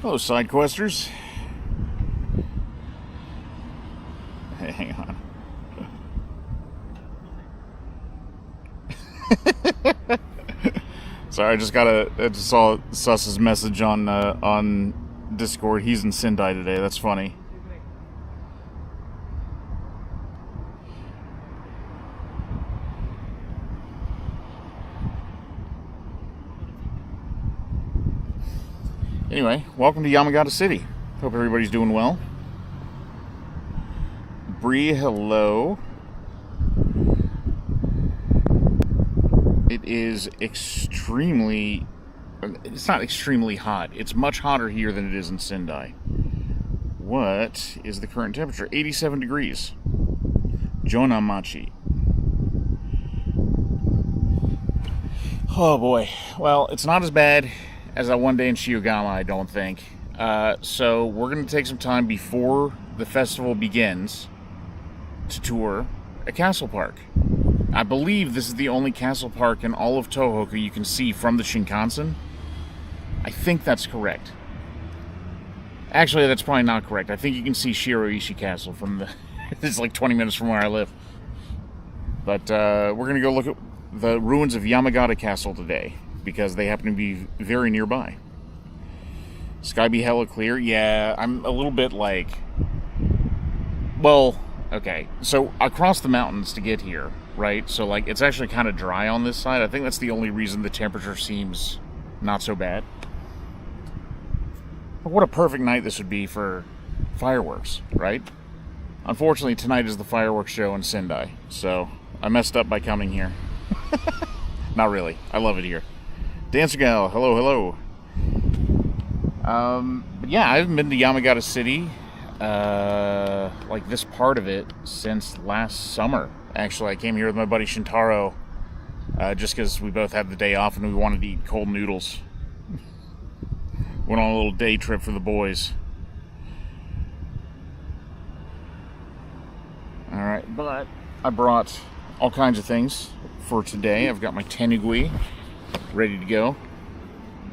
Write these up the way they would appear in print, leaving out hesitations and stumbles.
Hello, side questers. Hey, hang on. Sorry, I just saw Suss's message on Discord. He's in Sendai today. That's funny. Anyway, welcome to Yamagata City. Hope everybody's doing well. Bree, hello. It is extremely... It's not extremely hot. It's much hotter here than it is in Sendai. What is the current temperature? 87 degrees. Jonamachi. Oh boy. Well, it's not as bad as that one day in Shiogama, I don't think. So we're going to take some time before the festival begins to tour a castle park. I believe this is the only castle park in all of Tohoku you can see from the Shinkansen. I think that's correct. Actually, that's probably not correct. I think you can see Shiroishi Castle from the... It's like 20 minutes from where I live. But we're going to go look at the ruins of Yamagata Castle today, because they happen to be very nearby. Sky be hella clear. Yeah, I'm a little bit like... Well, okay. So, across the mountains to get here, right? So, like, it's actually kind of dry on this side. I think that's the only reason the temperature seems not so bad. But what a perfect night this would be for fireworks, right? Unfortunately, tonight is the fireworks show in Sendai, so I messed up by coming here. Not really. I love it here. Dancer Gal, hello, hello. But yeah, I haven't been to Yamagata City, like this part of it, since last summer. Actually, I came here with my buddy Shintaro, just because we both had the day off and we wanted to eat cold noodles. Went on a little day trip for the boys. Alright, but I brought all kinds of things for today. I've got my tenugui ready to go,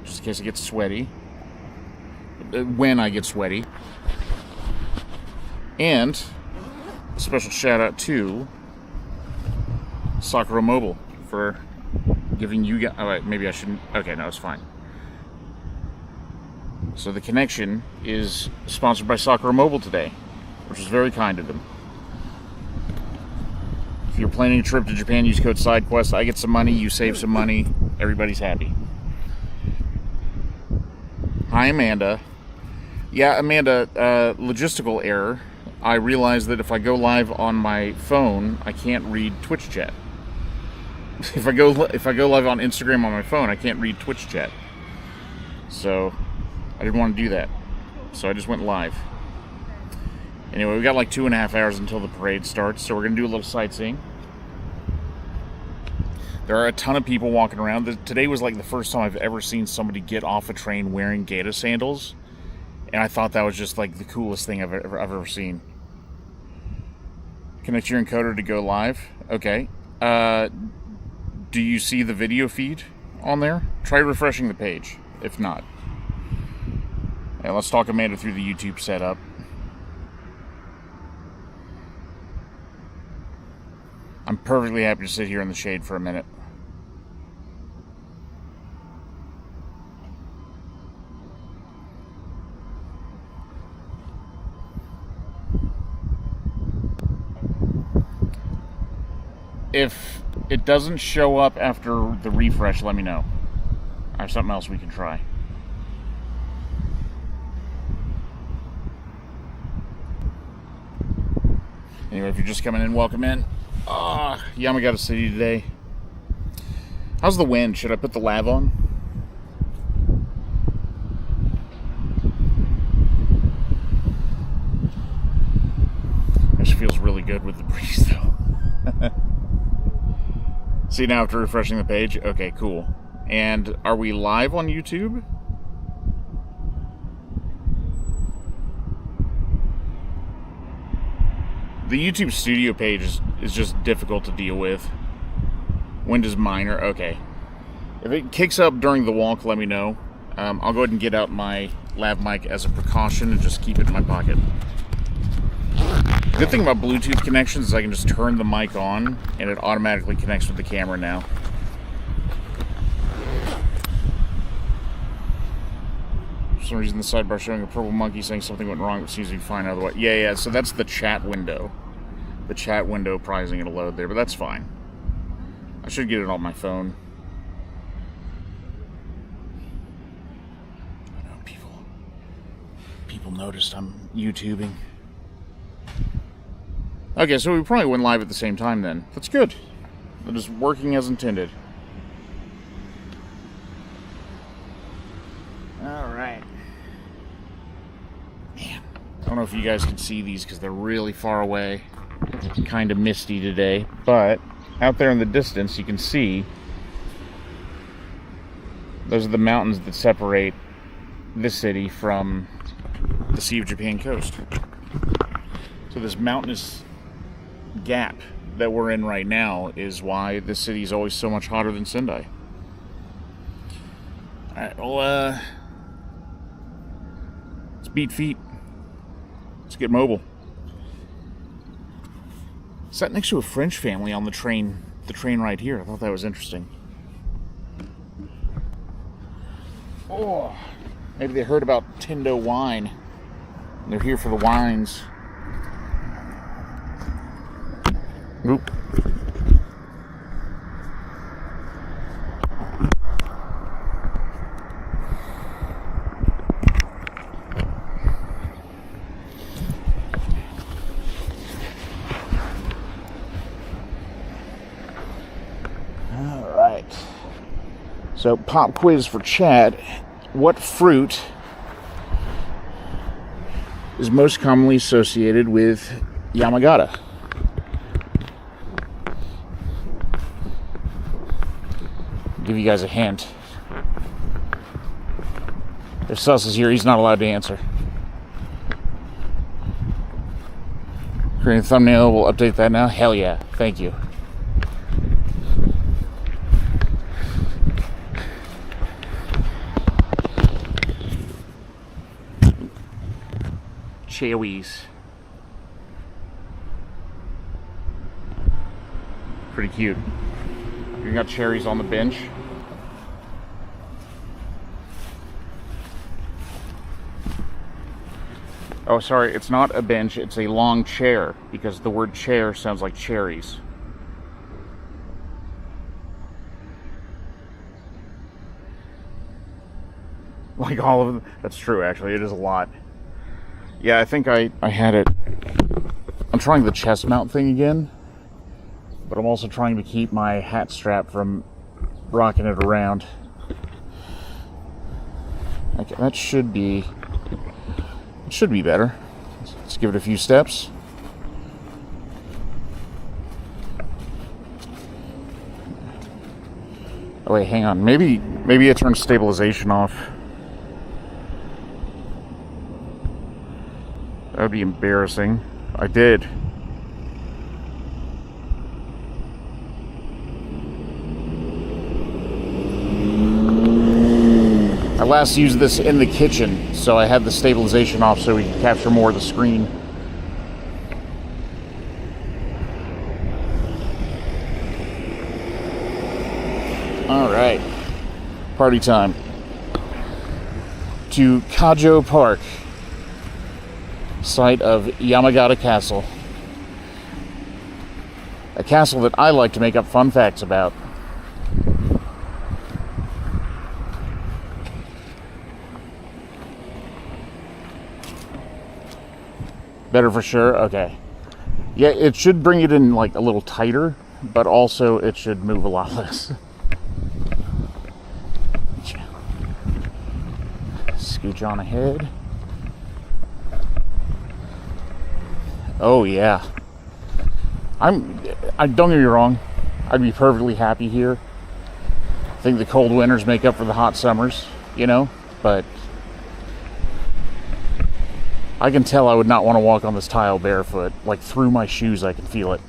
just in case I get sweaty. When I get sweaty. And a special shout out to Sakura Mobile for giving you guys... Oh, wait, maybe I shouldn't... Okay, no, it's fine. So the connection is sponsored by Sakura Mobile today, which is very kind of them. If you're planning a trip to Japan, use code SIDEQUEST. I get some money, you save some money, everybody's happy. Hi, Amanda. Yeah, Amanda, logistical error. I realized that if I go live on my phone, I can't read Twitch chat. If I go live on Instagram on my phone, I can't read Twitch chat. So I didn't want to do that. So I just went live. Anyway, we got like 2.5 hours until the parade starts, so we're going to do a little sightseeing. There are a ton of people walking around. Today was like the first time I've ever seen somebody get off a train wearing gaita sandals. And I thought that was just like the coolest thing I've ever seen. Connect your encoder to go live. Okay. Do you see the video feed on there? Try refreshing the page, if not. Yeah, let's talk Amanda through the YouTube setup. I'm perfectly happy to sit here in the shade for a minute. If it doesn't show up after the refresh, let me know. I have something else we can try. Anyway, if you're just coming in, welcome in. Yamagata City today. How's the wind? Should I put the lav on? This feels really good with the breeze, though. See now after refreshing the page? Okay, cool. And are we live on YouTube? The YouTube studio page is just difficult to deal with. Wind is minor. Okay. If it kicks up during the walk, let me know. I'll go ahead and get out my lav mic as a precaution and just keep it in my pocket. The good thing about Bluetooth connections is I can just turn the mic on and it automatically connects with the camera now. For some reason the sidebar showing a purple monkey saying something went wrong, but seems to be fine otherwise. Yeah, so that's the chat window. The chat window probably going to load there, but that's fine. I should get it on my phone. I know people noticed I'm YouTubing. Okay, so we probably went live at the same time then. That's good. That is working as intended. Alright. Man, I don't know if you guys can see these because they're really far away. Kind of misty today, but out there in the distance you can see those are the mountains that separate this city from the Sea of Japan coast. So this mountainous gap that we're in right now is why this city is always so much hotter than Sendai. Alright, well, let's beat feet. Let's get mobile. Sat next to a French family on the train right here. I thought that was interesting. Oh, maybe they heard about Tendo wine. They're here for the wines. Oop. So, pop quiz for Chad. What fruit is most commonly associated with Yamagata? I'll give you guys a hint. If Sus is here, he's not allowed to answer. Creating a thumbnail, we'll update that now. Hell yeah, thank you. Cherries. Pretty cute. You got cherries on the bench. Oh, sorry, it's not a bench, it's a long chair, because the word chair sounds like cherries. Like all of them. That's true, actually. It is a lot. Yeah, I think I had it. I'm trying the chest mount thing again, but I'm also trying to keep my hat strap from rocking it around. Okay, that should be better. Let's give it a few steps. Oh wait, hang on. Maybe I turned stabilization off. That would be embarrassing. I did. I last used this in the kitchen, so I had the stabilization off so we could capture more of the screen. Alright. Party time. To Kajo Park, site of Yamagata Castle. A castle that I like to make up fun facts about. Better for sure? Okay. Yeah, it should bring it in like a little tighter, but also it should move a lot less. Scooch on ahead. Oh yeah. I don't get me wrong, I'd be perfectly happy here. I think the cold winters make up for the hot summers, you know, but I can tell I would not want to walk on this tile barefoot. Like through my shoes I can feel it.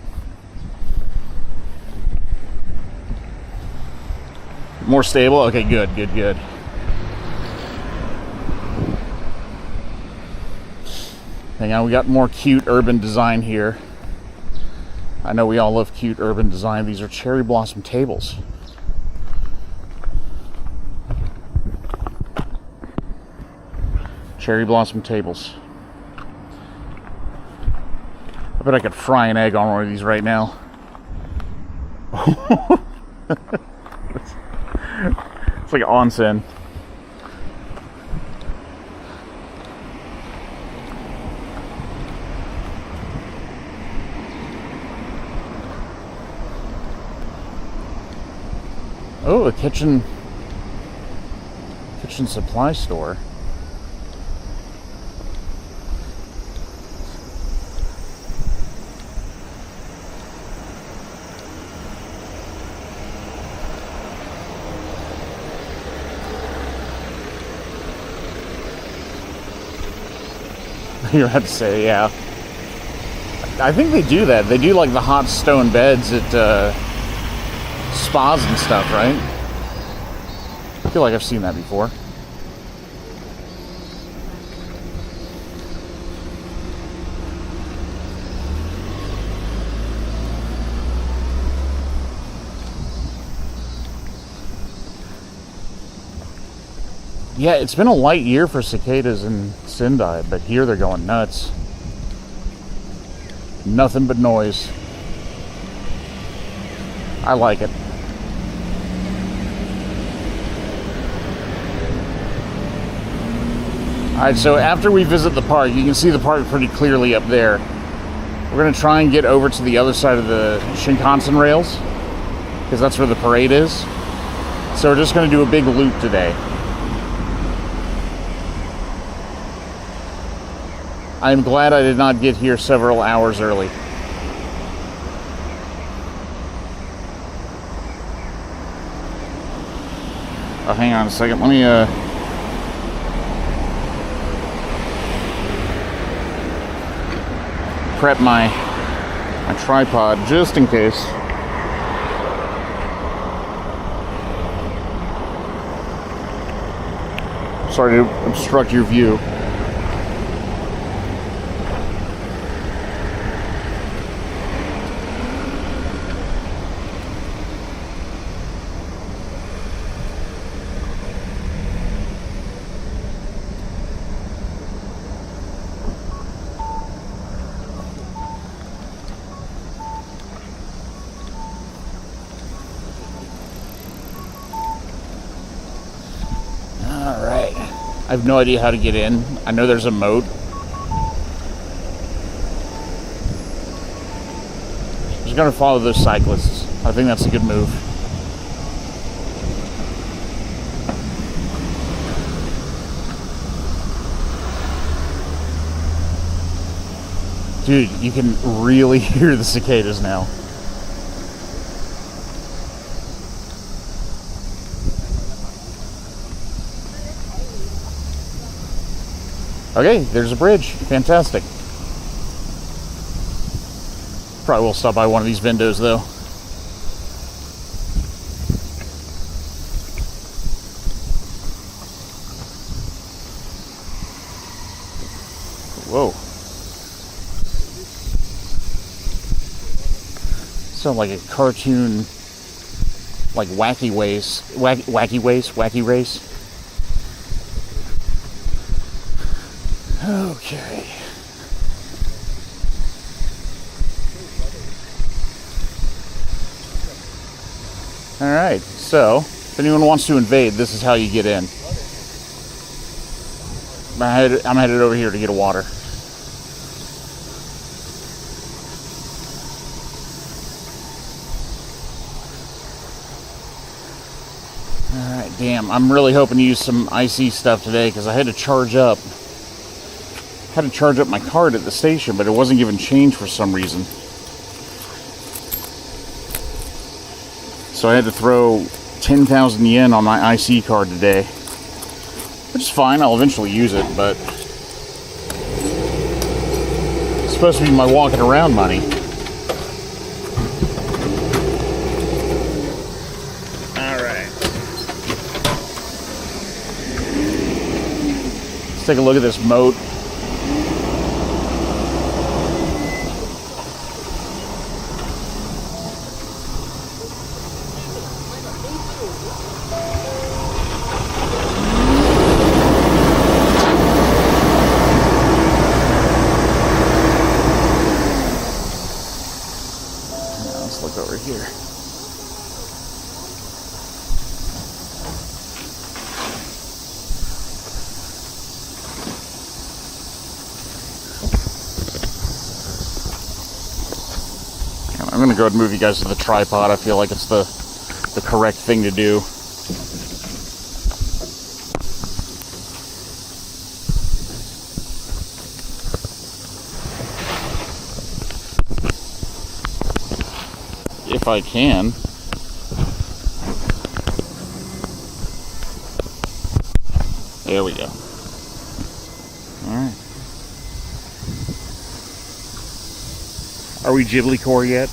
More stable? Okay, good. Hang on, we got more cute urban design here. I know we all love cute urban design. These are cherry blossom tables. Cherry blossom tables. I bet I could fry an egg on one of these right now. It's like onsen. Oh, a kitchen supply store. You're about to say, yeah. I think they do that. They do like the hot stone beds at spas and stuff, right? I feel like I've seen that before. Yeah, it's been a light year for cicadas in Sendai, but here they're going nuts. Nothing but noise. I like it. Alright, so after we visit the park, you can see the park pretty clearly up there. We're going to try and get over to the other side of the Shinkansen rails, because that's where the parade is. So we're just going to do a big loop today. I'm glad I did not get here several hours early. Oh, hang on a second. Let me, prep my tripod just in case. Sorry to obstruct your view. I have no idea how to get in. I know there's a moat. I'm just gonna follow those cyclists. I think that's a good move. Dude, you can really hear the cicadas now. Okay, there's a bridge. Fantastic. Probably will stop by one of these windows though. Whoa. Sound like a cartoon, like wacky race. Okay. Alright, so if anyone wants to invade, this is how you get in. I'm headed over here to get a water. Alright, damn, I'm really hoping to use some icy stuff today because I had to charge up my card at the station, but it wasn't giving change for some reason. So I had to throw 10,000 yen on my IC card today. Which is fine, I'll eventually use it, but it's supposed to be my walking around money. Alright. Let's take a look at this moat. here. I'm gonna go ahead and move you guys to the tripod. I feel like it's the correct thing to do. If I can. There we go. Alright. Are we Ghibli core yet?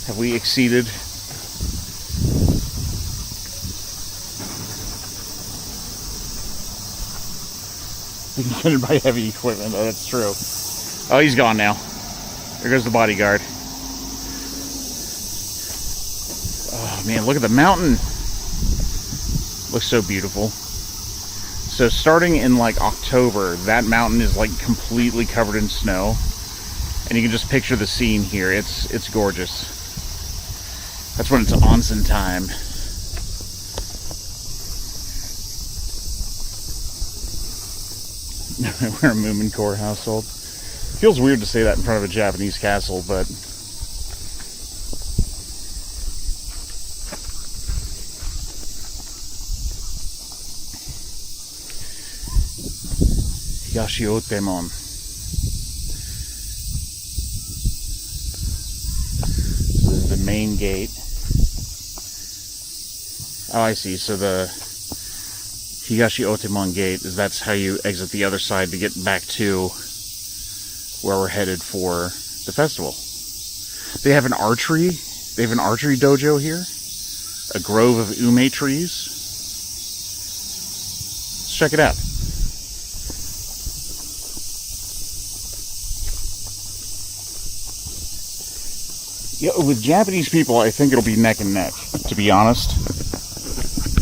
Have we exceeded? Being by heavy equipment, that's true. Oh, he's gone now. There goes the bodyguard. Oh man, look at the mountain. Looks so beautiful. So starting in like October, that mountain is like completely covered in snow. And you can just picture the scene here. It's gorgeous. That's when it's onsen time. We're a Moomin Core household. Feels weird to say that in front of a Japanese castle, but Yashiotemon. So this is the main gate. Oh, I see. So the Higashiotemon gate that's how you exit the other side to get back to where we're headed for the festival. They have an archery dojo here. A grove of ume trees. Let's check it out. Yeah, with Japanese people, I think it'll be neck and neck, to be honest.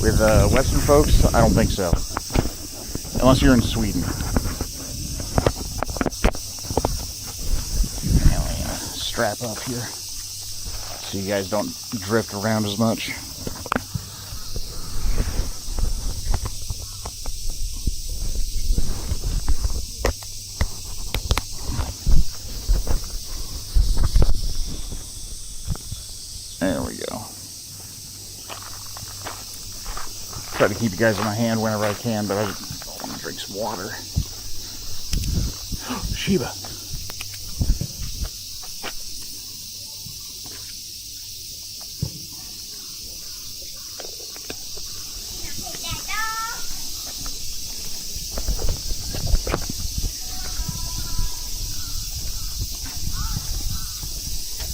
With Western folks, I don't think so. Unless you're in Sweden. Now, strap up here so you guys don't drift around as much. There we go. Try to keep you guys in my hand whenever I can, but I want to drink some water. Shiba.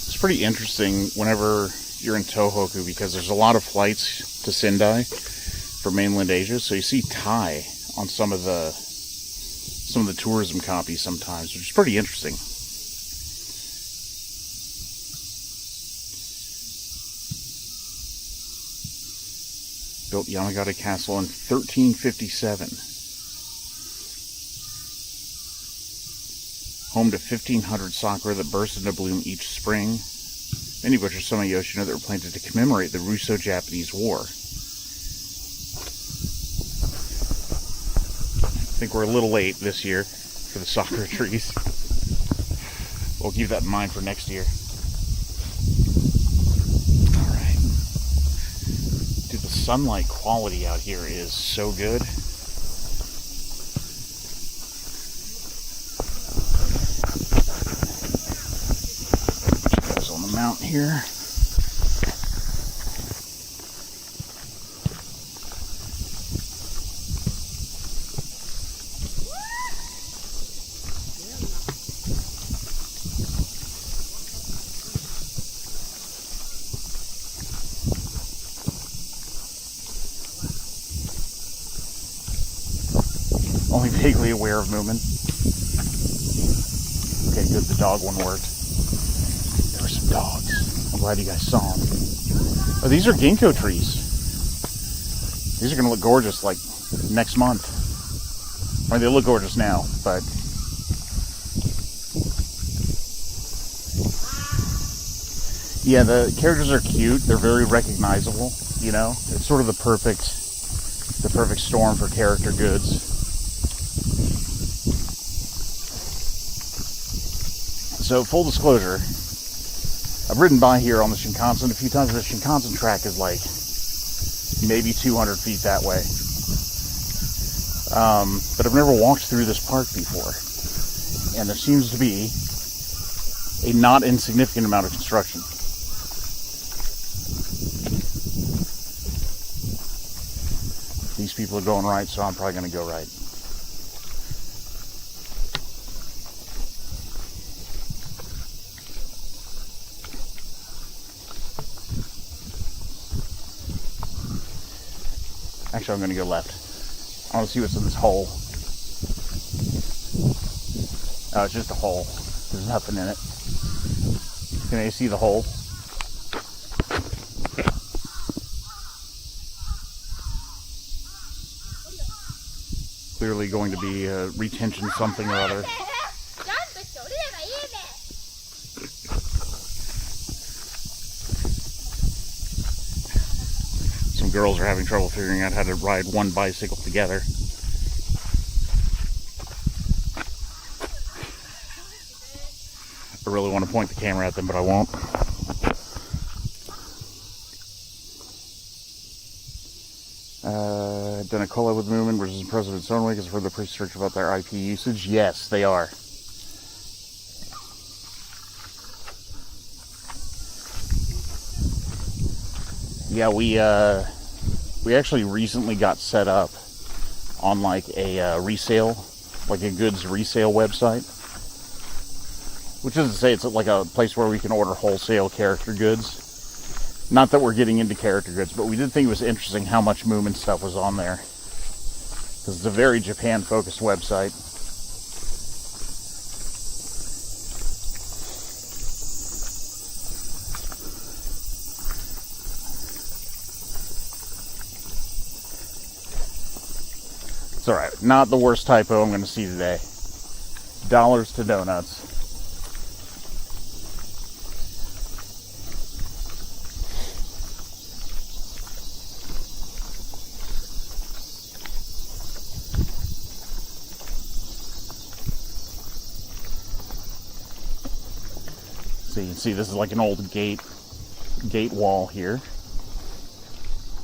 It's pretty interesting whenever you're in Tohoku because there's a lot of flights to Sendai for mainland Asia, so you see Thai on some of the tourism copies sometimes, which is pretty interesting. Built Yamagata Castle in 1357. Home to 1,500 sakura that burst into bloom each spring, many of which are Somayoshino that were planted to commemorate the Russo-Japanese War. I think we're a little late this year for the sakura trees. We'll keep that in mind for next year. Alright. Dude, the sunlight quality out here is so good. Guys on the mountain here. Only vaguely aware of Moomin. Okay, good, the dog one worked. There were some dogs. I'm glad you guys saw them. Oh, these are ginkgo trees. These are going to look gorgeous, like, next month. I mean, they look gorgeous now, but... Yeah, the characters are cute. They're very recognizable, you know? It's sort of the perfect storm for character goods. So, full disclosure, I've ridden by here on the Shinkansen a few times. The Shinkansen track is like maybe 200 feet that way. But I've never walked through this park before. And there seems to be a not insignificant amount of construction. These people are going right, so I'm probably going to go right. Actually, I'm going to go left. I want to see what's in this hole. Oh, it's just a hole. There's nothing in it. Can you see the hole? Clearly going to be retention something or other. Some girls are having trouble figuring out how to ride one bicycle together. I really want to point the camera at them, but I won't. Done a collab with the movement, which is impressive in its own way because for the research about their IP usage. Yes, they are. Yeah, we actually recently got set up on like a resale, like a goods resale website. Which is to say it's like a place where we can order wholesale character goods. Not that we're getting into character goods, but we did think it was interesting how much Moomin stuff was on there. Because it's a very Japan-focused website. It's alright. Not the worst typo I'm going to see today. Dollars to donuts. So you can see this is like an old gate wall here.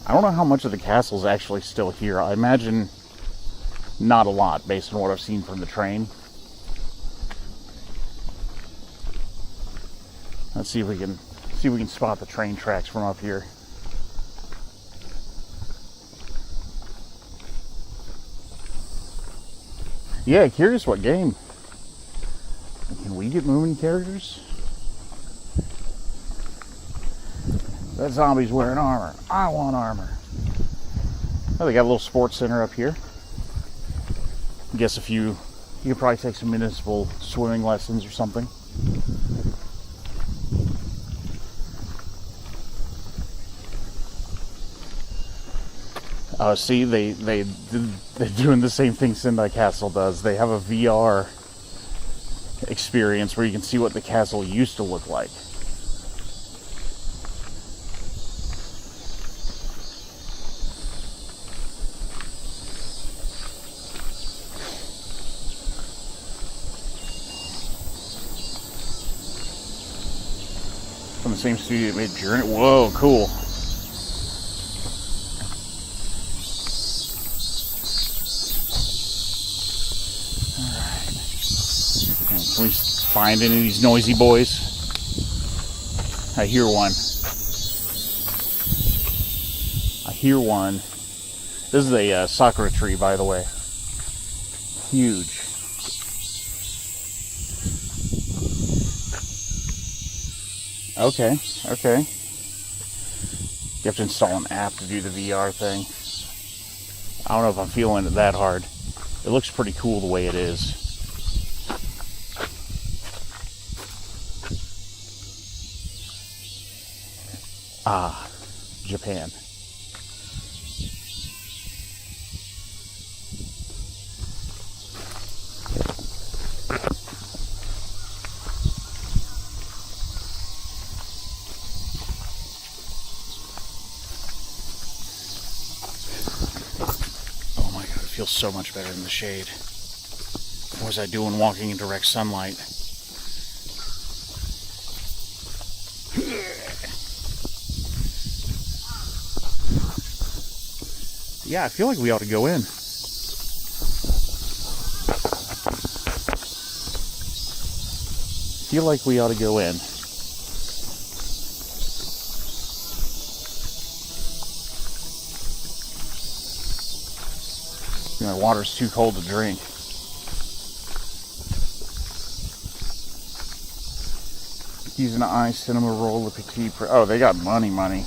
I don't know how much of the castle is actually still here. I imagine not a lot based on what I've seen from the train. Let's see if we can spot the train tracks from up here. Yeah, curious what game. Can we get moving characters? That zombie's wearing armor. I want armor. Oh, they got a little sports center up here. I guess if you could probably take some municipal swimming lessons or something. See, they're doing the same thing Sendai Castle does. They have a VR experience where you can see what the castle used to look like. From the same studio that made Journey. Whoa, cool. Can we find any of these noisy boys? I hear one. This is a sakura tree, by the way. Huge. Okay. You have to install an app to do the VR thing. I don't know if I'm feeling it that hard. It looks pretty cool the way it is. Ah, Japan. feels so much better in the shade. What was I doing walking in direct sunlight? Yeah, I feel like we ought to go in. Feel like we ought to go in. My water's too cold to drink. Using an ice cinema roll, the petit. Oh, they got money.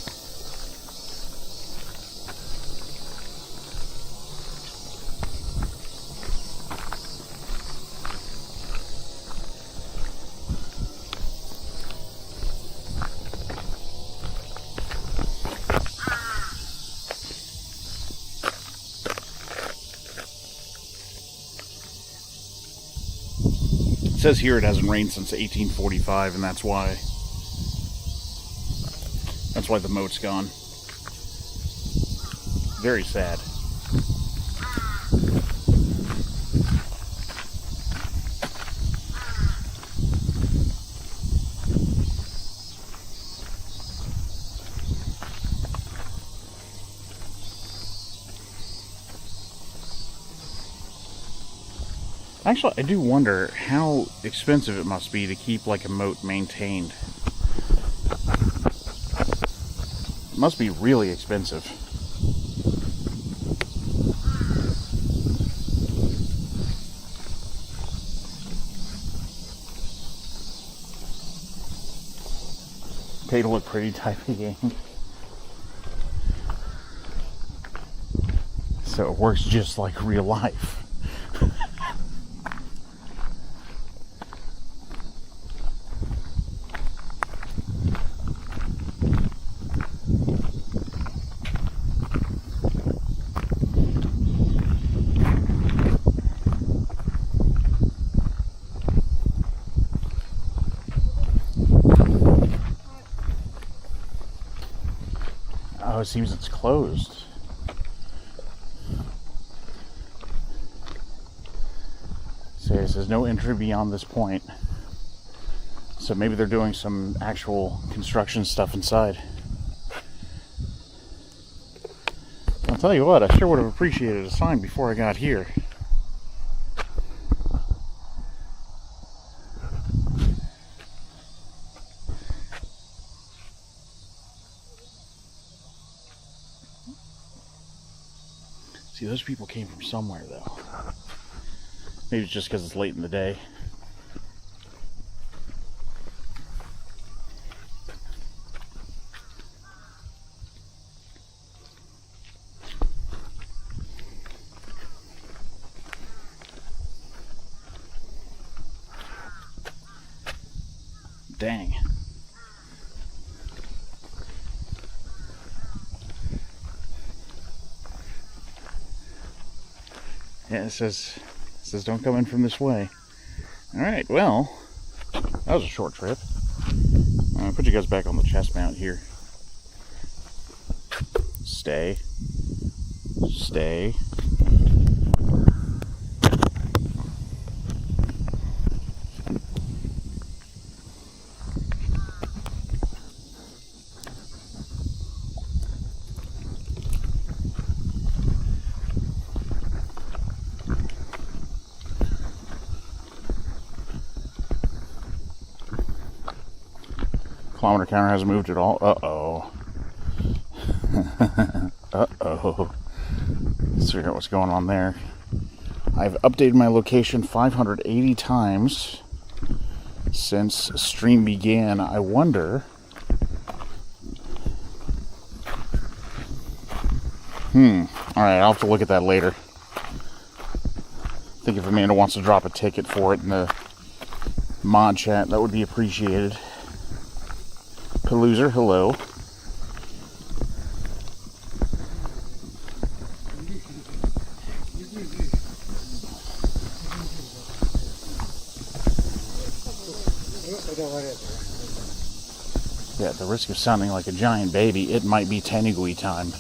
It says here it hasn't rained since 1845, and that's why the moat's gone. Very sad. Actually, I do wonder how expensive it must be to keep like a moat maintained. It must be really expensive. Pay to look pretty type of game. So it works just like real life. Oh, it seems it's closed. So it says no entry beyond this point. So maybe they're doing some actual construction stuff inside. I'll tell you what, I sure would have appreciated a sign before I got here. See, those people came from somewhere, though. Maybe it's just because it's late in the day. Dang. Yeah, it says don't come in from this way. Alright, well, that was a short trip. I'll put you guys back on the chest mount here. Stay. Stay. Kilometer counter hasn't moved at all. Uh-oh. Uh-oh. Let's figure out what's going on there. I've updated my location 580 times since stream began. I wonder... Alright, I'll have to look at that later. I think if Amanda wants to drop a ticket for it in the mod chat, that would be appreciated. Loser, hello. Yeah, at the risk of sounding like a giant baby, it might be Tenugui time.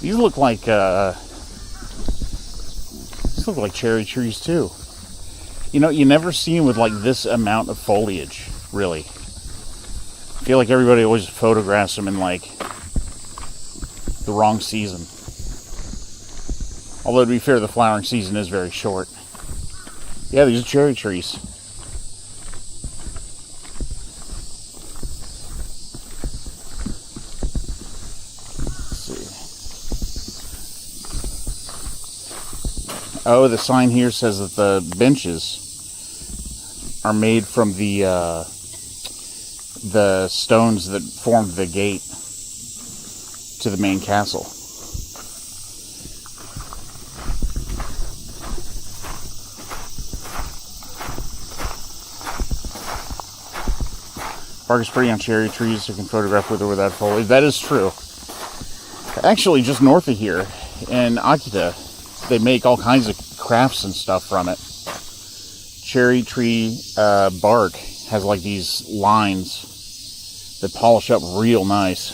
These look like cherry trees too. You know, you never see them with like this amount of foliage, really. I feel like everybody always photographs them in like the wrong season. Although to be fair, the flowering season is very short. Yeah, these are cherry trees. Oh, the sign here says that the benches are made from the stones that formed the gate to the main castle. Park is pretty on cherry trees, so you can photograph with or without foliage. That is true. Actually, just north of here in Akita, they make all kinds of crafts and stuff from it. Cherry tree bark has like these lines that polish up real nice.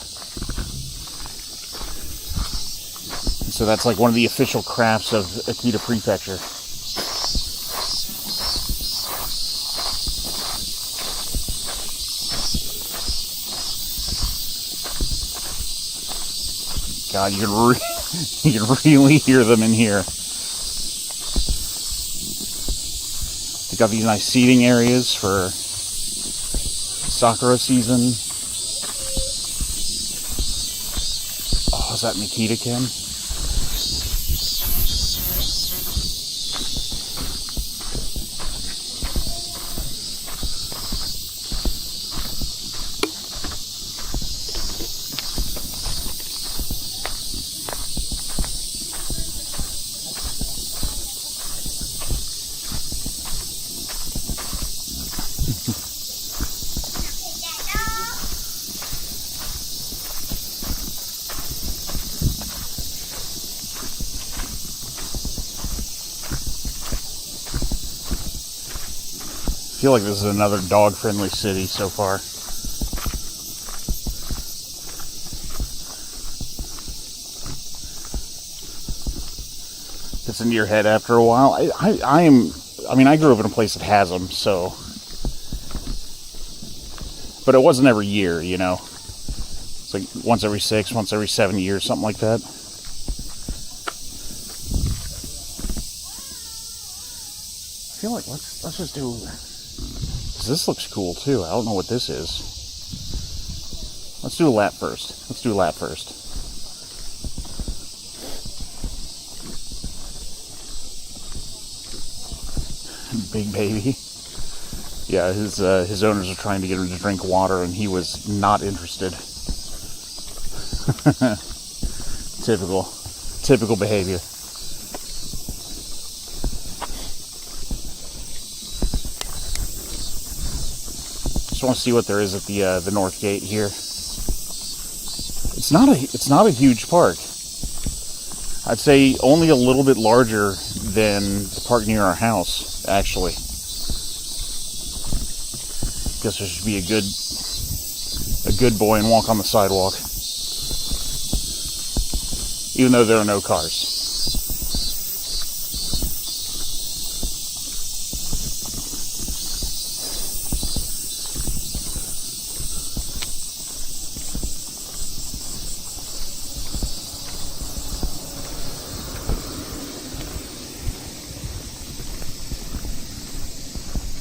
And so that's like one of the official crafts of Akita Prefecture. God, you can really hear them in here. They got these nice seating areas for Sakura season. Oh, is that Nikita Ken? I feel like this is another dog-friendly city so far. Gets into your head after a while. I grew up in a place that has them, so. But it wasn't every year, you know. It's like once every 6, once every 7 years, something like that. I feel like let's just do. This looks cool too. I don't know what this is. Let's do a lap first. Big baby. Yeah, his owners are trying to get him to drink water, and he was not interested. Typical behavior. Just want to see what there is at the north gate here. It's not a huge park. I'd say only a little bit larger than the park near our house, actually. Guess I should be a good boy and walk on the sidewalk, even though there are no cars.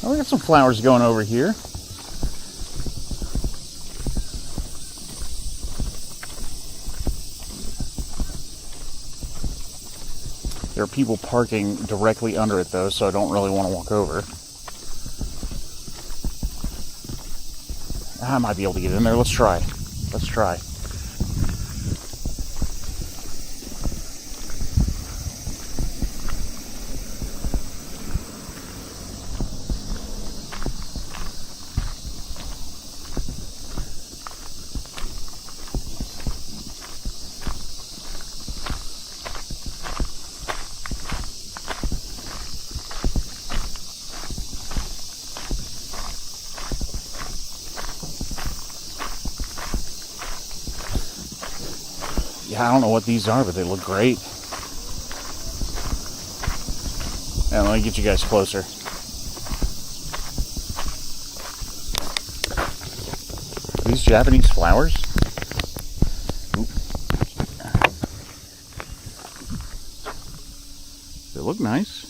Oh, we got some flowers going over here. There are people parking directly under it, though, so I don't really want to walk over. I might be able to get in there. Let's try. I don't know what these are, but they look great. And let me get you guys closer. Are these Japanese flowers? Oop. They look nice.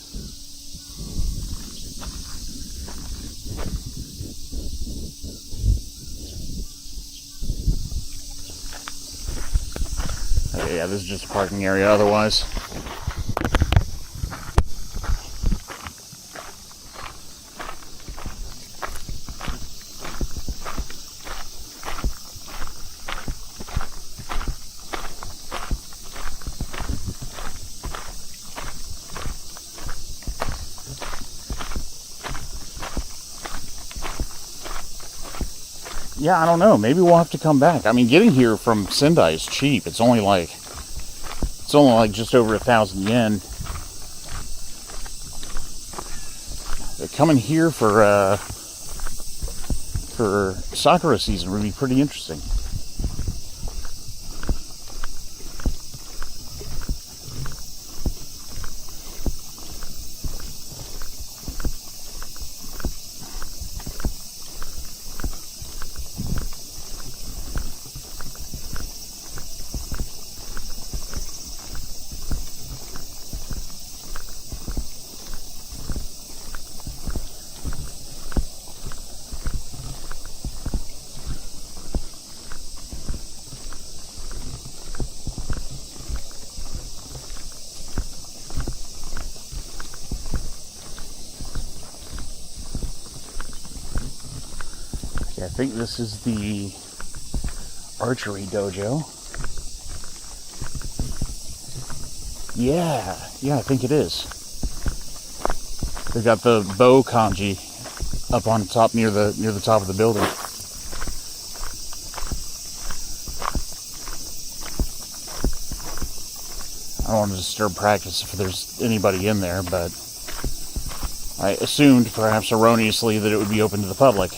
Okay, yeah, this is just a parking area otherwise. Yeah, I don't know. Maybe we'll have to come back. I mean, getting here from Sendai is cheap. It's only like just over 1,000 yen. Coming here for Sakura season would be pretty interesting. I think this is the archery dojo. Yeah, I think it is. They've got the bow kanji up on top near the top of the building. I don't want to disturb practice if there's anybody in there, but I assumed, perhaps erroneously, that it would be open to the public.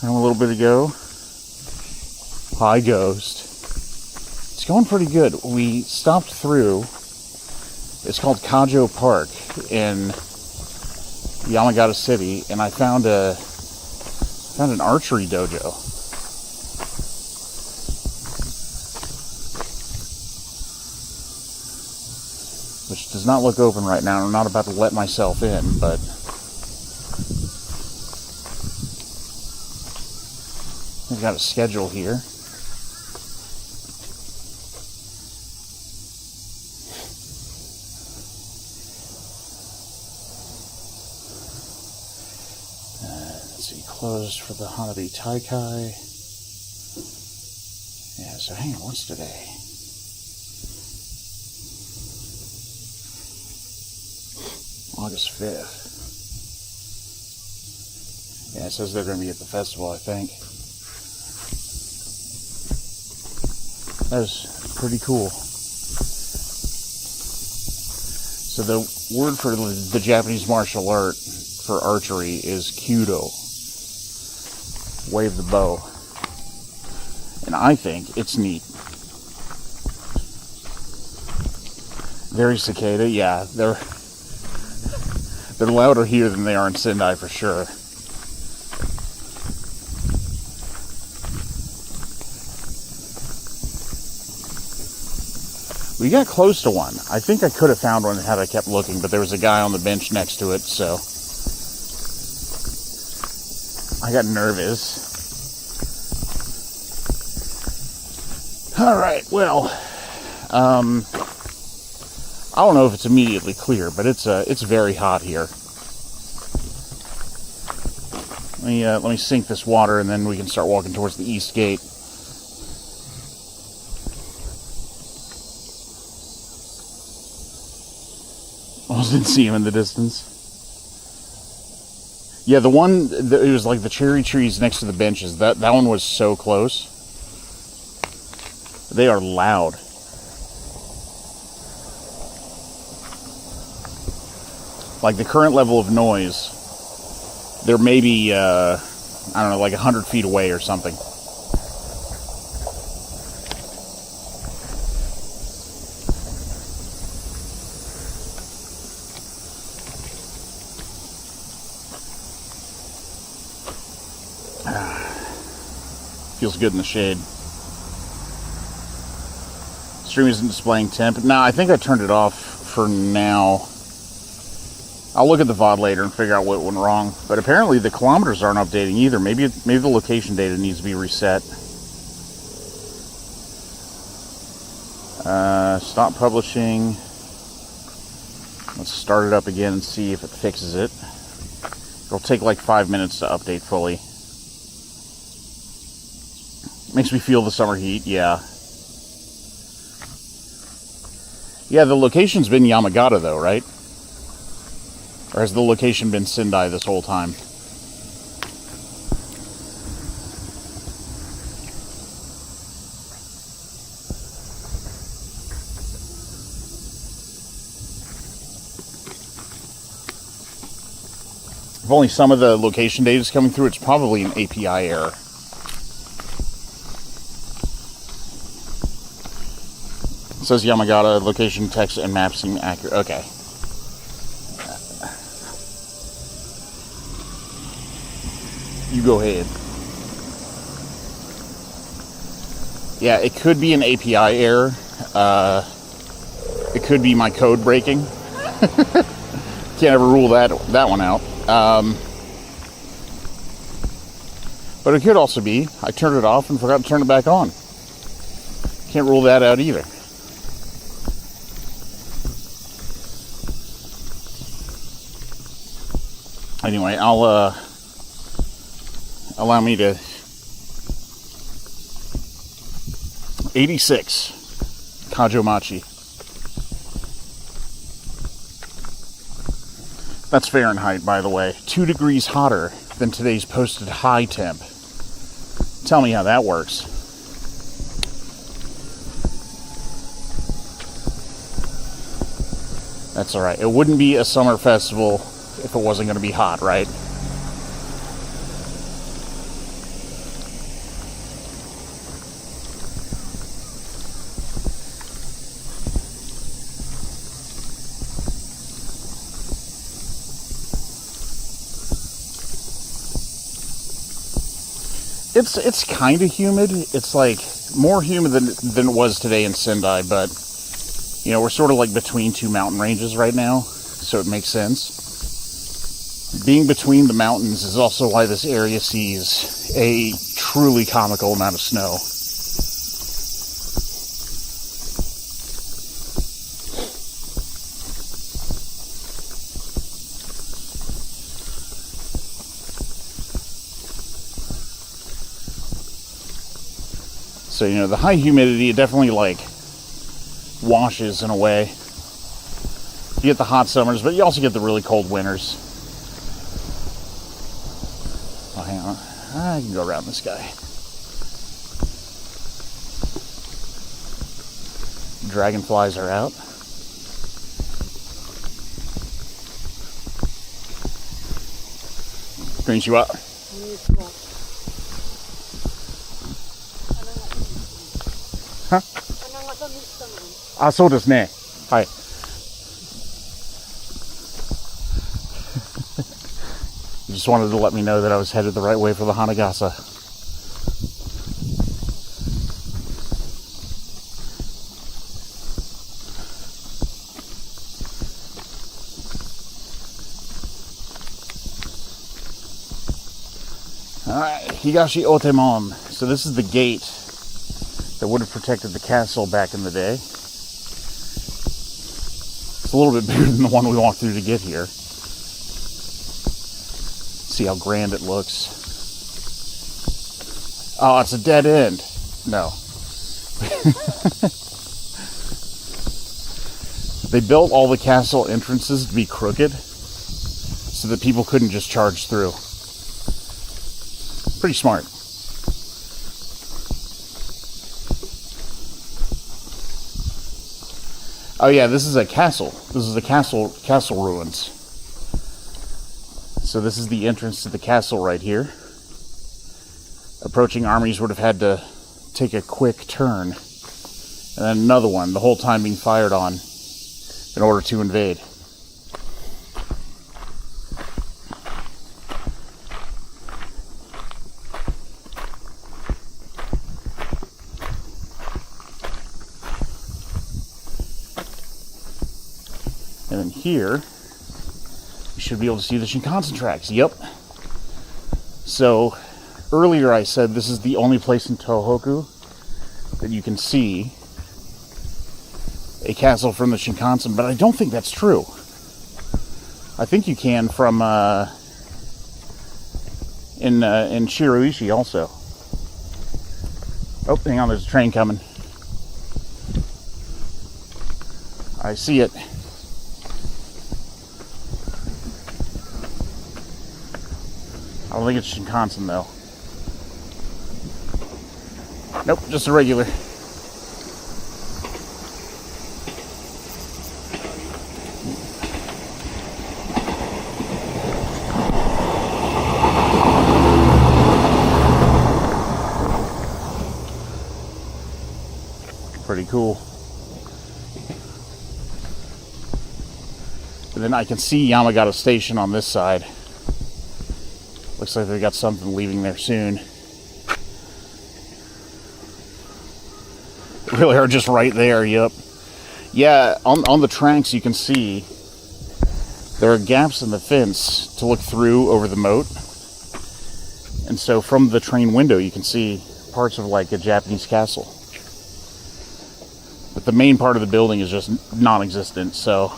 And a little bit ago, hi Ghost. It's going pretty good. We stopped through, it's called Kajo Park in Yamagata City, and I found an archery dojo. Which does not look open right now. I'm not about to let myself in, but we've got a schedule here. Let's see, closed for the Hanabi Taikai. Yeah, so hang on, what's today? August 5th. Yeah, it says they're going to be at the festival, I think. That is pretty cool. So the word for the Japanese martial art for archery is kyudo. Wave the bow. And I think it's neat. Very cicada, yeah. They're louder here than they are in Sendai for sure. We got close to one. I think I could have found one had I kept looking, but there was a guy on the bench next to it, so I got nervous. Alright, well, I don't know if it's immediately clear, but it's very hot here. Let me sink this water, and then we can start walking towards the east gate. I didn't see him in the distance. Yeah, the one that it was like the cherry trees next to the benches. That one was so close. They are loud. Like the current level of noise, they're maybe I don't know, like 100 feet away or something. Feels good in the shade. Stream isn't displaying temp. No, I think I turned it off for now. I'll look at the VOD later and figure out what went wrong. But apparently the kilometers aren't updating either. Maybe the location data needs to be reset. Stop publishing. Let's start it up again and see if it fixes it. It'll take like 5 minutes to update fully. Makes me feel the summer heat, yeah. Yeah, the location's been Yamagata though, right? Or has the location been Sendai this whole time? If only some of the location data is coming through, it's probably an API error. It says Yamagata, location, text, and map seem accurate. Okay. You go ahead. Yeah, it could be an API error. It could be my code breaking. Can't ever rule that one out. But it could also be I turned it off and forgot to turn it back on. Can't rule that out either. Anyway, I'll allow me to 86 Kajomachi. That's Fahrenheit, by the way. 2 degrees hotter than today's posted high temp. Tell me how that works. That's alright. It wouldn't be a summer festival if it wasn't going to be hot, right? It's kind of humid. It's like more humid than it was today in Sendai, but you know, we're sort of like between two mountain ranges right now, so it makes sense. Being between the mountains is also why this area sees a truly comical amount of snow. So, you know, the high humidity, it definitely, like, washes in a way. You get the hot summers, but you also get the really cold winters. Oh, hang on. I can go around this guy. Dragonflies are out. Konnichiwa. Huh? あ、そうですね。はい。You just wanted to let me know that I was headed the right way for the Hanagasa. Alright, Higashi Otemon. So this is the gate that would have protected the castle back in the day. It's a little bit bigger than the one we walked through to get here. See how grand it looks. Oh, it's a dead end. No. They built all the castle entrances to be crooked so that people couldn't just charge through. Pretty smart. Oh yeah, this is a castle. This is the castle ruins. So this is the entrance to the castle right here. Approaching armies would have had to take a quick turn. And then another one, the whole time being fired on in order to invade. And then here, you should be able to see the Shinkansen tracks. Yep. So, earlier I said this is the only place in Tohoku that you can see a castle from the Shinkansen, but I don't think that's true. I think you can from in Shiroishi also. Oh, hang on, there's a train coming. I see it. I don't think it's Shinkansen though. Nope, just a regular. Pretty cool. And then I can see Yamagata Station on this side. Looks like they got something leaving there soon. They really are just right there, yep. Yeah, on the tracks you can see there are gaps in the fence to look through over the moat. And so from the train window you can see parts of like a Japanese castle. But the main part of the building is just non-existent, so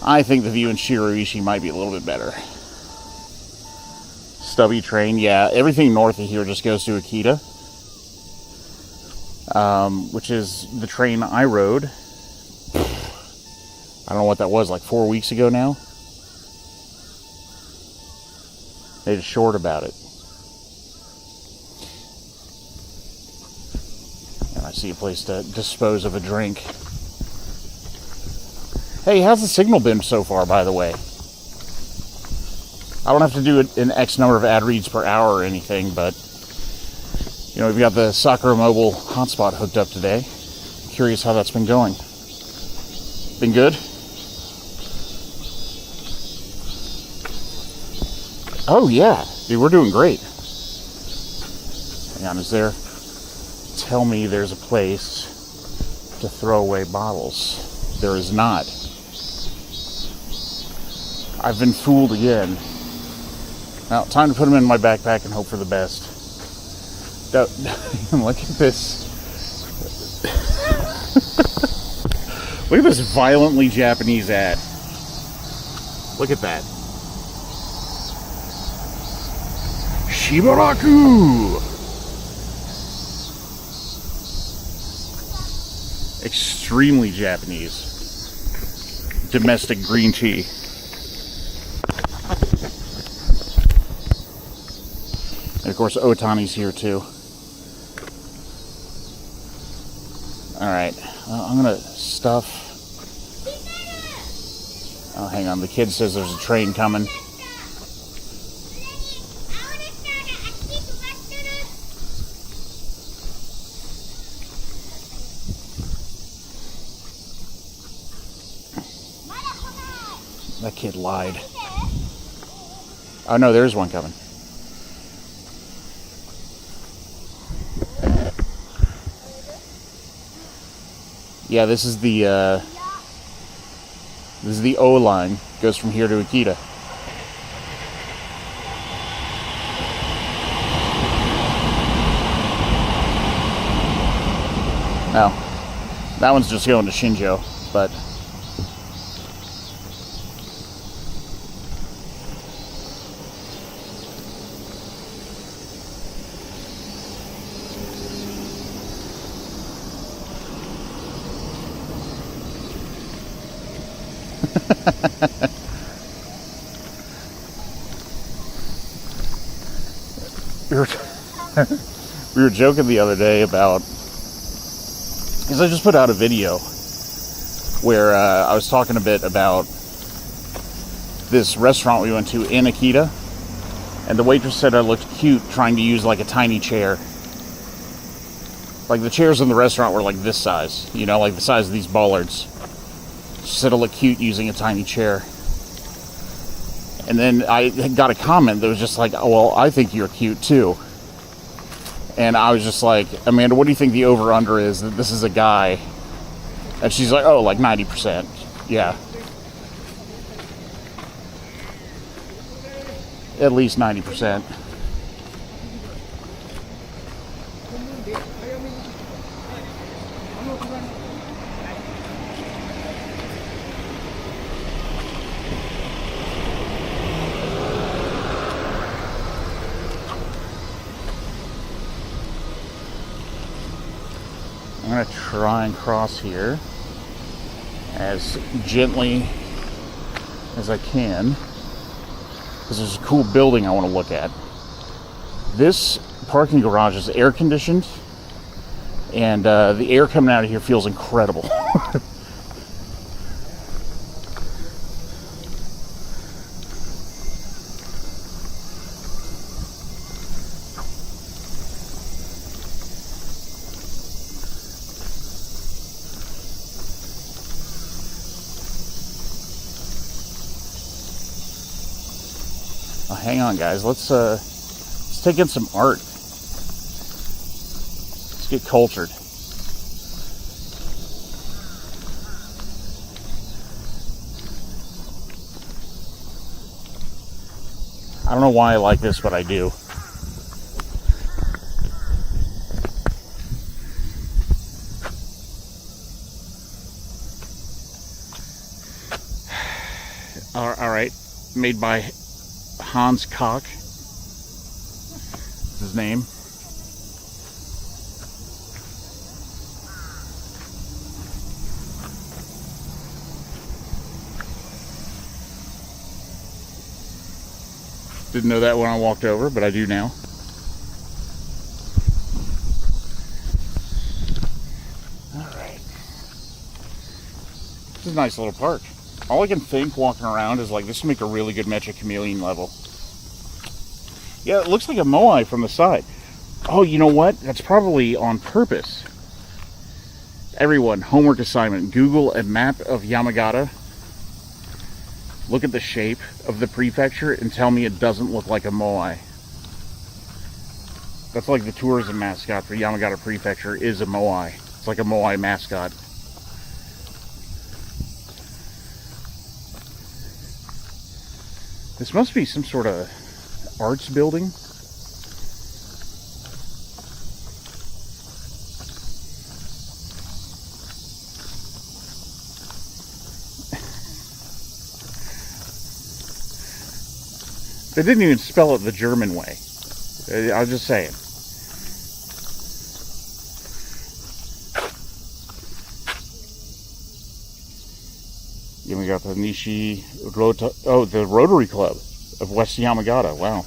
I think the view in Shiroishi might be a little bit better. Stubby train, yeah, everything north of here just goes to Akita, which is the train I rode. I don't know what that was, like 4 weeks ago now. Made a short about it. I see a place to dispose of a drink. Hey, how's the signal been so far, by the way? I don't have to do an X number of ad reads per hour or anything, but you know, we've got the Sakura Mobile hotspot hooked up today. Curious how that's been going. Been good? Oh yeah, dude, we're doing great. Hang on, is there? Tell me there's a place to throw away bottles. There is not. I've been fooled again. Now, time to put them in my backpack and hope for the best. Look at this. Look at this violently Japanese ad. Look at that. Shibaraku! Extremely Japanese. Domestic green tea. And of course, Otani's here too. Alright, I'm gonna stuff. Oh, hang on, the kid says there's a train coming. That kid lied. Oh no, there's one coming. Yeah, this is the O line. Goes from here to Akita. Oh, that one's just going to Shinjo, but. we were joking the other day about, because I just put out a video where I was talking a bit about this restaurant we went to in Akita, and the waitress said I looked cute trying to use like a tiny chair. Like the chairs in the restaurant were like this size, you know, like the size of these bollards. She said I look cute using a tiny chair. And then I got a comment that was just like, oh, well, I think you're cute too. And I was just like, Amanda, what do you think the over-under is that this is a guy? And she's like, oh, like 90%. Yeah. At least 90%. I'm going to try and cross here as gently as I can, because there's a cool building I want to look at. This parking garage is air conditioned, and the air coming out of here feels incredible. Oh, hang on, guys. Let's take in some art. Let's get cultured. I don't know why I like this, but I do. All right, made by Hans Koch. That's his name. Didn't know that when I walked over, but I do now. Alright. This is a nice little park. All I can think walking around is like, this would make a really good Metro Chameleon level. Yeah, it looks like a moai from the side. Oh, you know what? That's probably on purpose. Everyone, homework assignment. Google a map of Yamagata. Look at the shape of the prefecture and tell me it doesn't look like a moai. That's like the tourism mascot for Yamagata Prefecture is a moai. It's like a moai mascot. This must be some sort of arts building. They didn't even spell it the German way. I was just saying. Then we got the Nishi Rota, the Rotary Club of West Yamagata. Wow.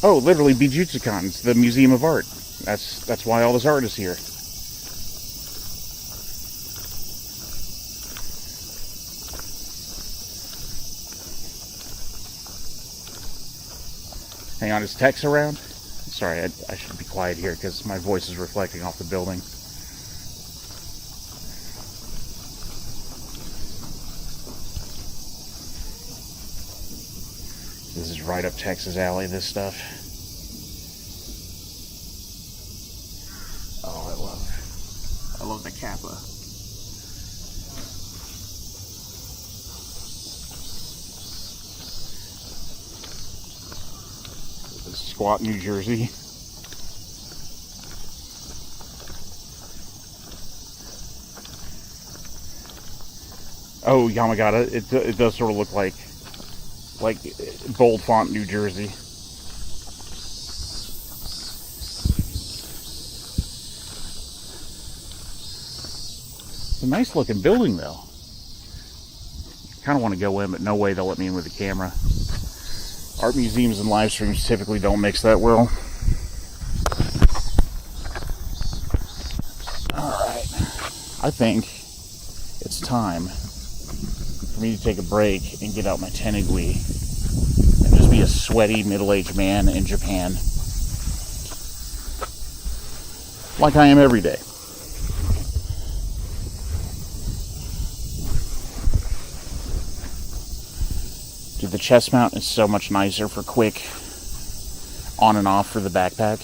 Oh, literally Bijutsukan. It's the Museum of Art. That's why all this art is here. Hang on, is Tex around? Sorry, I should be quiet here because my voice is reflecting off the building. This is right up Tex's alley, this stuff. Oh, I love the Kappa. Squat, New Jersey. Oh, Yamagata. It does sort of look like bold font, New Jersey. It's a nice looking building, though. Kind of want to go in, but no way they'll let me in with a camera. Art museums and live streams typically don't mix that well. Alright. I think it's time for me to take a break and get out my tenugui and just be a sweaty middle-aged man in Japan. Like I am every day. Dude, the chest mount is so much nicer for quick on and off for the backpack.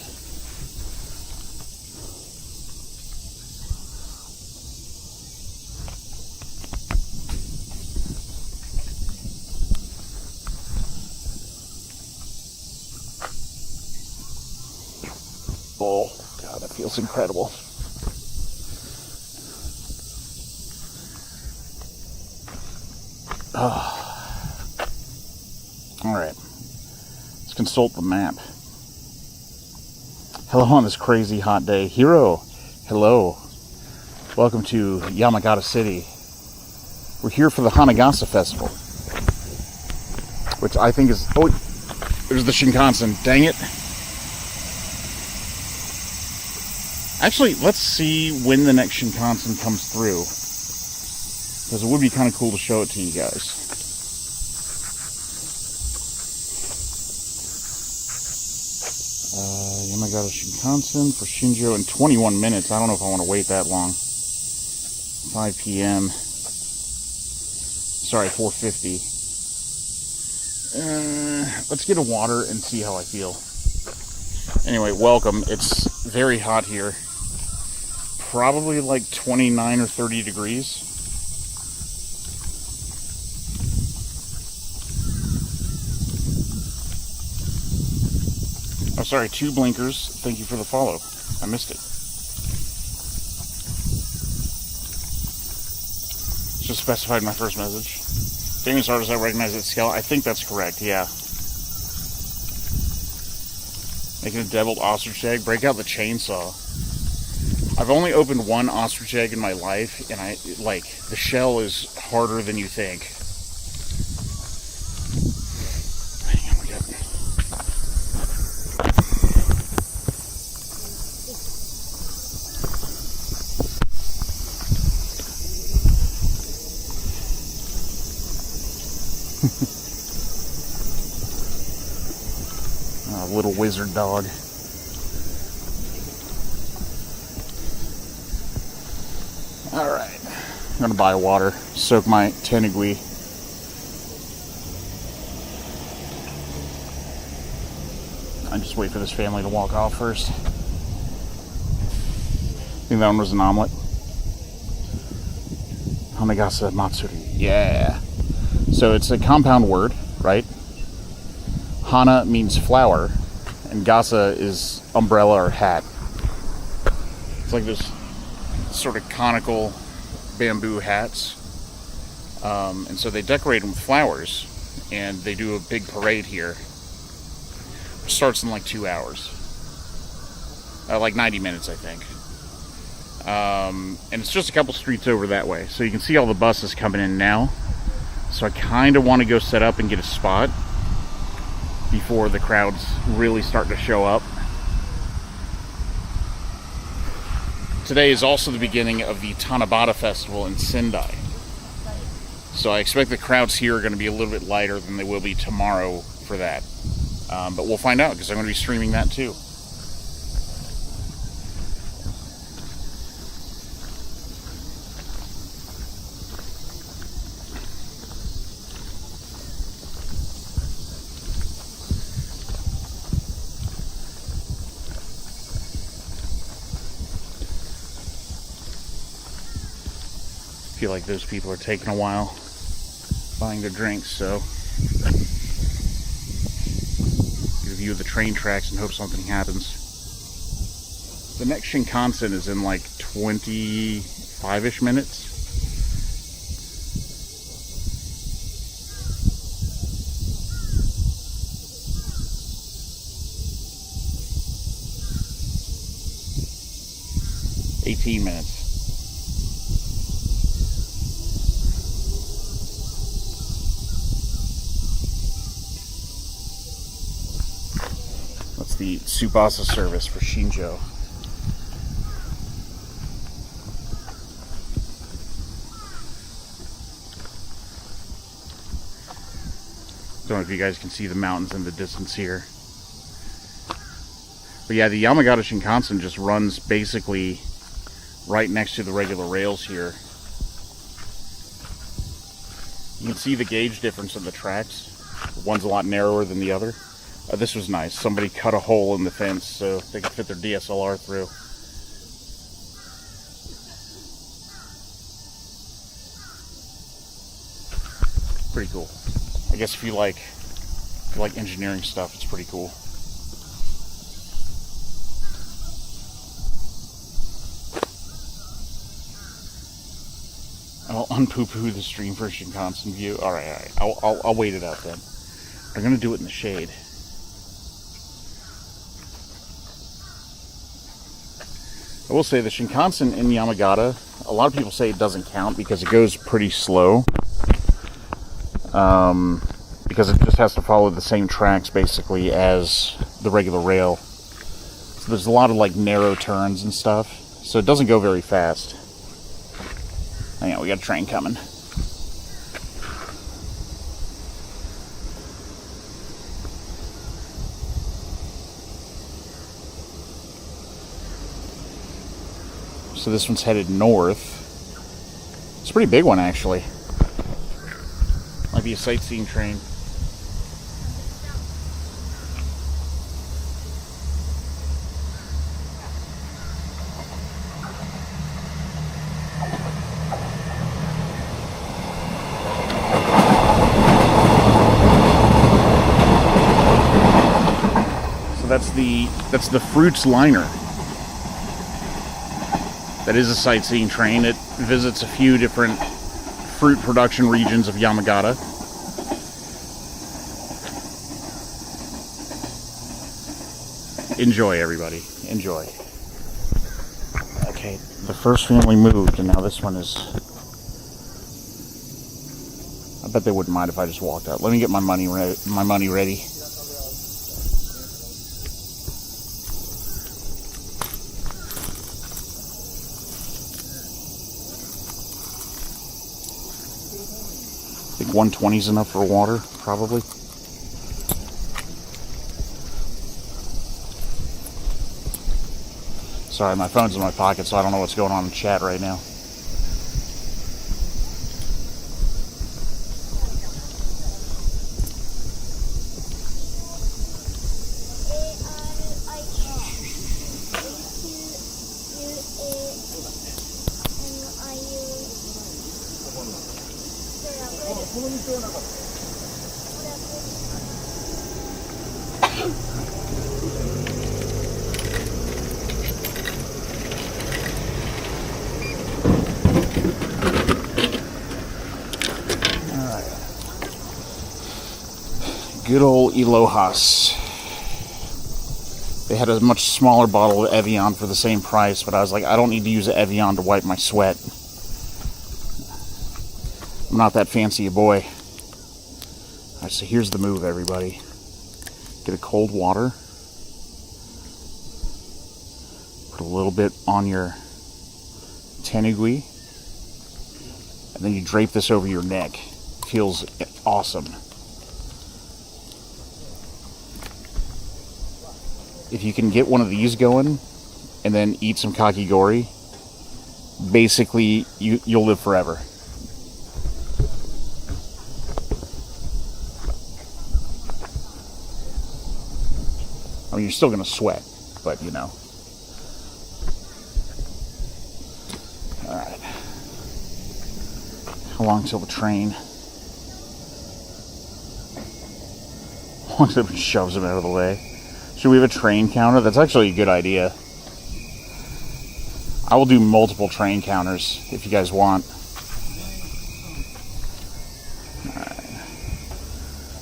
that feels incredible. Alright, let's consult the map. Hello on this crazy hot day. Hiro, hello. Welcome to Yamagata City. We're here for the Hanagasa Festival, which I think is... Oh, there's the Shinkansen. Dang it. Actually, let's see when the next Shinkansen comes through, because it would be kind of cool to show it to you guys. Yamagata Shinkansen for Shinjo in 21 minutes. I don't know if I want to wait that long. 5 p.m. Sorry, 4:50. Let's get a water and see how I feel. Anyway, welcome. It's very hot here. Probably like 29 or 30 degrees. Oh, sorry, 2 blinkers. Thank you for the follow. I missed it. Just specified my first message. Famous artist, I recognize that scale. I think that's correct, yeah. Making a deviled ostrich egg. Break out the chainsaw. I've only opened one ostrich egg in my life, and the shell is harder than you think. Hang on, we got... little wizard dog. Alright, I'm gonna buy water, soak my tenugui. I just wait for this family to walk off first. I think that one was an omelet. Hanagasa Matsuri, yeah. So it's a compound word, right? Hana means flower, and gasa is umbrella or hat. It's like this sort of conical bamboo hats. And so they decorate them with flowers, and they do a big parade here. It starts in like 2 hours. Like 90 minutes, I think. And it's just a couple streets over that way. So you can see all the buses coming in now. So I kind of want to go set up and get a spot before the crowds really start to show up. Today is also the beginning of the Tanabata Festival in Sendai. So I expect the crowds here are going to be a little bit lighter than they will be tomorrow for that. But we'll find out, because I'm going to be streaming that too. I feel like those people are taking a while buying their drinks, so get a view of the train tracks and hope something happens. The next Shinkansen is in like 25-ish minutes. $18 minutes. That's the Tsubasa service for Shinjo. Don't know if you guys can see the mountains in the distance here. But yeah, the Yamagata Shinkansen just runs basically right next to the regular rails here. You can see the gauge difference in the tracks. One's a lot narrower than the other. This was nice. Somebody cut a hole in the fence so they could fit their DSLR through. Pretty cool. I guess if you like engineering stuff, it's pretty cool. I'll unpoo-poo the stream for Shinkansen view. All right. I'll wait it out then. I'm gonna do it in the shade. I will say the Shinkansen in Yamagata, a lot of people say it doesn't count because it goes pretty slow. Because it just has to follow the same tracks basically as the regular rail. So there's a lot of like narrow turns and stuff. So it doesn't go very fast. Hang on, we got a train coming. So this one's headed north. It's a pretty big one, actually. Might be a sightseeing train. So that's the Fruits liner. That is a sightseeing train. It visits a few different fruit production regions of Yamagata. Enjoy, everybody. Enjoy. Okay, the first family moved, and now this one is... I bet they wouldn't mind if I just walked out. Let me get my money ready. I think 120 is enough for water, probably. Sorry, my phone's in my pocket, so I don't know what's going on in chat right now. Good old Elohas. They had a much smaller bottle of Evian for the same price, but I was like, I don't need to use Evian to wipe my sweat. I'm not that fancy a boy. Alright, so here's the move, everybody. Get a cold water. Put a little bit on your tenugui. And then you drape this over your neck. Feels awesome. If you can get one of these going and then eat some kakigori, basically you'll live forever. I mean, you're still going to sweat, but you know. Alright. How long till the train? How long till it shoves him out of the way? Should we have a train counter? That's actually a good idea. I will do multiple train counters if you guys want. Alright.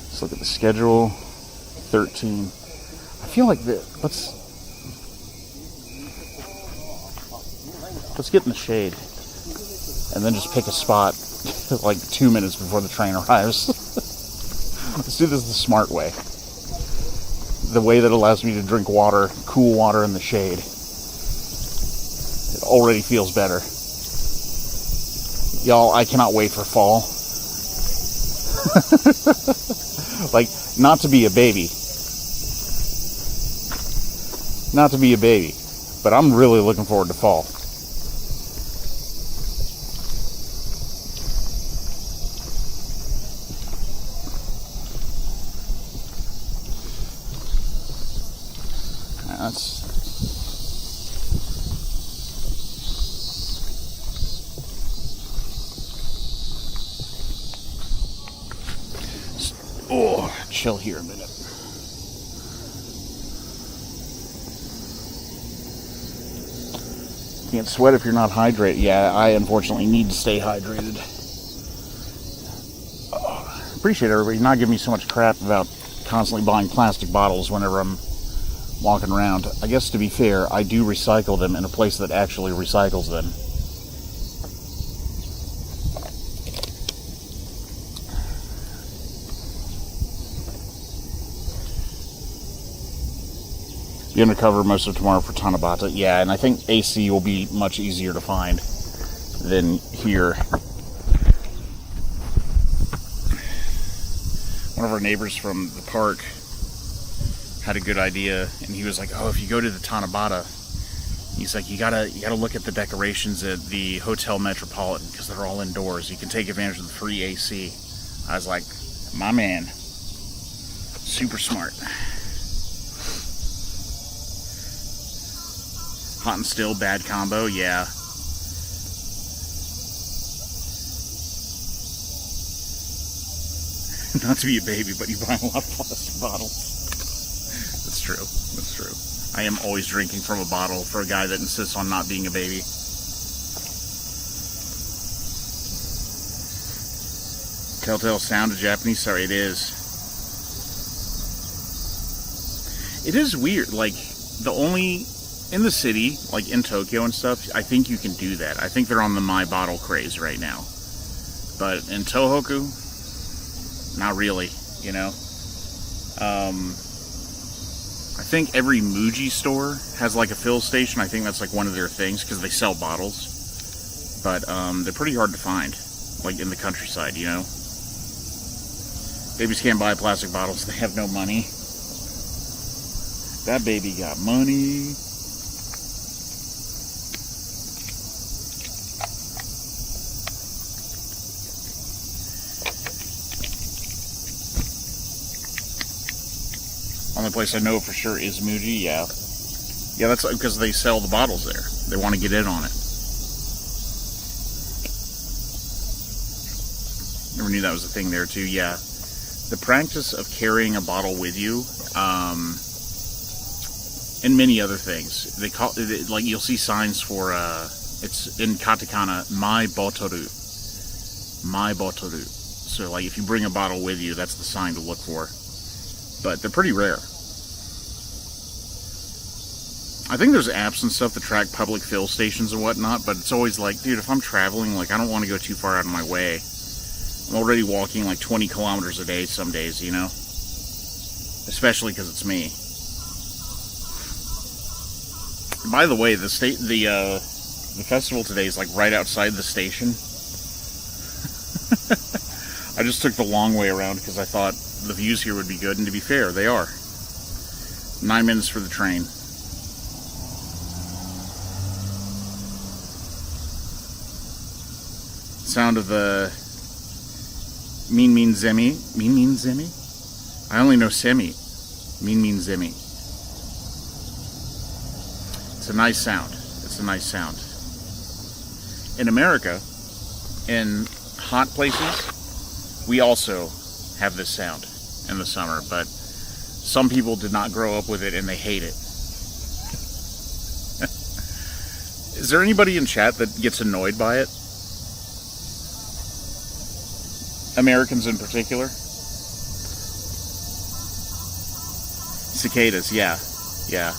Let's look at the schedule. 13. I feel like let's get in the shade and then just pick a spot like 2 minutes before the train arrives. Let's do this the smart way. The way that allows me to drink water, cool water in the shade. It already feels better. Y'all, I cannot wait for fall. Like, not to be a baby. Not to be a baby. But I'm really looking forward to fall. Chill here a minute. Can't sweat if you're not hydrated. Yeah, I unfortunately need to stay hydrated. Appreciate everybody not giving me so much crap about constantly buying plastic bottles whenever I'm walking around. I guess to be fair, I do recycle them in a place that actually recycles them. Be undercover most of tomorrow for Tanabata. Yeah, and I think AC will be much easier to find than here. One of our neighbors from the park had a good idea, and he was like, "Oh, if you go to the Tanabata," he's like, "you gotta look at the decorations at the Hotel Metropolitan because they're all indoors. You can take advantage of the free AC." I was like, "My man, super smart." Hot and still, bad combo, yeah. Not to be a baby, but you buy a lot of plastic bottles. That's true. That's true. I am always drinking from a bottle for a guy that insists on not being a baby. Telltale sound of Japanese? Sorry, it is. It is weird. Like, the only... in the city, like in Tokyo and stuff, I think you can do that. I think they're on the My Bottle craze right now. But in Tohoku... not really, you know. I think every Muji store has like a fill station. I think that's like one of their things because they sell bottles. But they're pretty hard to find, like in the countryside, you know. Babies can't buy plastic bottles. They have no money. That baby got money. Only place I know for sure is Muji, yeah. Yeah, that's because they sell the bottles there. They want to get in on it. Never knew that was a thing there too, yeah. The practice of carrying a bottle with you, and many other things. They call it, like, you'll see signs for, it's in katakana, my botoru. My botoru. So, like, if you bring a bottle with you, that's the sign to look for. But they're pretty rare. I think there's apps and stuff that track public fill stations and whatnot, but it's always like, dude, if I'm traveling, like, I don't want to go too far out of my way. I'm already walking like 20 kilometers a day some days, you know? Especially because it's me. By the way, the festival today is like right outside the station. I just took the long way around because I thought the views here would be good, and to be fair, they are. 9 minutes for the train. Sound of the mean zemi. Mean zemi? I only know semi. Mean zemi. It's a nice sound. It's a nice sound. In America, in hot places, we also have this sound in the summer, but some people did not grow up with it and they hate it. Is there anybody in chat that gets annoyed by it? Americans in particular? Cicadas, yeah. Yeah.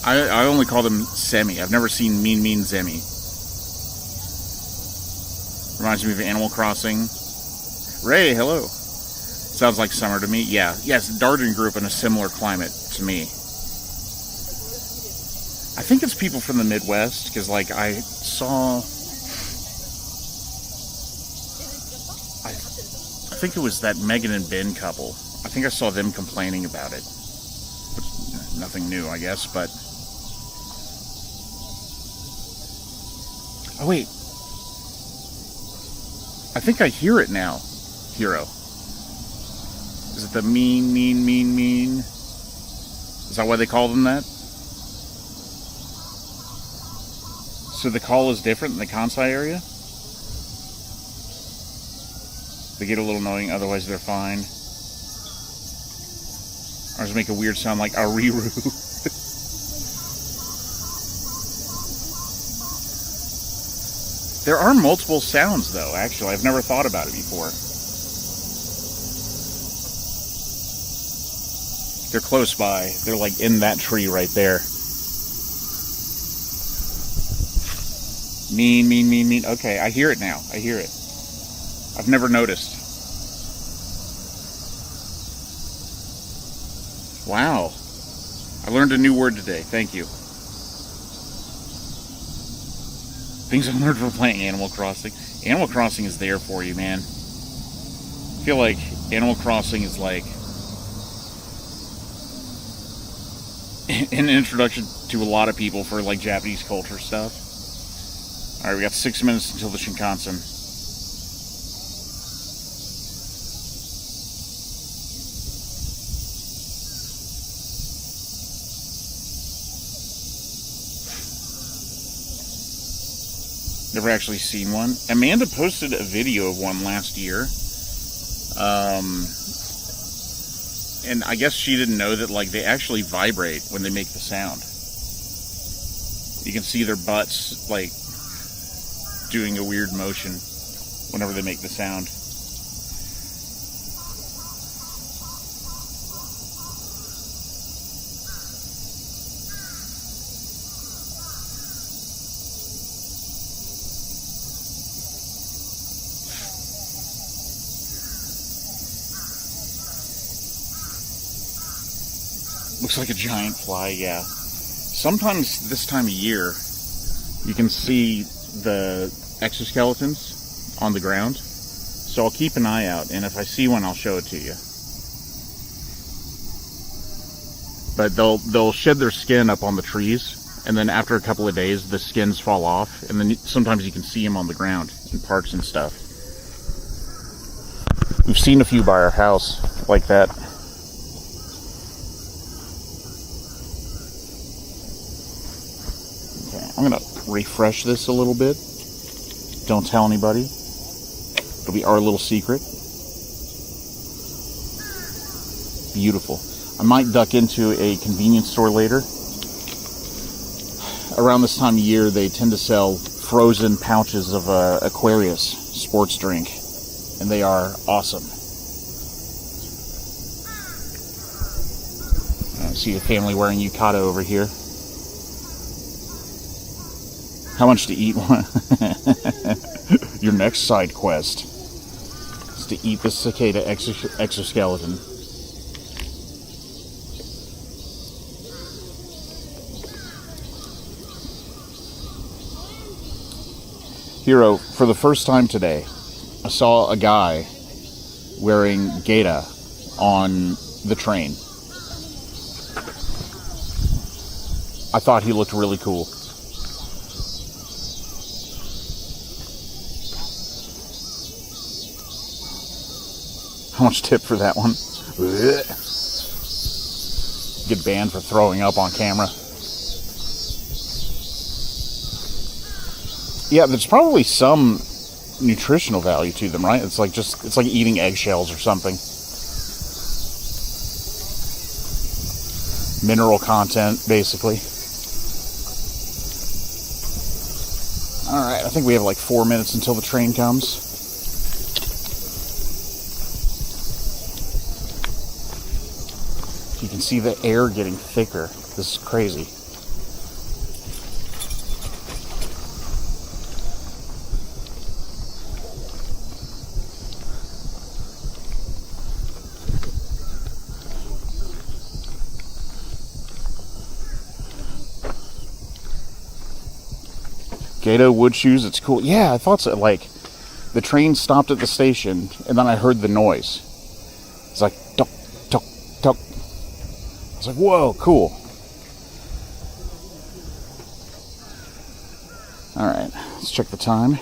I only call them semi. I've never seen mean zemi. Reminds me of Animal Crossing. Ray, hello. Sounds like summer to me. Yeah. Yes, Darden grew up in a similar climate to me. I think it's people from the Midwest, because, like, I saw... I think it was that Megan and Ben couple. I think I saw them complaining about it. Nothing new, I guess, but... Oh, wait. I think I hear it now, Hero. Is it the mean? Is that why they call them that? So the call is different in the Kansai area? They get a little annoying, otherwise they're fine. Ours make a weird sound like Ariru. There are multiple sounds, though, actually. I've never thought about it before. They're close by. They're like in that tree right there. Mean. Okay, I hear it now. I hear it. I've never noticed. Wow. I learned a new word today. Thank you. Things I learned from playing Animal Crossing. Animal Crossing is there for you, man. I feel like Animal Crossing is like an introduction to a lot of people for like Japanese culture stuff. Alright, we got 6 minutes until the Shinkansen. Never actually seen one. Amanda posted a video of one last year. And I guess she didn't know that like they actually vibrate when they make the sound. You can see their butts like doing a weird motion whenever they make the sound. Looks like a giant fly, yeah. Sometimes this time of year, you can see the exoskeletons on the ground. So I'll keep an eye out, and if I see one, I'll show it to you. But they'll shed their skin up on the trees, and then after a couple of days, the skins fall off, and then sometimes you can see them on the ground in parks and stuff. We've seen a few by our house like that. I'm going to refresh this a little bit. Don't tell anybody. It'll be our little secret. Beautiful. I might duck into a convenience store later. Around this time of year, they tend to sell frozen pouches of Aquarius sports drink. And they are awesome. I see a family wearing yukata over here. How much to eat one? Your next side quest is to eat the cicada exoskeleton. Hero, for the first time today, I saw a guy wearing gaita on the train. I thought he looked really cool. How much tip for that one? Get banned for throwing up on camera. Yeah, there's probably some nutritional value to them, right? It's like eating eggshells or something. Mineral content, basically. Alright, I think we have like 4 minutes until the train comes. You can see the air getting thicker. This is crazy. Gato wood shoes, it's cool. Yeah, I thought so. Like, the train stopped at the station, and then I heard the noise. It's like, tuk, tuk, tuk. I was like, whoa, cool. Alright, let's check the time.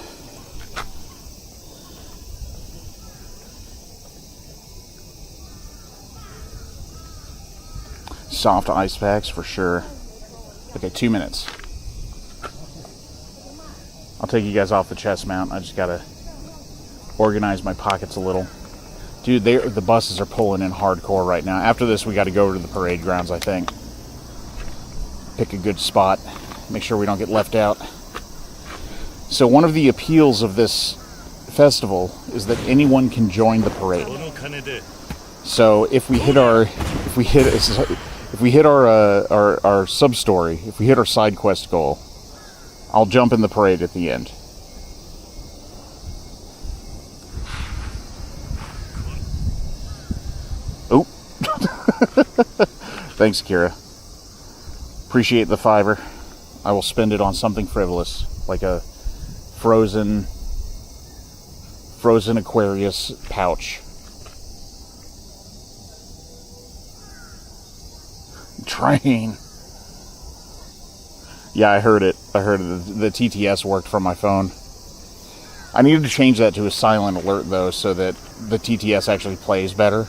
Soft ice packs for sure. Okay, 2 minutes. I'll take you guys off the chest mount. I just gotta organize my pockets a little. Dude, the buses are pulling in hardcore right now. After this, we got to go over to the parade grounds, I think. Pick a good spot. Make sure we don't get left out. So one of the appeals of this festival is that anyone can join the parade. So if we hit our sub story, if we hit our side quest goal, I'll jump in the parade at the end. Oh. Thanks, Kira. Appreciate the $5. I will spend it on something frivolous, like a frozen Aquarius pouch. Train. Yeah, I heard it. The TTS worked from my phone. I needed to change that to a silent alert, though, so that the TTS actually plays better.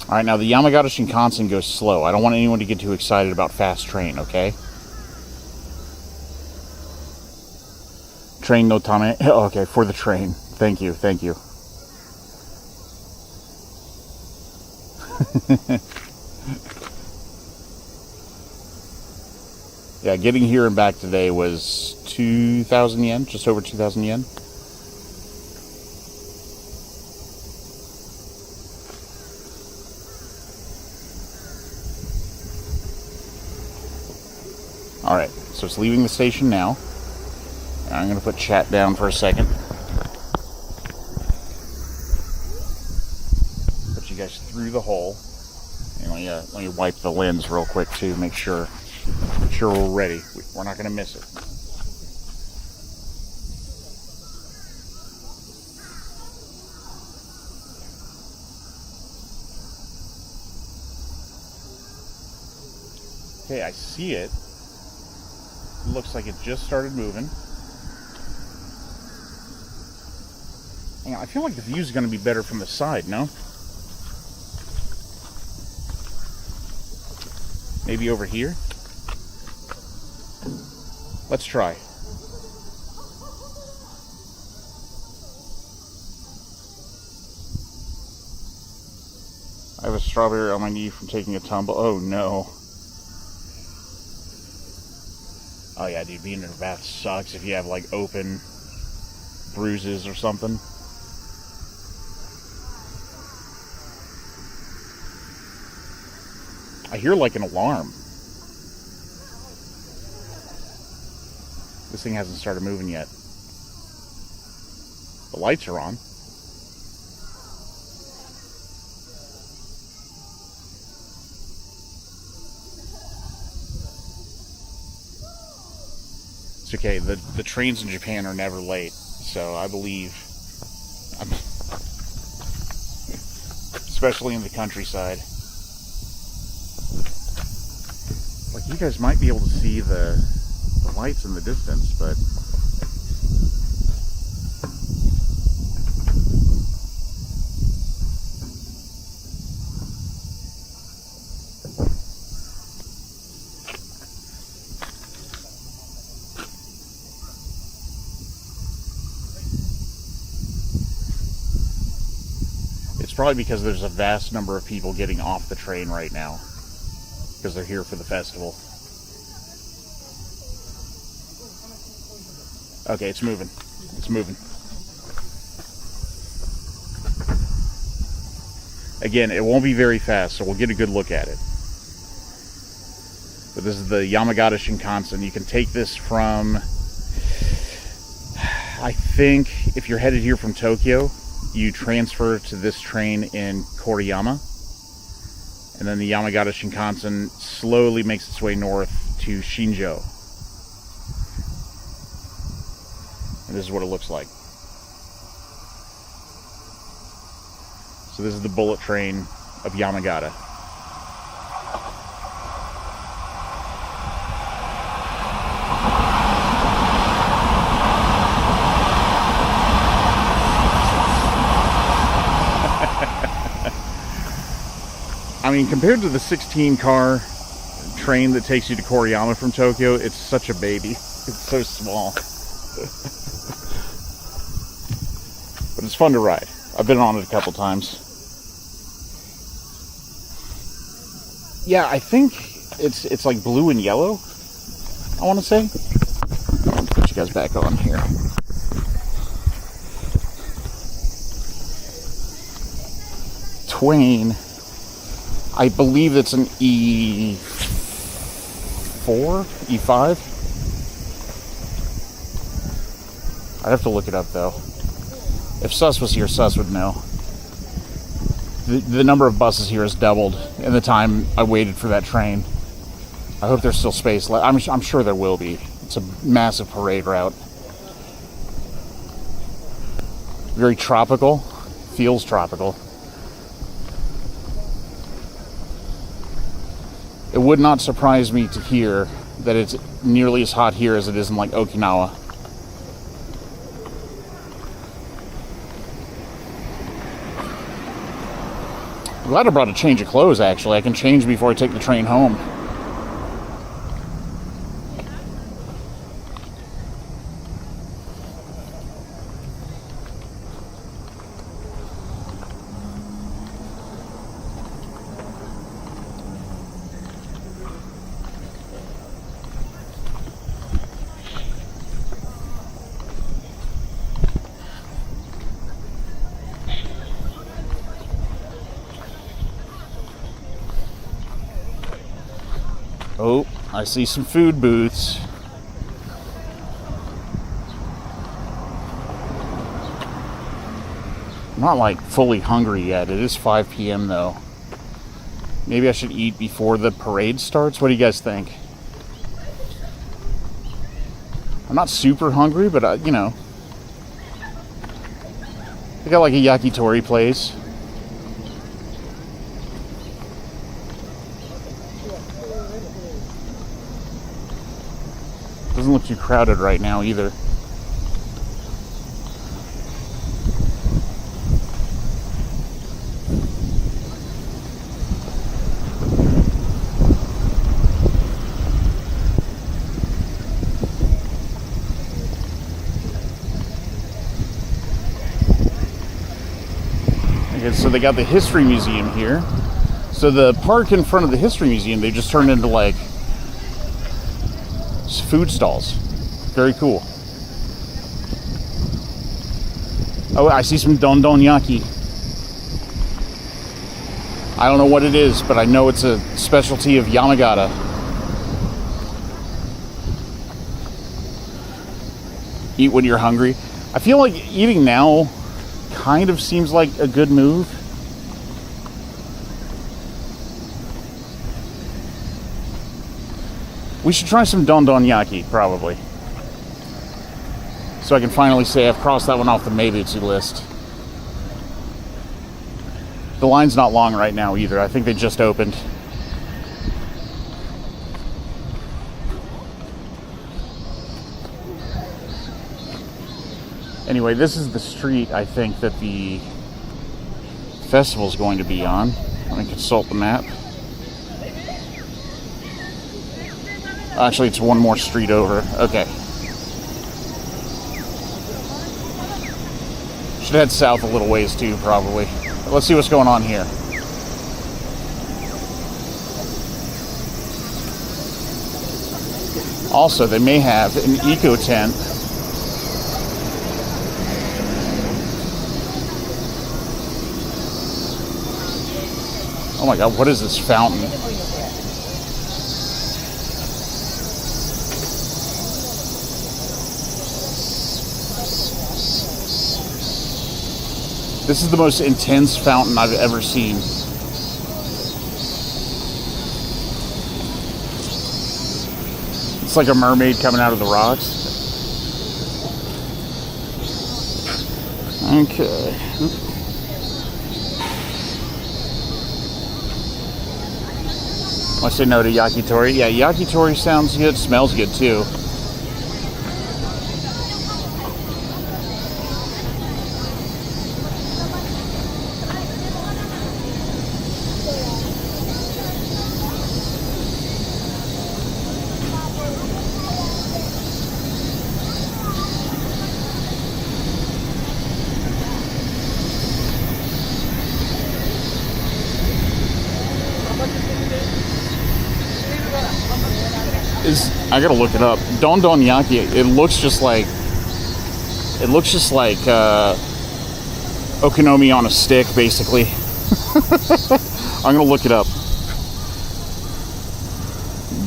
Alright, now the Yamagata Shinkansen goes slow. I don't want anyone to get too excited about fast train, okay? Train no tame. Okay, for the train. Thank you. Yeah, getting here and back today was 2,000 yen, just over 2,000 yen. Alright, so it's leaving the station now. I'm going to put chat down for a second. Put you guys through the hole. And let me wipe the lens real quick too, make sure we're ready. We're not going to miss it. Okay, I see it. Looks like it just started moving. Hang on, I feel like the view is going to be better from the side, no? Maybe over here? Let's try. I have a strawberry on my knee from taking a tumble. Oh no. Oh yeah, dude, being in a bath sucks if you have like open bruises or something. I hear like an alarm. This thing hasn't started moving yet. The lights are on. It's okay, the trains in Japan are never late, so I believe, especially in the countryside. Like, you guys might be able to see the lights in the distance, but it's probably because there's a vast number of people getting off the train right now because they're here for the festival. Okay, it's moving. It's moving. Again, it won't be very fast, so we'll get a good look at it. But this is the Yamagata Shinkansen. You can take this from, I think, if you're headed here from Tokyo, you transfer to this train in Koriyama. And then the Yamagata Shinkansen slowly makes its way north to Shinjo. And this is what it looks like. So this is the bullet train of Yamagata. I mean, compared to the 16-car train that takes you to Koriyama from Tokyo, it's such a baby. It's so small. But it's fun to ride. I've been on it a couple times. Yeah, I think it's like blue and yellow, I want to say. I'll put you guys back on here. Twain, I believe it's an E4, E5. I'd have to look it up though. If Sus was here, Sus would know. The number of buses here has doubled in the time I waited for that train. I hope there's still space left. I'm sure there will be. It's a massive parade route. Very tropical. Feels tropical. It would not surprise me to hear that it's nearly as hot here as it is in like Okinawa. I'm glad I brought a change of clothes, actually. I can change before I take the train home. Oh, I see some food booths. I'm not like fully hungry yet. It is 5 p.m. though. Maybe I should eat before the parade starts. What do you guys think? I'm not super hungry, but you know. They got like a yakitori place. Doesn't look too crowded right now either. Okay, so they got the History Museum here. So the park in front of the History Museum, they just turned into like food stalls. Very cool. Oh, I see some dondonyaki. I don't know what it is, but I know it's a specialty of Yamagata. Eat when you're hungry. I feel like eating now kind of seems like a good move. We should try some dondonyaki, probably. So I can finally say I've crossed that one off the Meibutsu list. The line's not long right now either. I think they just opened. Anyway, this is the street I think that the festival's going to be on. Let me consult the map. Actually, it's one more street over. Okay. Should head south a little ways too, probably. But let's see what's going on here. Also, they may have an eco tent. Oh my god, what is this fountain? This is the most intense fountain I've ever seen. It's like a mermaid coming out of the rocks. Okay. I say no to yakitori. Yeah, yakitori sounds good, smells good too. I gotta look it up. Don Don Yaki. It looks just like okonomi on a stick, basically. I'm gonna look it up.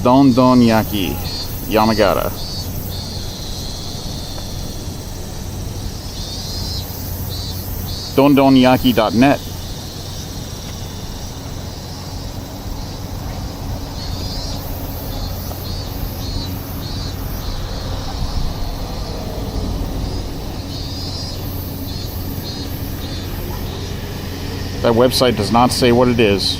Don Don Yaki, Yamagata. dondonyaki.net. That website does not say what it is.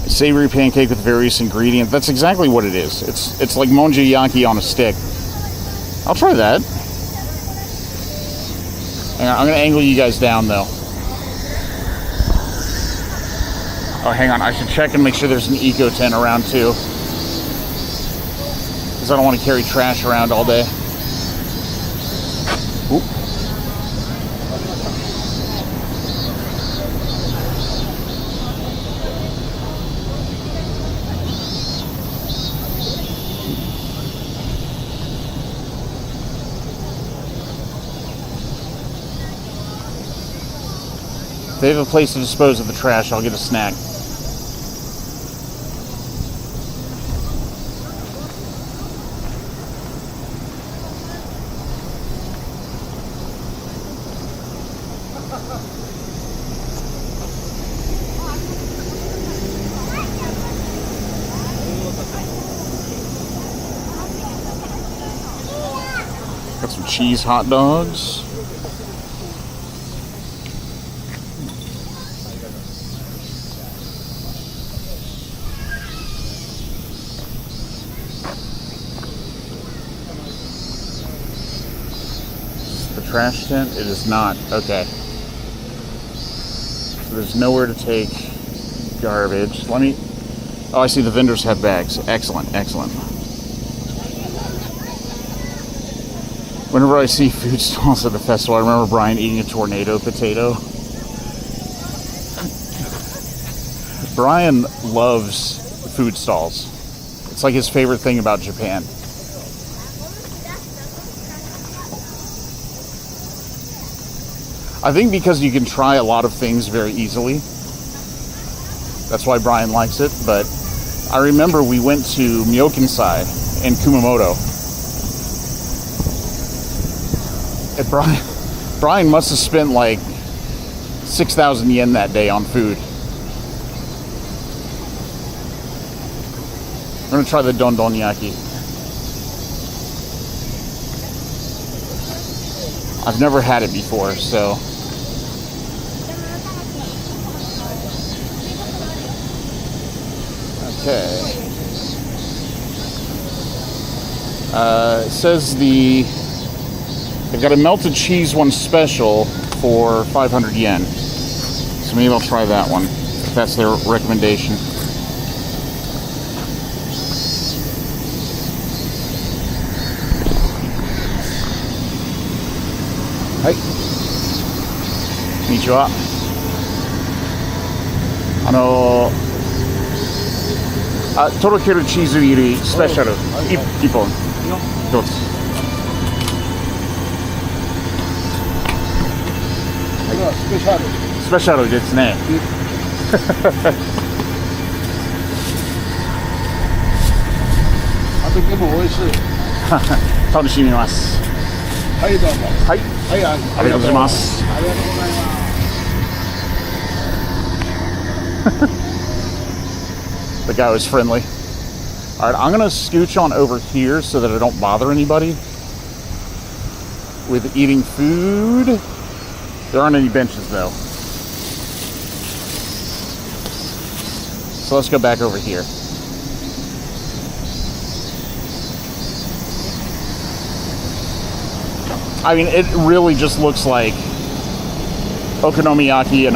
Savory pancake with various ingredients. That's exactly what it is. It's like monjayaki on a stick. I'll try that. Hang on, I'm gonna angle you guys down though. Oh, hang on. I should check and make sure there's an eco tent around too, because I don't want to carry trash around all day. Oop. If they have a place to dispose of the trash, I'll get a snack. Got some cheese hot dogs. Trash tent? It is not. Okay. So there's nowhere to take garbage. Let me... Oh, I see the vendors have bags. Excellent, excellent. Whenever I see food stalls at the festival, I remember Brian eating a tornado potato. Brian loves food stalls. It's like his favorite thing about Japan. I think because you can try a lot of things very easily. That's why Brian likes it. But I remember we went to Myokinsai in Kumamoto. And Brian must have spent like 6,000 yen that day on food. I'm going to try the dondonyaki. I've never had it before, so... Okay. It says they've got a melted cheese one special for 500 yen. So maybe I'll try that one, if that's their recommendation. Hi. Konnichiwa. とろけるチーズ入りスペシャル1本どうぞ。スペシャルですね。あとでも美味しい。楽しみます。はいどうも。はい。はい、ありがとうございます。ありがとうございます。The guy was friendly. All right, I'm gonna scooch on over here so that I don't bother anybody with eating food. There aren't any benches though. So let's go back over here. I mean, it really just looks like okonomiyaki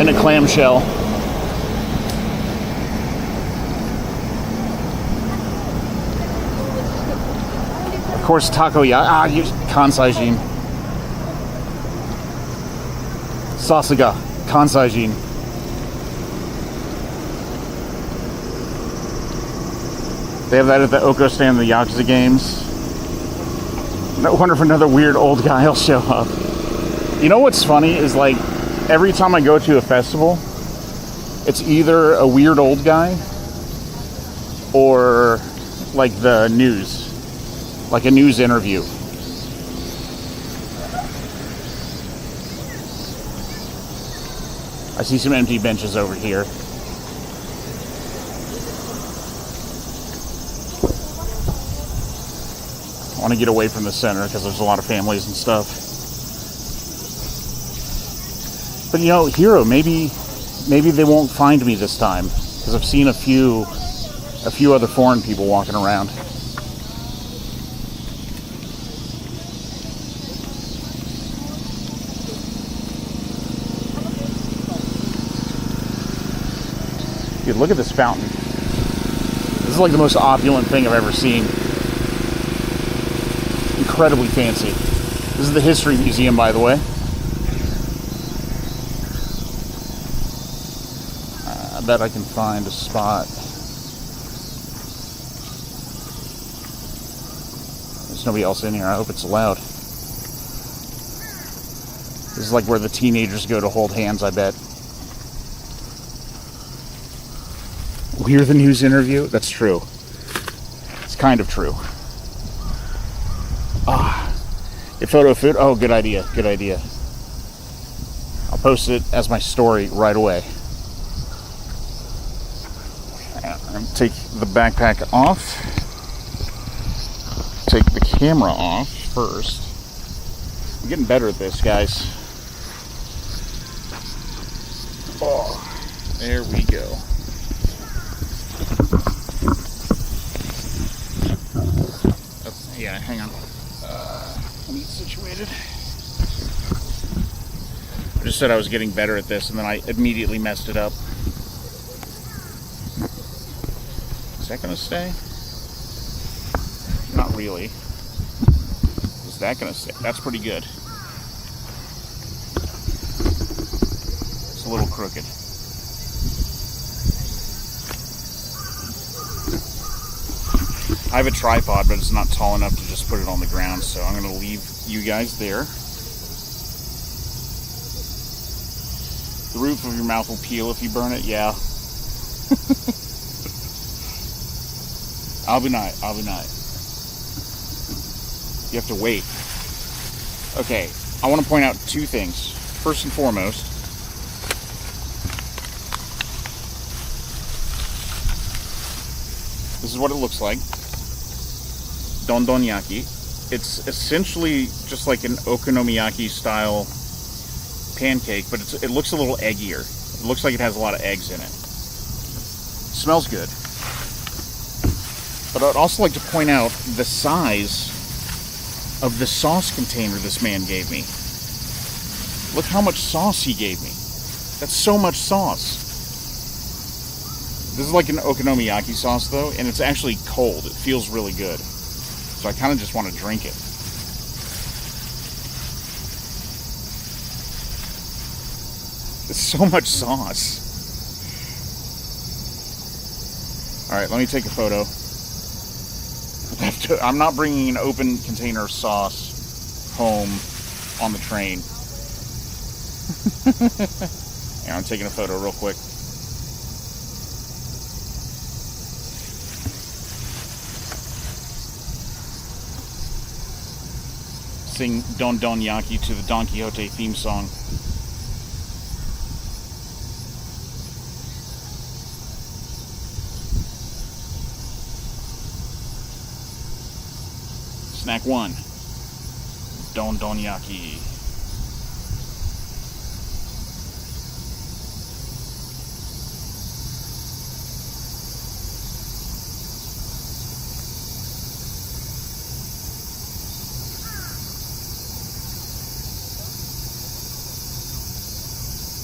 in a clamshell. Of course, takoyaki. Kansaijin. Sasuga. Kansaijin. They have that at the Oko stand in the Yakuza games. No wonder if another weird old guy will show up. You know what's funny is, like, every time I go to a festival, it's either a weird old guy or like the news, like a news interview. I see some empty benches over here. I want to get away from the center because there's a lot of families and stuff. But you know, Hero, maybe they won't find me this time because I've seen a few other foreign people walking around. Dude, look at this fountain. This is like the most opulent thing I've ever seen. Incredibly fancy. This is the History Museum, by the way. I bet I can find a spot. There's nobody else in here. I hope it's loud. This is like where the teenagers go to hold hands, I bet. We're the news interview? That's true. It's kind of true. Get photo food. Oh, good idea. Good idea. I'll post it as my story right away. Take the backpack off. Take the camera off first. I'm getting better at this, guys. Oh, there we go. Oh, yeah, hang on. Let me get situated. I just said I was getting better at this, and then I immediately messed it up. Is that gonna stay? Not really. Is that gonna stay? That's pretty good. It's a little crooked. I have a tripod, but it's not tall enough to just put it on the ground, so I'm gonna leave you guys there. The roof of your mouth will peel if you burn it, yeah. I'll be nice. You have to wait. Okay, I want to point out two things. First and foremost, this is what it looks like. Dondonyaki. It's essentially just like an okonomiyaki style pancake, but it looks a little eggier. It looks like it has a lot of eggs in it. It smells good. But I'd also like to point out the size of the sauce container this man gave me. Look how much sauce he gave me. That's so much sauce. This is like an okonomiyaki sauce though, and it's actually cold. It feels really good. So I kind of just want to drink it. It's so much sauce. Alright, let me take a photo. I'm not bringing an open container of sauce home on the train. Yeah, I'm taking a photo real quick. Sing Don Don Yaki to the Don Quixote theme song. Snack one. Don Don Yaki.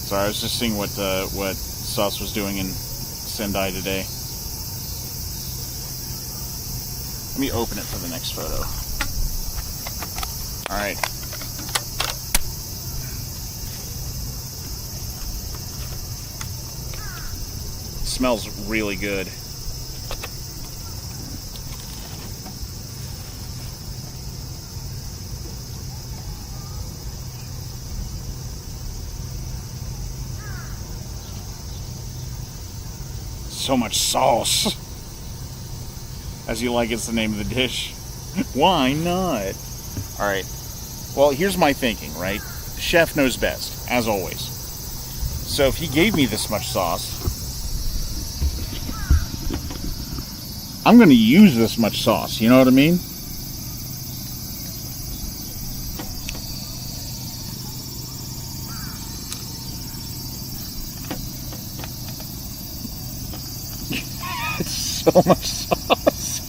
Sorry, I was just seeing what Sauce was doing in Sendai today. Let me open it for the next photo. Alright. Smells really good. So much sauce. As you like, it's the name of the dish. Why not? Alright. Well, here's my thinking, right? The chef knows best, as always. So if he gave me this much sauce, I'm going to use this much sauce. You know what I mean? It's so much sauce.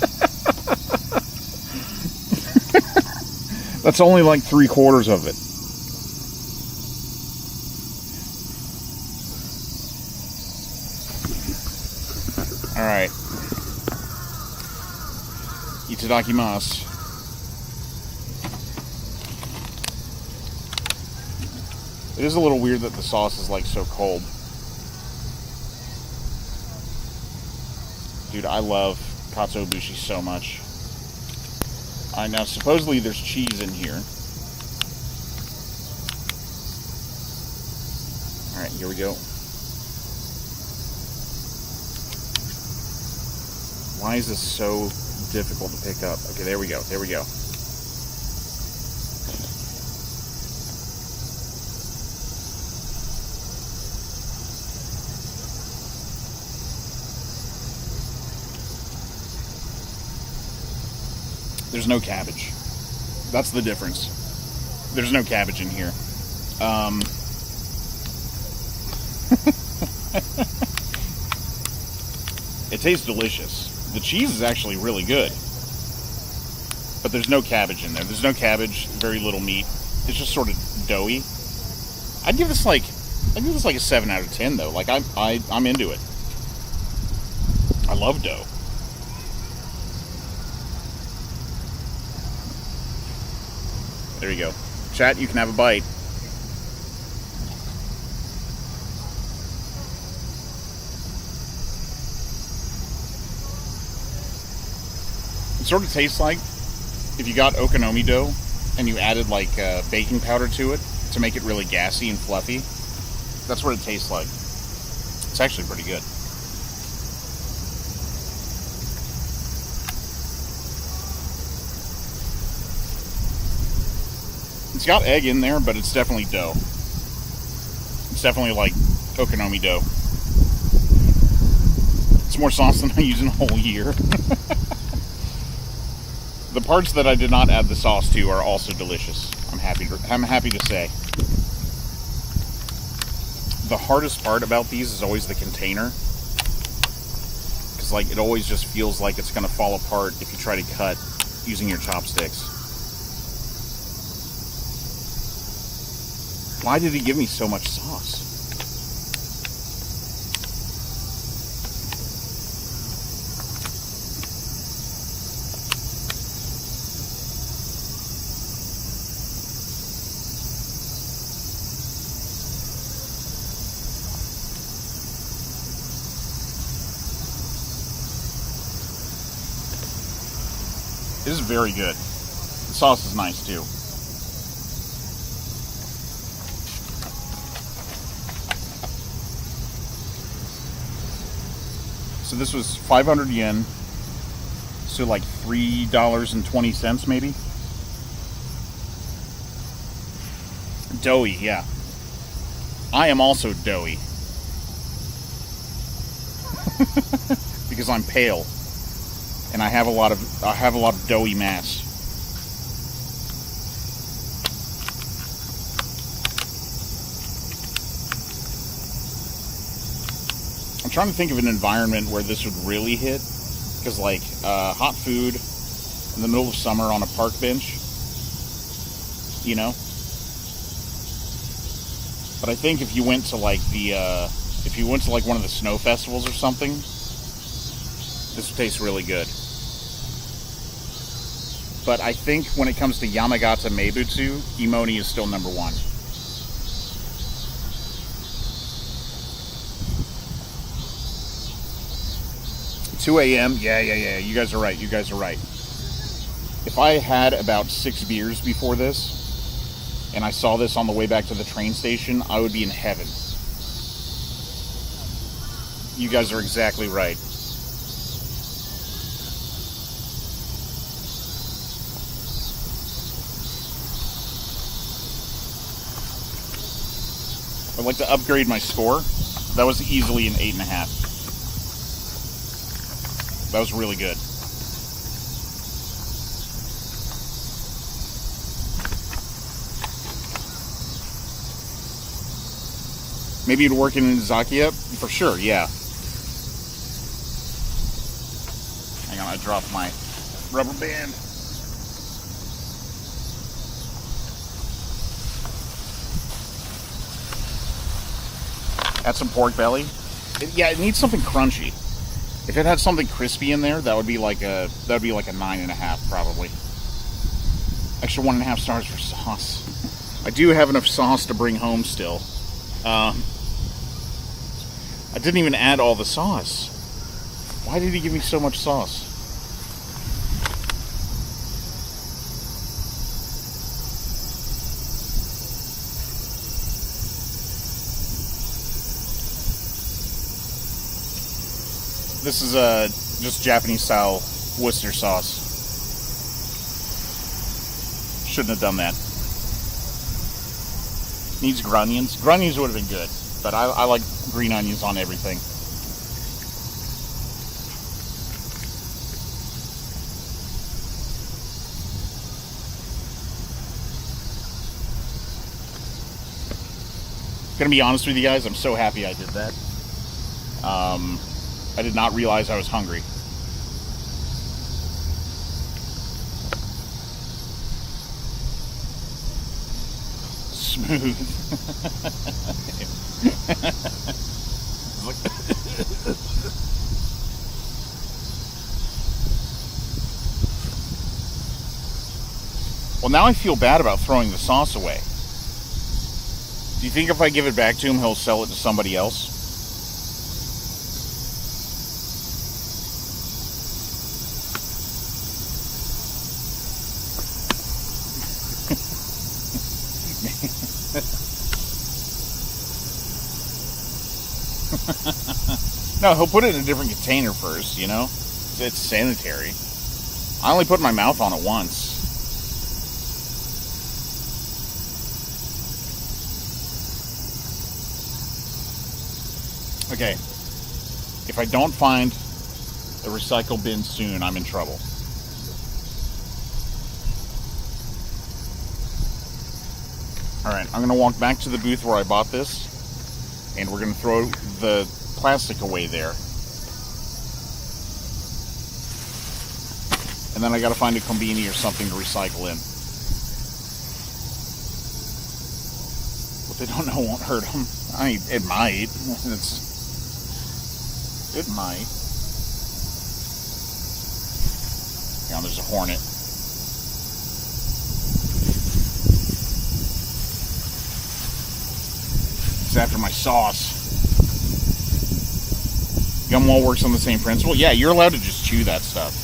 That's only like 3/4 of it. Alright. Itadakimasu. It is a little weird that the sauce is like so cold. Dude, I love katsuobushi so much. Now, supposedly there's cheese in here. Alright, here we go. Why is this so difficult to pick up? Okay, there we go. There we go. There's no cabbage. That's the difference. There's no cabbage in here. It tastes delicious. The cheese is actually really good. But there's no cabbage in there. There's no cabbage, very little meat. It's just sort of doughy. I'd give this like a 7 out of 10 though. Like I'm into it. I love dough. There you go. Chat, you can have a bite. It sort of tastes like if you got okonomi dough and you added like baking powder to it to make it really gassy and fluffy. That's what it tastes like. It's actually pretty good. It's got egg in there, but it's definitely dough. It's definitely like okonomi dough. It's more sauce than I use in a whole year. The parts that I did not add the sauce to are also delicious. I'm happy to say. The hardest part about these is always the container. Because like it always just feels like it's gonna fall apart if you try to cut using your chopsticks. Why did he give me so much sauce? It is very good. The sauce is nice too. So this was 500 yen, so like $3.20 maybe. Doughy, yeah. I am also doughy. Because I'm pale. And I have a lot of doughy mass. I'm trying to think of an environment where this would really hit, because like hot food in the middle of summer on a park bench, you know. But I think if you went to like one of the snow festivals or something, this would taste really good. but I think when it comes to Yamagata Meibutsu, Imoni is still number one. $2 a.m. Yeah. You guys are right. If I had about 6 beers before this, and I saw this on the way back to the train station, I would be in heaven. You guys are exactly right. I'd like to upgrade my score. That was easily an 8.5. That was really good. Maybe it'd work in Zakia? For sure, yeah. Hang on, I dropped my rubber band. Add some pork belly. It needs something crunchy. If it had something crispy in there, that would be like a 9.5 probably. Extra 1.5 stars for sauce. I do have enough sauce to bring home still. I didn't even add all the sauce. Why did he give me so much sauce? This is just Japanese style Worcester sauce. Shouldn't have done that. Needs grunions. Grunions would have been good, but I like green onions on everything. Gonna be honest with you guys, I'm so happy I did that. I did not realize I was hungry. Smooth. Well, now I feel bad about throwing the sauce away. Do you think if I give it back to him, he'll sell it to somebody else? No, he'll put it in a different container first, you know? It's sanitary. I only put my mouth on it once. Okay. If I don't find a recycle bin soon, I'm in trouble. Alright, I'm going to walk back to the booth where I bought this, and we're going to throw the plastic away there. And then I got to find a combini or something to recycle in. What they don't know won't hurt them. I mean, it might. It might. Now there's a hornet. It's after my sauce. Gumwall works on the same principle. Yeah, you're allowed to just chew that stuff.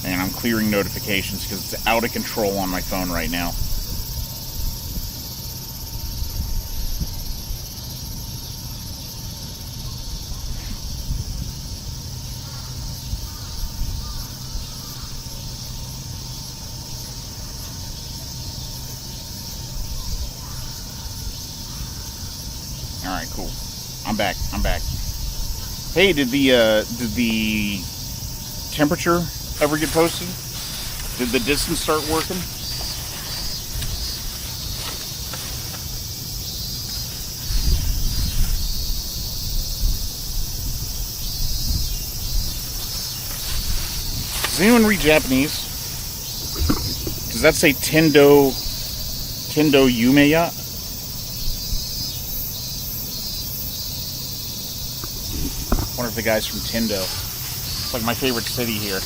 And I'm clearing notifications because it's out of control on my phone right now. Alright, cool. I'm back. Hey, did the temperature ever get posted? Did the distance start working? Does anyone read Japanese? Does that say Tendo Yumeya? Wonder if the guy's from Tindo. It's like my favorite city here.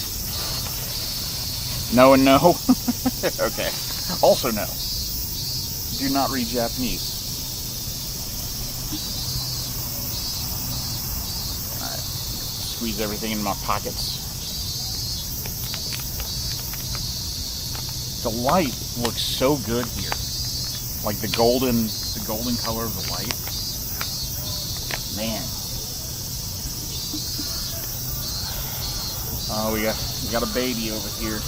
No and no. Okay. Also no. Do not read Japanese. Alright. Squeeze everything in my pockets. The light looks so good here. Like the golden color of the light. Man. Oh, we got a baby over here.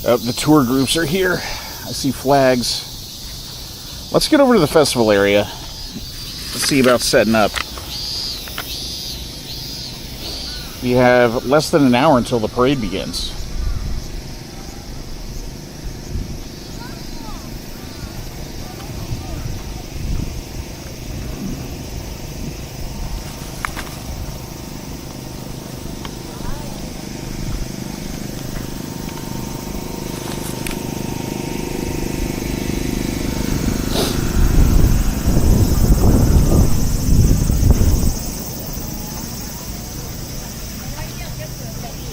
Oh, the tour groups are here. I see flags. Let's get over to the festival area. Let's see about setting up. We have less than an hour until the parade begins.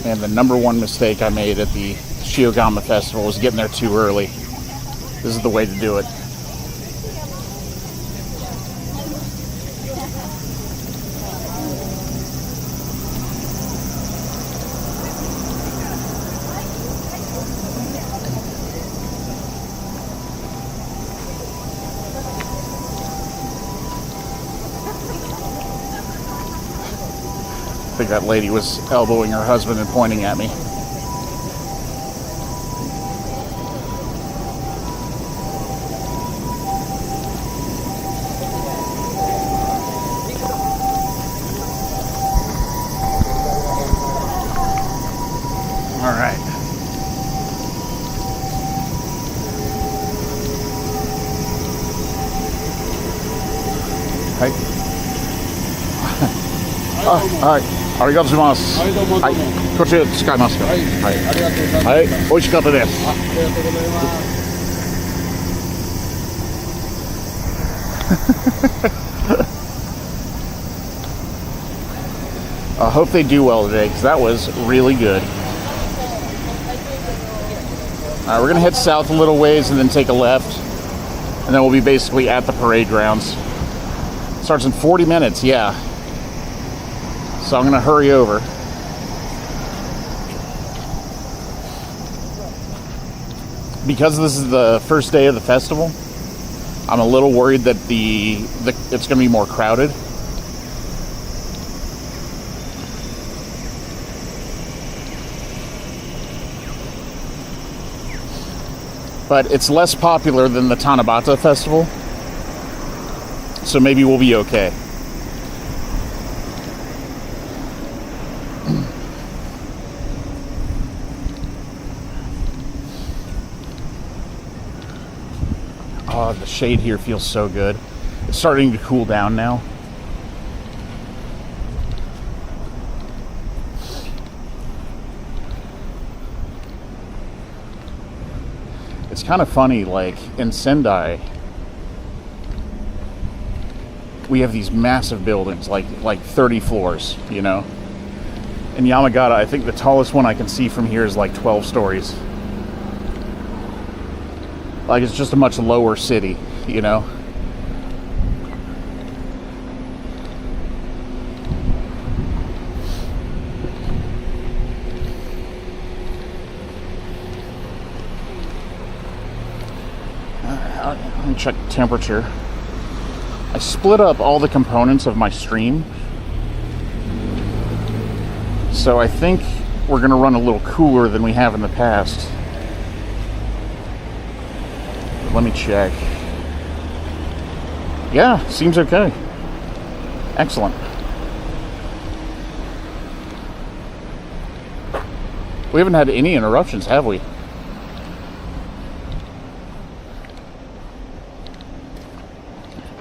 And the number one mistake I made at the Shiogama Festival was getting there too early. This is the way to do it. I think that lady was elbowing her husband and pointing at me. All right. Hi. Hi. ありがとうございます。はい、こちら使いますか。はい、ありがとうございます。はい、美味しかったです。ありがとうございます。I hope they do well today because that was really good. All right, we're gonna head south a little ways and then take a left, and then we'll be basically at the parade grounds. Starts in 40 minutes, yeah. So I'm going to hurry over. Because this is the first day of the festival, I'm a little worried that it's going to be more crowded. But it's less popular than the Tanabata Festival, so maybe we'll be okay. Oh, the shade here feels so good. It's starting to cool down now. It's kind of funny, like in Sendai, we have these massive buildings, like 30 floors, you know? In Yamagata, I think the tallest one I can see from here is like 12 stories. Like, it's just a much lower city, you know? Let me check the temperature. I split up all the components of my stream. So I think we're going to run a little cooler than we have in the past. Let me check. Yeah, seems okay. Excellent. We haven't had any interruptions, have we?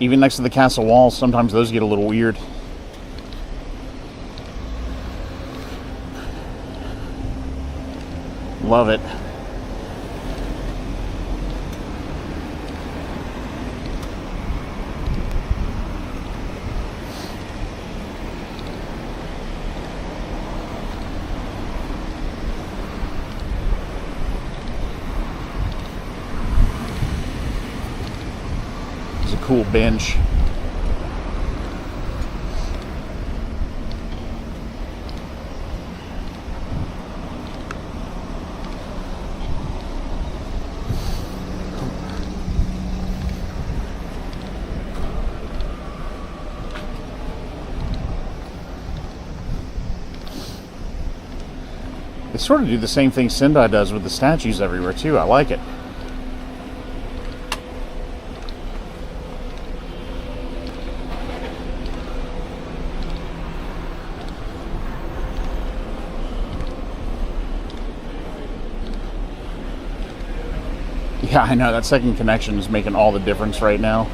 Even next to the castle walls, sometimes those get a little weird. Love it. It's a cool bench. They sort of do the same thing Sendai does with the statues everywhere too. I like it. Yeah, I know, that second connection is making all the difference right now.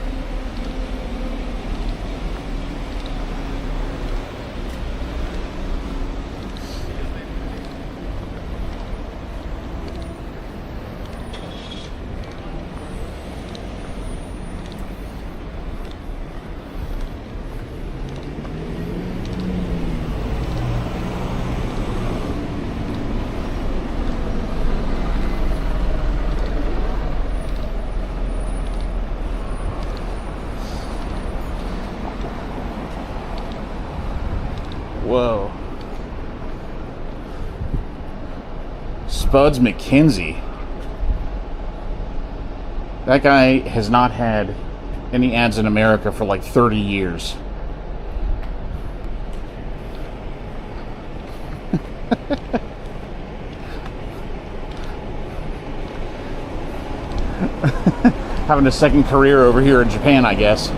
Whoa. Spuds McKenzie. That guy has not had any ads in America for like 30 years. Having a second career over here in Japan, I guess.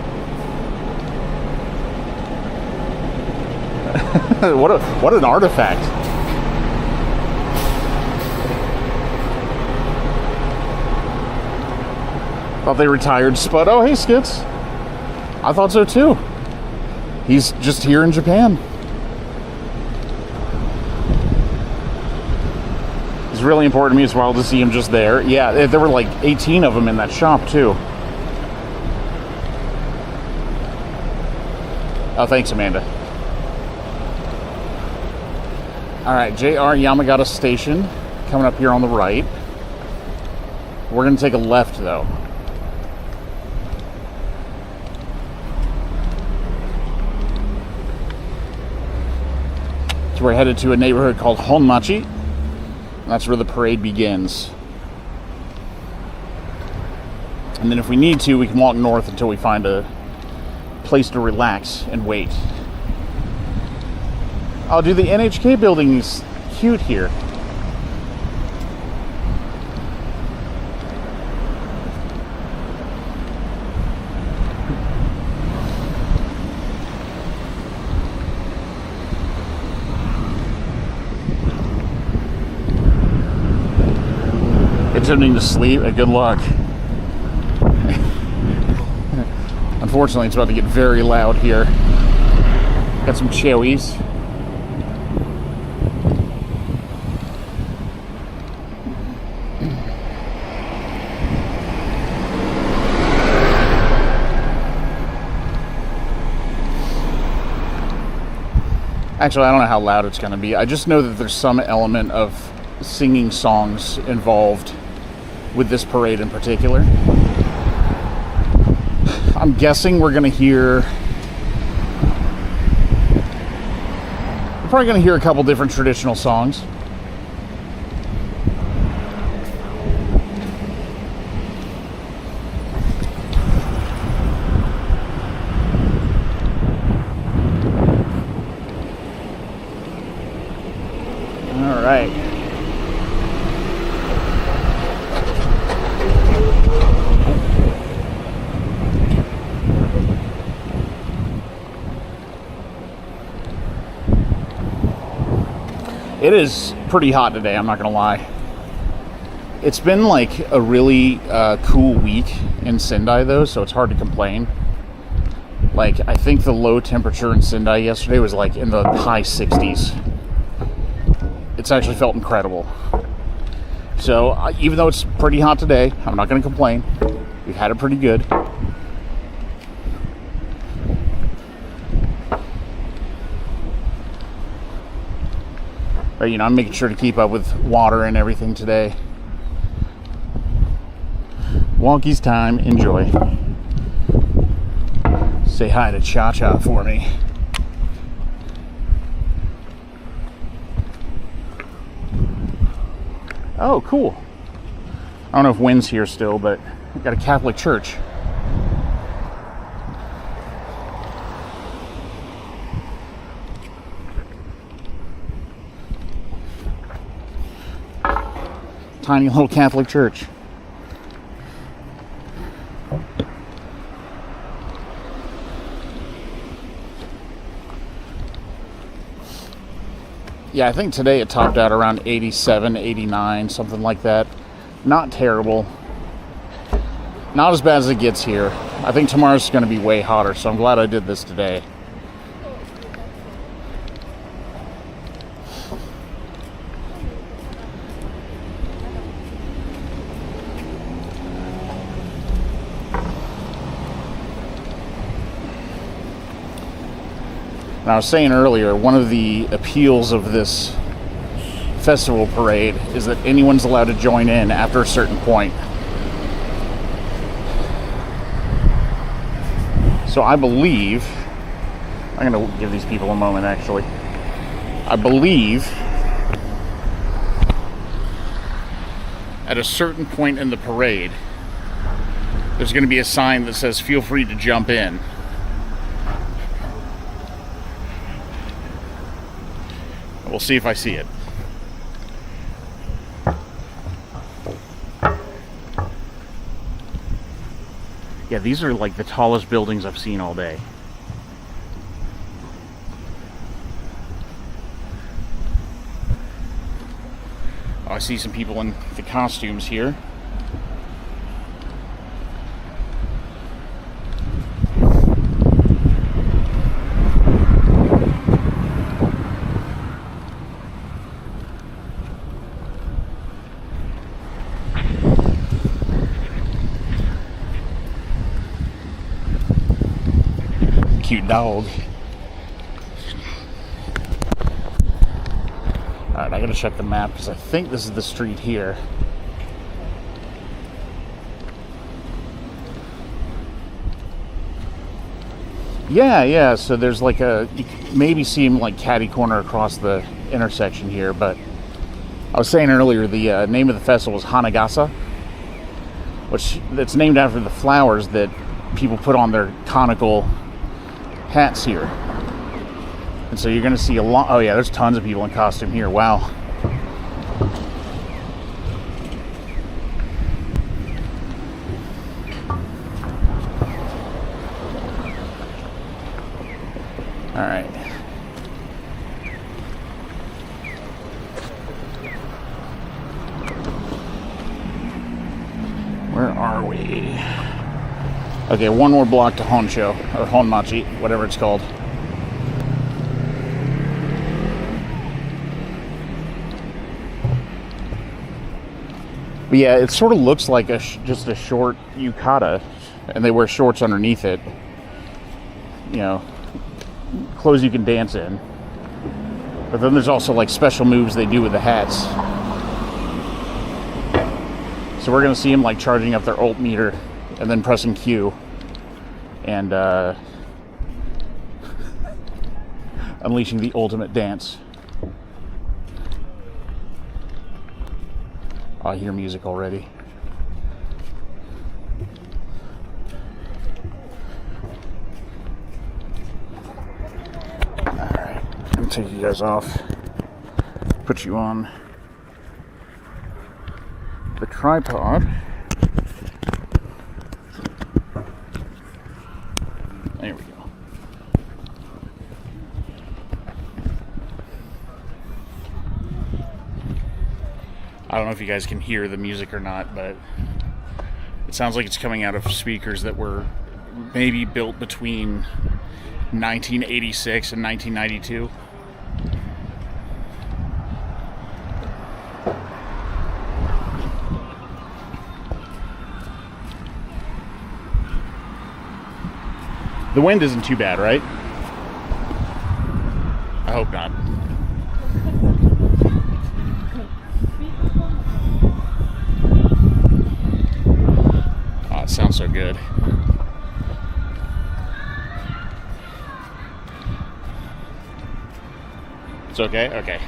What an artifact. Thought they retired Spud. Oh, hey, Skits. I thought so too. He's just here in Japan. It's really important to me as well to see him just there. Yeah, there were like 18 of them in that shop too. Oh, thanks, Amanda. Alright, JR Yamagata Station coming up here on the right. We're going to take a left though. So we're headed to a neighborhood called Honmachi. That's where the parade begins. And then if we need to, we can walk north until we find a place to relax and wait. Oh, dude, the NHK building is cute here. Attempting to sleep, good luck. Unfortunately, it's about to get very loud here. Got some chewies. Actually, I don't know how loud it's going to be. I just know that there's some element of singing songs involved with this parade in particular. I'm guessing we're going to hear... We're probably going to hear a couple different traditional songs. Alright. It is pretty hot today, I'm not gonna lie. It's been like a really cool week in Sendai though, so it's hard to complain. Like, I think the low temperature in Sendai yesterday was like in the high 60s. It's actually felt incredible. So even though it's pretty hot today, I'm not going to complain. We've had it pretty good. But, you know, I'm making sure to keep up with water and everything today. Wonky's time. Enjoy. Say hi to Cha-Cha for me. Oh, cool. I don't know if Wynn's here still, but we've got a Catholic church. Tiny little Catholic church. Yeah, I think today it topped out around 87, 89, something like that. Not terrible. Not as bad as it gets here. I think tomorrow's going to be way hotter, so I'm glad I did this today. And I was saying earlier, one of the appeals of this festival parade is that anyone's allowed to join in after a certain point. So I believe, I'm going to give these people a moment actually. I believe at a certain point in the parade, there's going to be a sign that says, "Feel free to jump in." We'll see if I see it. Yeah, these are like the tallest buildings I've seen all day. Oh, I see some people in the costumes here. Cute dog. Alright, I gotta check the map because I think this is the street here. Yeah, so there's like you can maybe see him like catty corner across the intersection here, but I was saying earlier the name of the festival is Hanagasa, which it's named after the flowers that people put on their conical hats here. And so you're going to see a lot. Oh yeah, there's tons of people in costume here. Wow. All right. Where are we? Okay, one more block to Honsho, or Honmachi, whatever it's called. But yeah, it sort of looks like just a short yukata, and they wear shorts underneath it. You know, clothes you can dance in. But then there's also like special moves they do with the hats. So we're going to see them like charging up their ult meter and then pressing Q and unleashing the ultimate dance. I hear music already. Alright, I'm gonna take you guys off, put you on the tripod. There we go. I don't know if you guys can hear the music or not, but it sounds like it's coming out of speakers that were maybe built between 1986 and 1992. The wind isn't too bad, right? I hope not. Oh, it sounds so good. It's okay? Okay.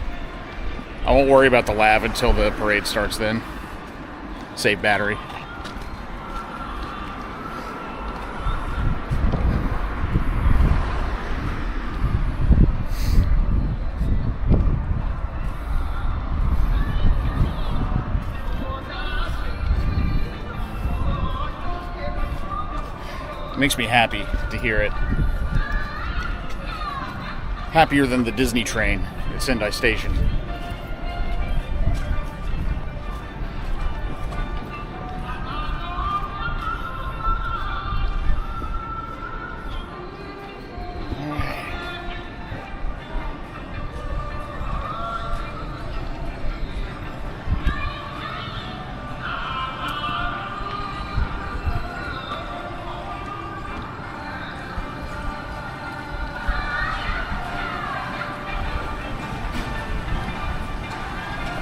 I won't worry about the lav until the parade starts then. Save battery. It makes me happy to hear it. Happier than the Disney train at Sendai Station.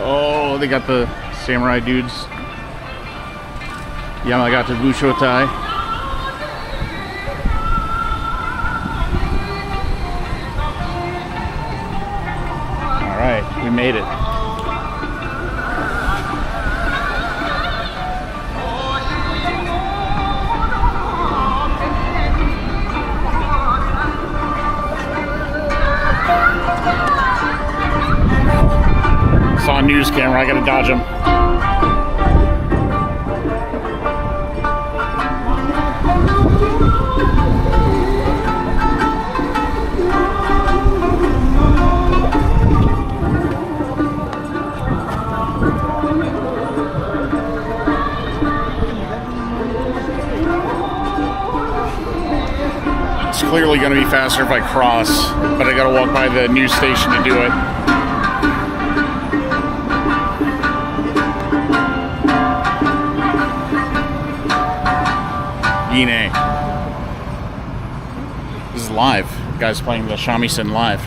Oh, they got the samurai dudes. Yamagata Bushotai. Alright, we made it. Saw a news camera, I gotta dodge him. It's clearly gonna be faster if I cross, but I gotta walk by the news station to do it. This is live. The guy's playing the shamisen live.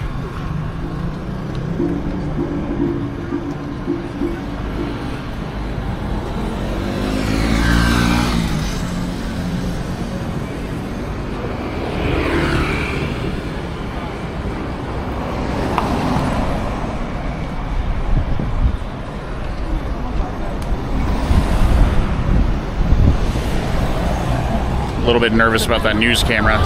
A little bit nervous about that news camera.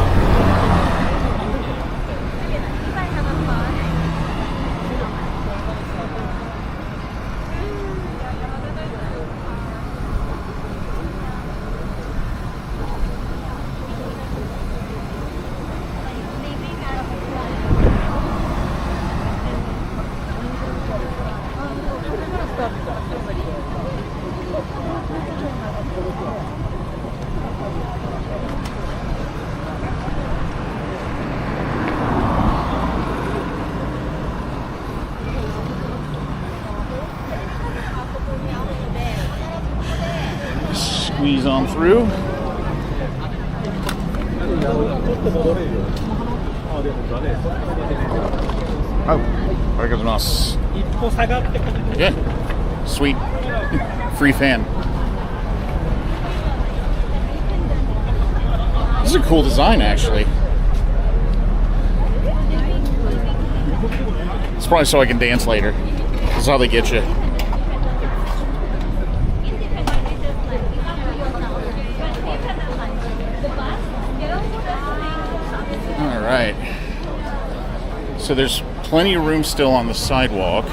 Squeeze on through. Oh, arigatou. Yeah, sweet. Free fan. This is a cool design, actually. It's probably so I can dance later. That's how they get you. Alright. So there's plenty of room still on the sidewalk.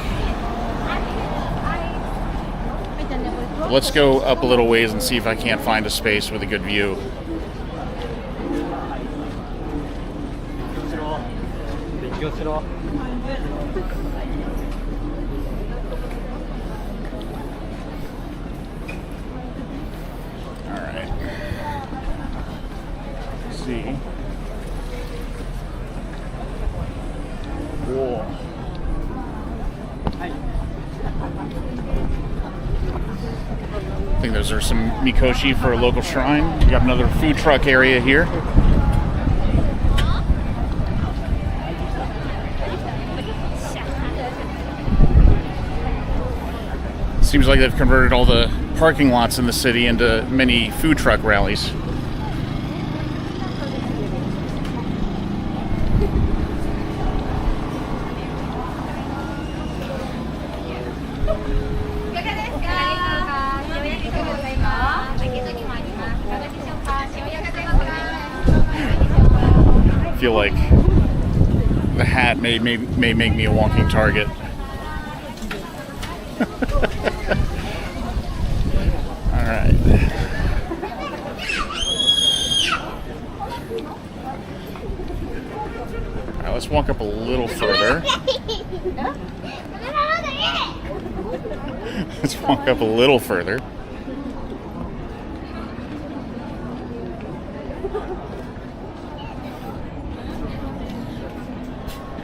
Let's go up a little ways and see if I can't find a space with a good view. Alright. Let's see. Cool. I think those are some mikoshi for a local shrine. We got another food truck area here. Seems like they've converted all the parking lots in the city into mini food truck rallies. I feel like the hat may make me a walking target. All right. All right, let's walk up a little further. Let's walk up a little further.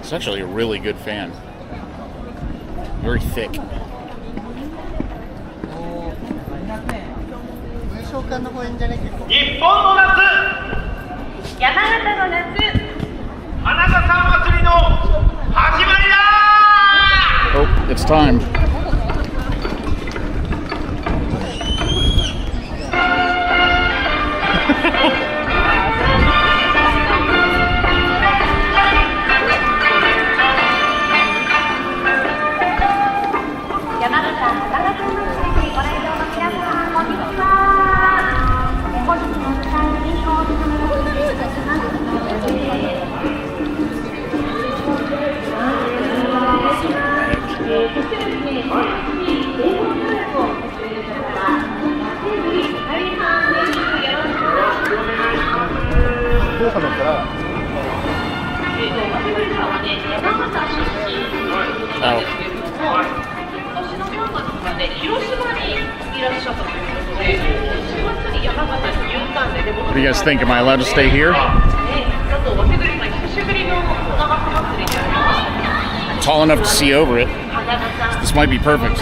It's actually a really good fan. Very thick. 日本の夏、山形の夏、花笠祭りの始まりだー。 Oh, it's time. What do you guys think? Am I allowed to stay here? I'm tall enough to see over it. This might be perfect.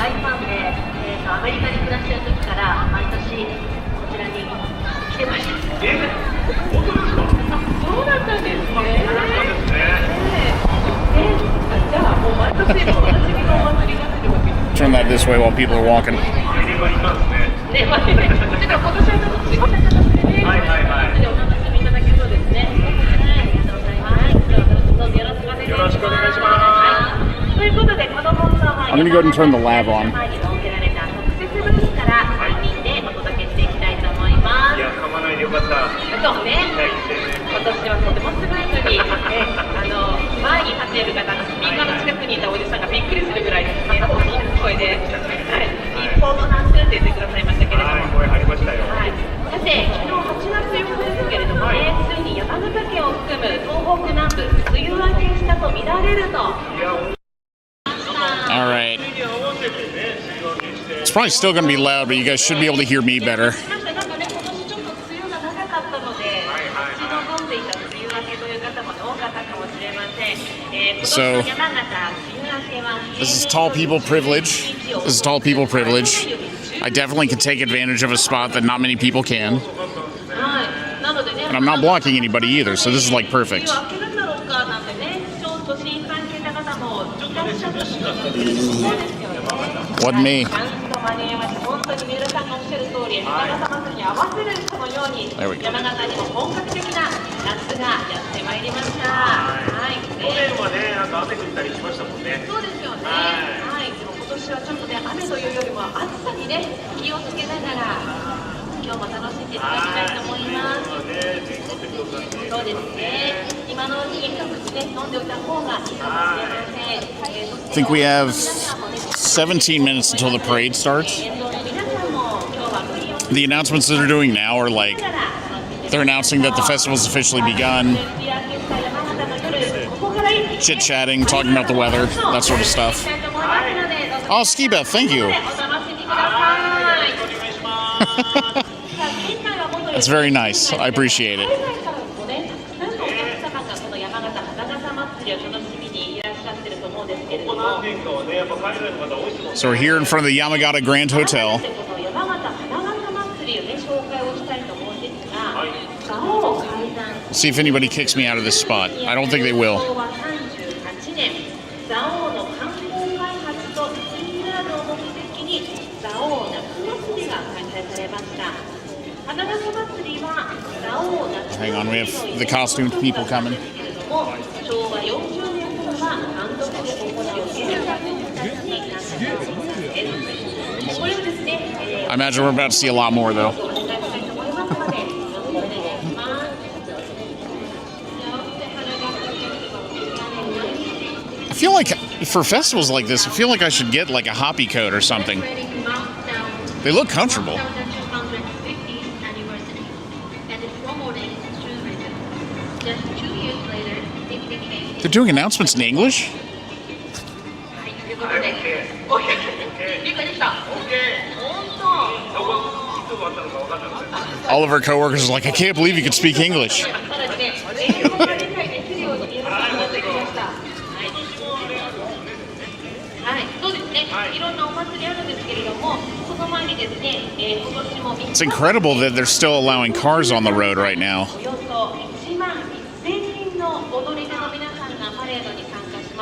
Turn that this way while people are walking. I'm going to go ahead and turn the lav on. All right. It's probably still going to be loud, but you guys should be able to hear me better. So, this is tall people privilege. This is tall people privilege. I definitely can take advantage of a spot that not many people can. And I'm not blocking anybody either, so this is like perfect. Wasn't me. There we go. I think we have 17 minutes until the parade starts. The announcements that they're doing now are like, they're announcing that the festival's officially begun, chit-chatting, talking about the weather, that sort of stuff. Oh, Ski Beth, thank you. That's very nice. I appreciate it. So we're here in front of the Yamagata Grand Hotel. We'll see if anybody kicks me out of this spot. I don't think they will. Hang on, we have the costumed people coming. I imagine we're about to see a lot more, though. I feel like for festivals like this, I feel like I should get like a hoppy coat or something. They look comfortable. They're doing announcements in English? All of our coworkers are like, I can't believe you can speak English. It's incredible that they're still allowing cars on the road right now.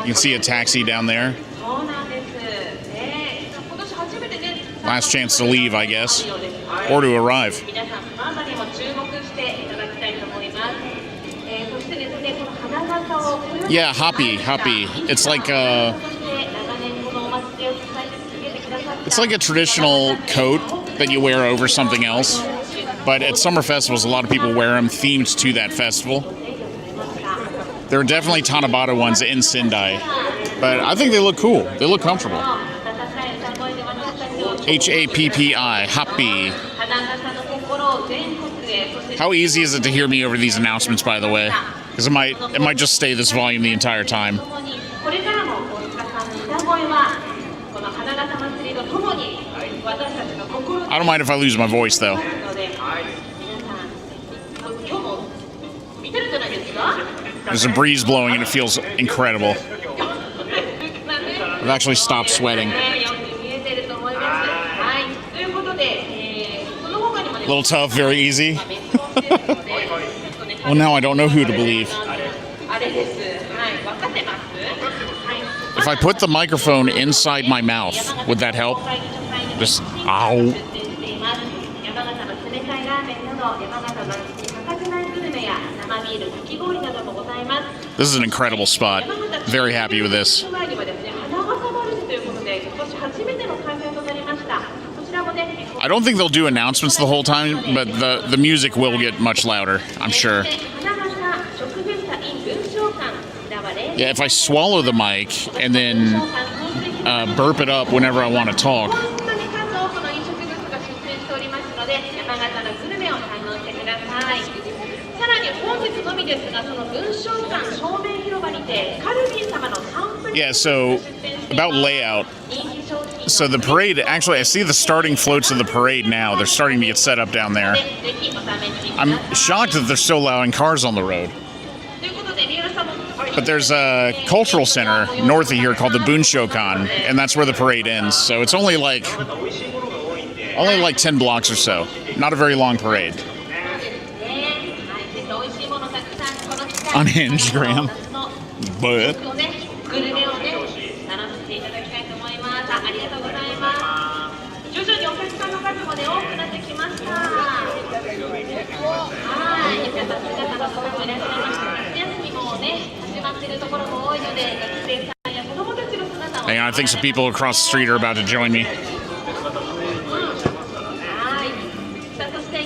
You can see a taxi down there. Last chance to leave, I guess, or to arrive. Yeah, hoppy. It's like a traditional coat that you wear over something else. But at summer festivals, a lot of people wear them themed to that festival. There are definitely Tanabata ones in Sendai, but I think they look cool. They look comfortable. H-A-P-P-I, happy. How easy is it to hear me over these announcements, by the way? Because it might just stay this volume the entire time. I don't mind if I lose my voice, though. There's a breeze blowing and it feels incredible. I've actually stopped sweating. A little tough, very easy. Well, now I don't know who to believe. If I put the microphone inside my mouth, would that help? Just, ow. This is an incredible spot. Very happy with this. I don't think they'll do announcements the whole time, but the music will get much louder, I'm sure. Yeah, if I swallow the mic and then burp it up whenever I want to talk. Yeah, so about layout. So the parade, actually, I see the starting floats of the parade now. They're starting to get set up down there. I'm shocked that they're still allowing cars on the road. But there's a cultural center north of here called the Bunshokan, and that's where the parade ends. So it's only like 10 blocks or so. Not a very long parade. Unhinged, Graham. But hang on, I think some people across the street are about to join me.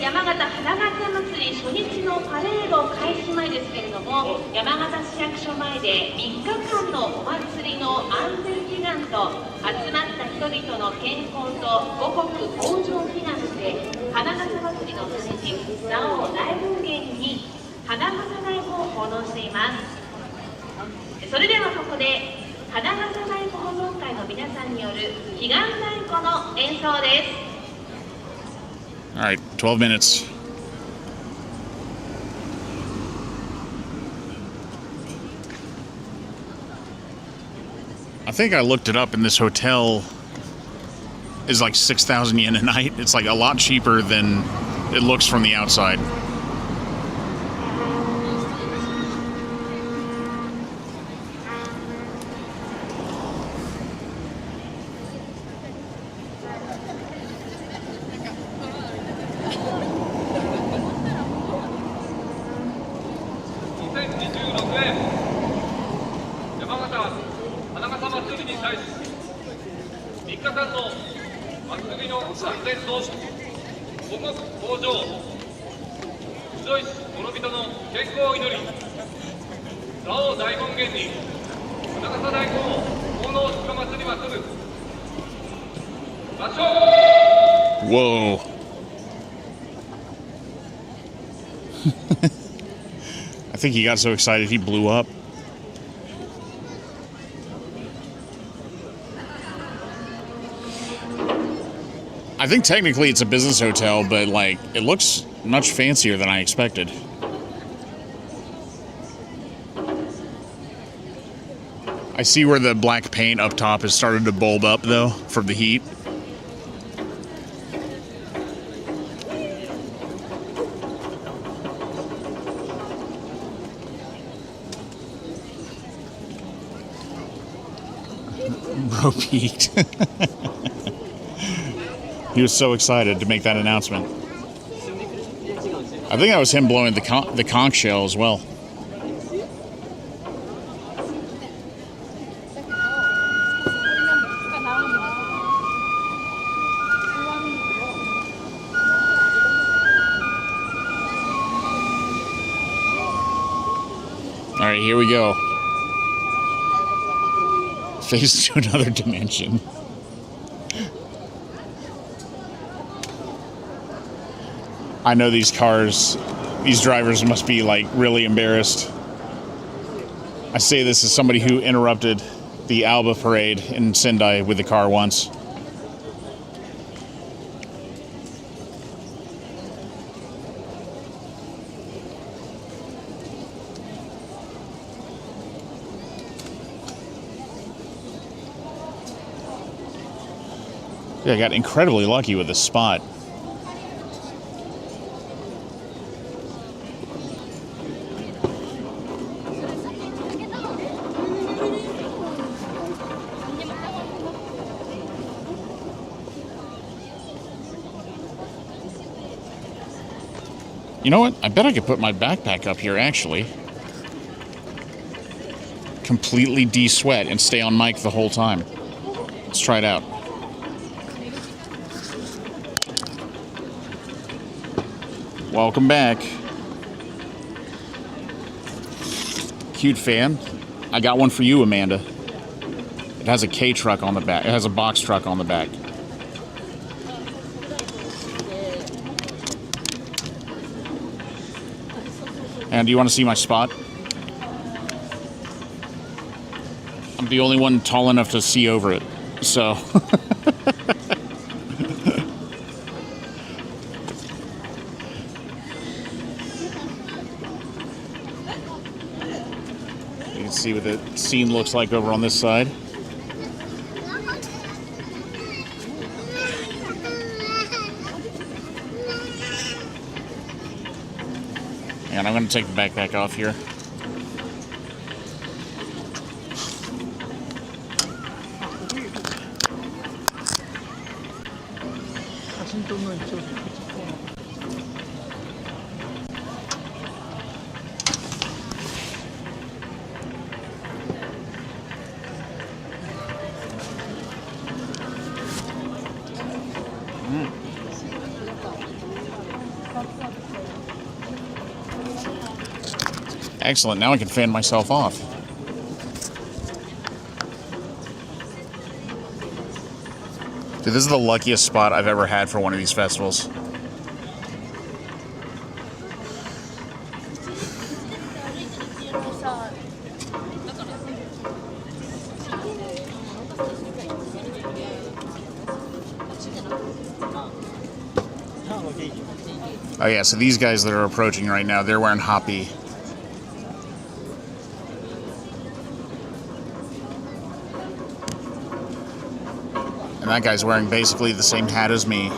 山形花笠祭り初日のパレード開始前ですけれども、山形市役所前で3日間のお祭りの安全祈願と集まった人々の健康と五穀豊穣を祈願して花笠祭りの主人、蔵王大権現に花笠太鼓を奉納しています。それではここで花笠太鼓保存会の皆さんによる祈願太鼓の演奏です。All right, 12 minutes. I think I looked it up, and this hotel is like 6,000 yen a night. It's like a lot cheaper than it looks from the outside. 年山形花笠祭りに際し3日間の祭りの安全と五穀豊穣集いし諸人の健康を祈り蔵王大権現に花笠大根を奉納鹿祭り祭る場所。 Whoa. I think he got so excited he blew up. I think technically it's a business hotel, but like it looks much fancier than I expected. I see where the black paint up top has started to bulb up though from the heat. Bro peaked. He was so excited to make that announcement. I think that was him blowing the conch shell as well. All right, here we go. Face to another dimension. I know these drivers must be like really embarrassed. I say this as somebody who interrupted the Alba parade in Sendai with the car once. Yeah, I got incredibly lucky with this spot. You know what? I bet I could put my backpack up here, actually. Completely de-sweat and stay on mic the whole time. Let's try it out. Welcome back. Cute fan. I got one for you, Amanda. It has a K truck on the back. It has a box truck on the back. And do you want to see my spot? I'm the only one tall enough to see over it, so. You can see what the scene looks like over on this side. And I'm going to take the backpack off here. Excellent, now I can fan myself off. Dude, this is the luckiest spot I've ever had for one of these festivals. Oh yeah, so these guys that are approaching right now, they're wearing hoppy. And that guy's wearing basically the same hat as me.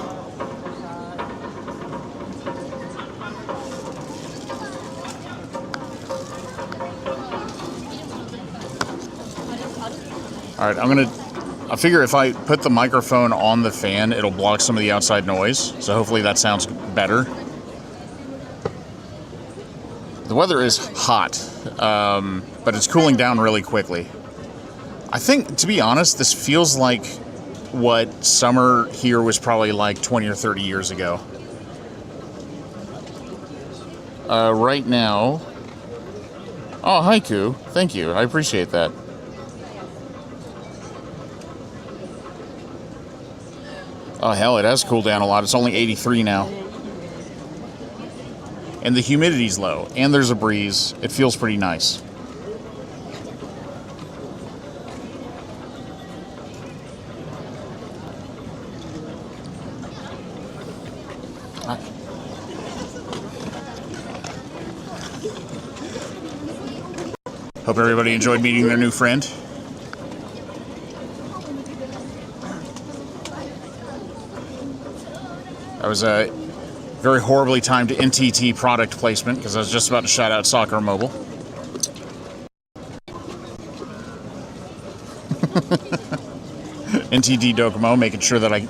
Alright, I figure if I put the microphone on the fan, it'll block some of the outside noise. So hopefully that sounds better. The weather is hot, but it's cooling down really quickly. I think, to be honest, this feels like what summer here was probably like 20 or 30 years ago. Right now... Oh, haiku. Thank you. I appreciate that. Oh, hell, it has cooled down a lot. It's only 83 now. And the humidity's low. And there's a breeze. It feels pretty nice. Hope everybody enjoyed meeting their new friend. That was a very horribly timed NTT product placement because I was just about to shout out Soccer Mobile. NTT Docomo, making sure that I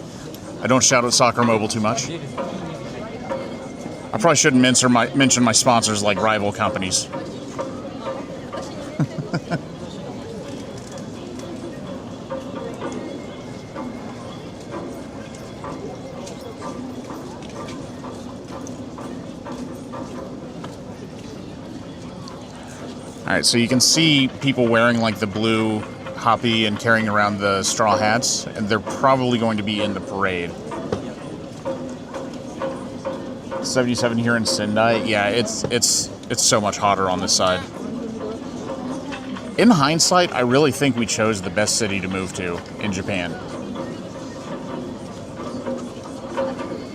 don't shout out Soccer Mobile too much. I probably shouldn't mention my sponsors like rival companies. Alright, so you can see people wearing like the blue hoppy and carrying around the straw hats, and they're probably going to be in the parade. 77 here in Sendai. Yeah, it's so much hotter on this side. In hindsight, I really think we chose the best city to move to in Japan.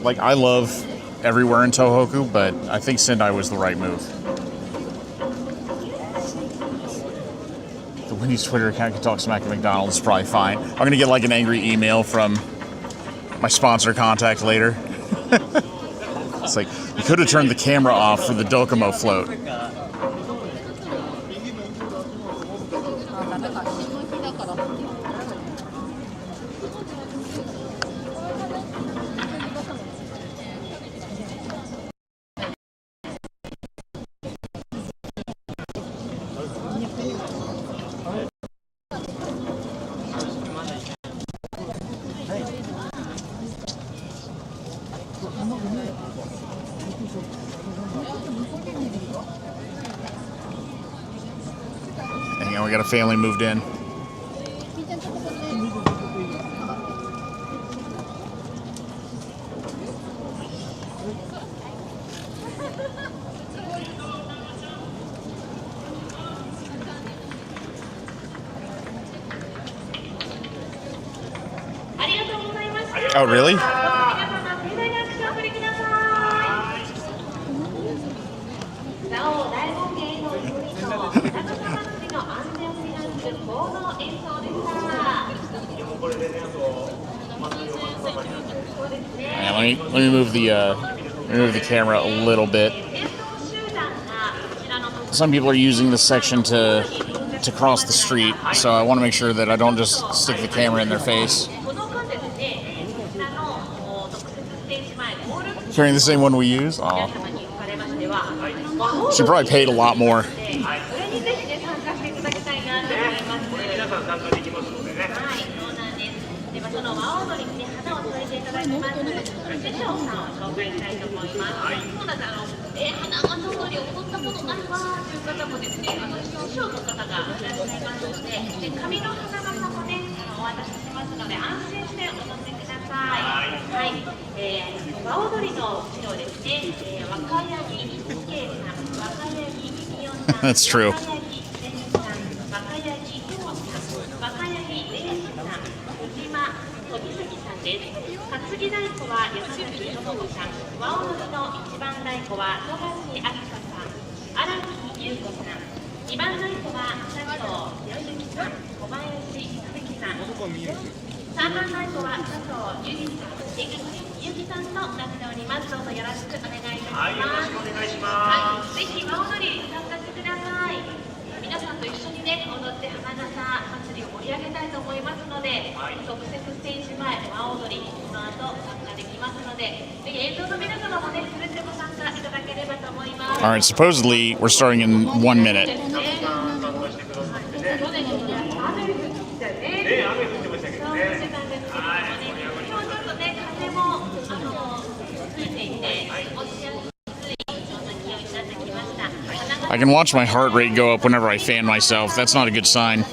Like, I love everywhere in Tohoku, but I think Sendai was the right move. The Wendy's Twitter account can talk smack at McDonald's, is probably fine. I'm gonna get like an angry email from my sponsor contact later. It's like, you could have turned the camera off for the Docomo float. Hang on, we got a family moved in. Oh, really? Yeah, let me move the camera a little bit. Some people are using this section to cross the street, so I want to make sure that I don't just stick the camera in their face. Carrying the same one we use? Aw. She probably paid a lot more. That's true. All right, supposedly we're starting in 1 minute. I can watch my heart rate go up whenever I fan myself. That's not a good sign.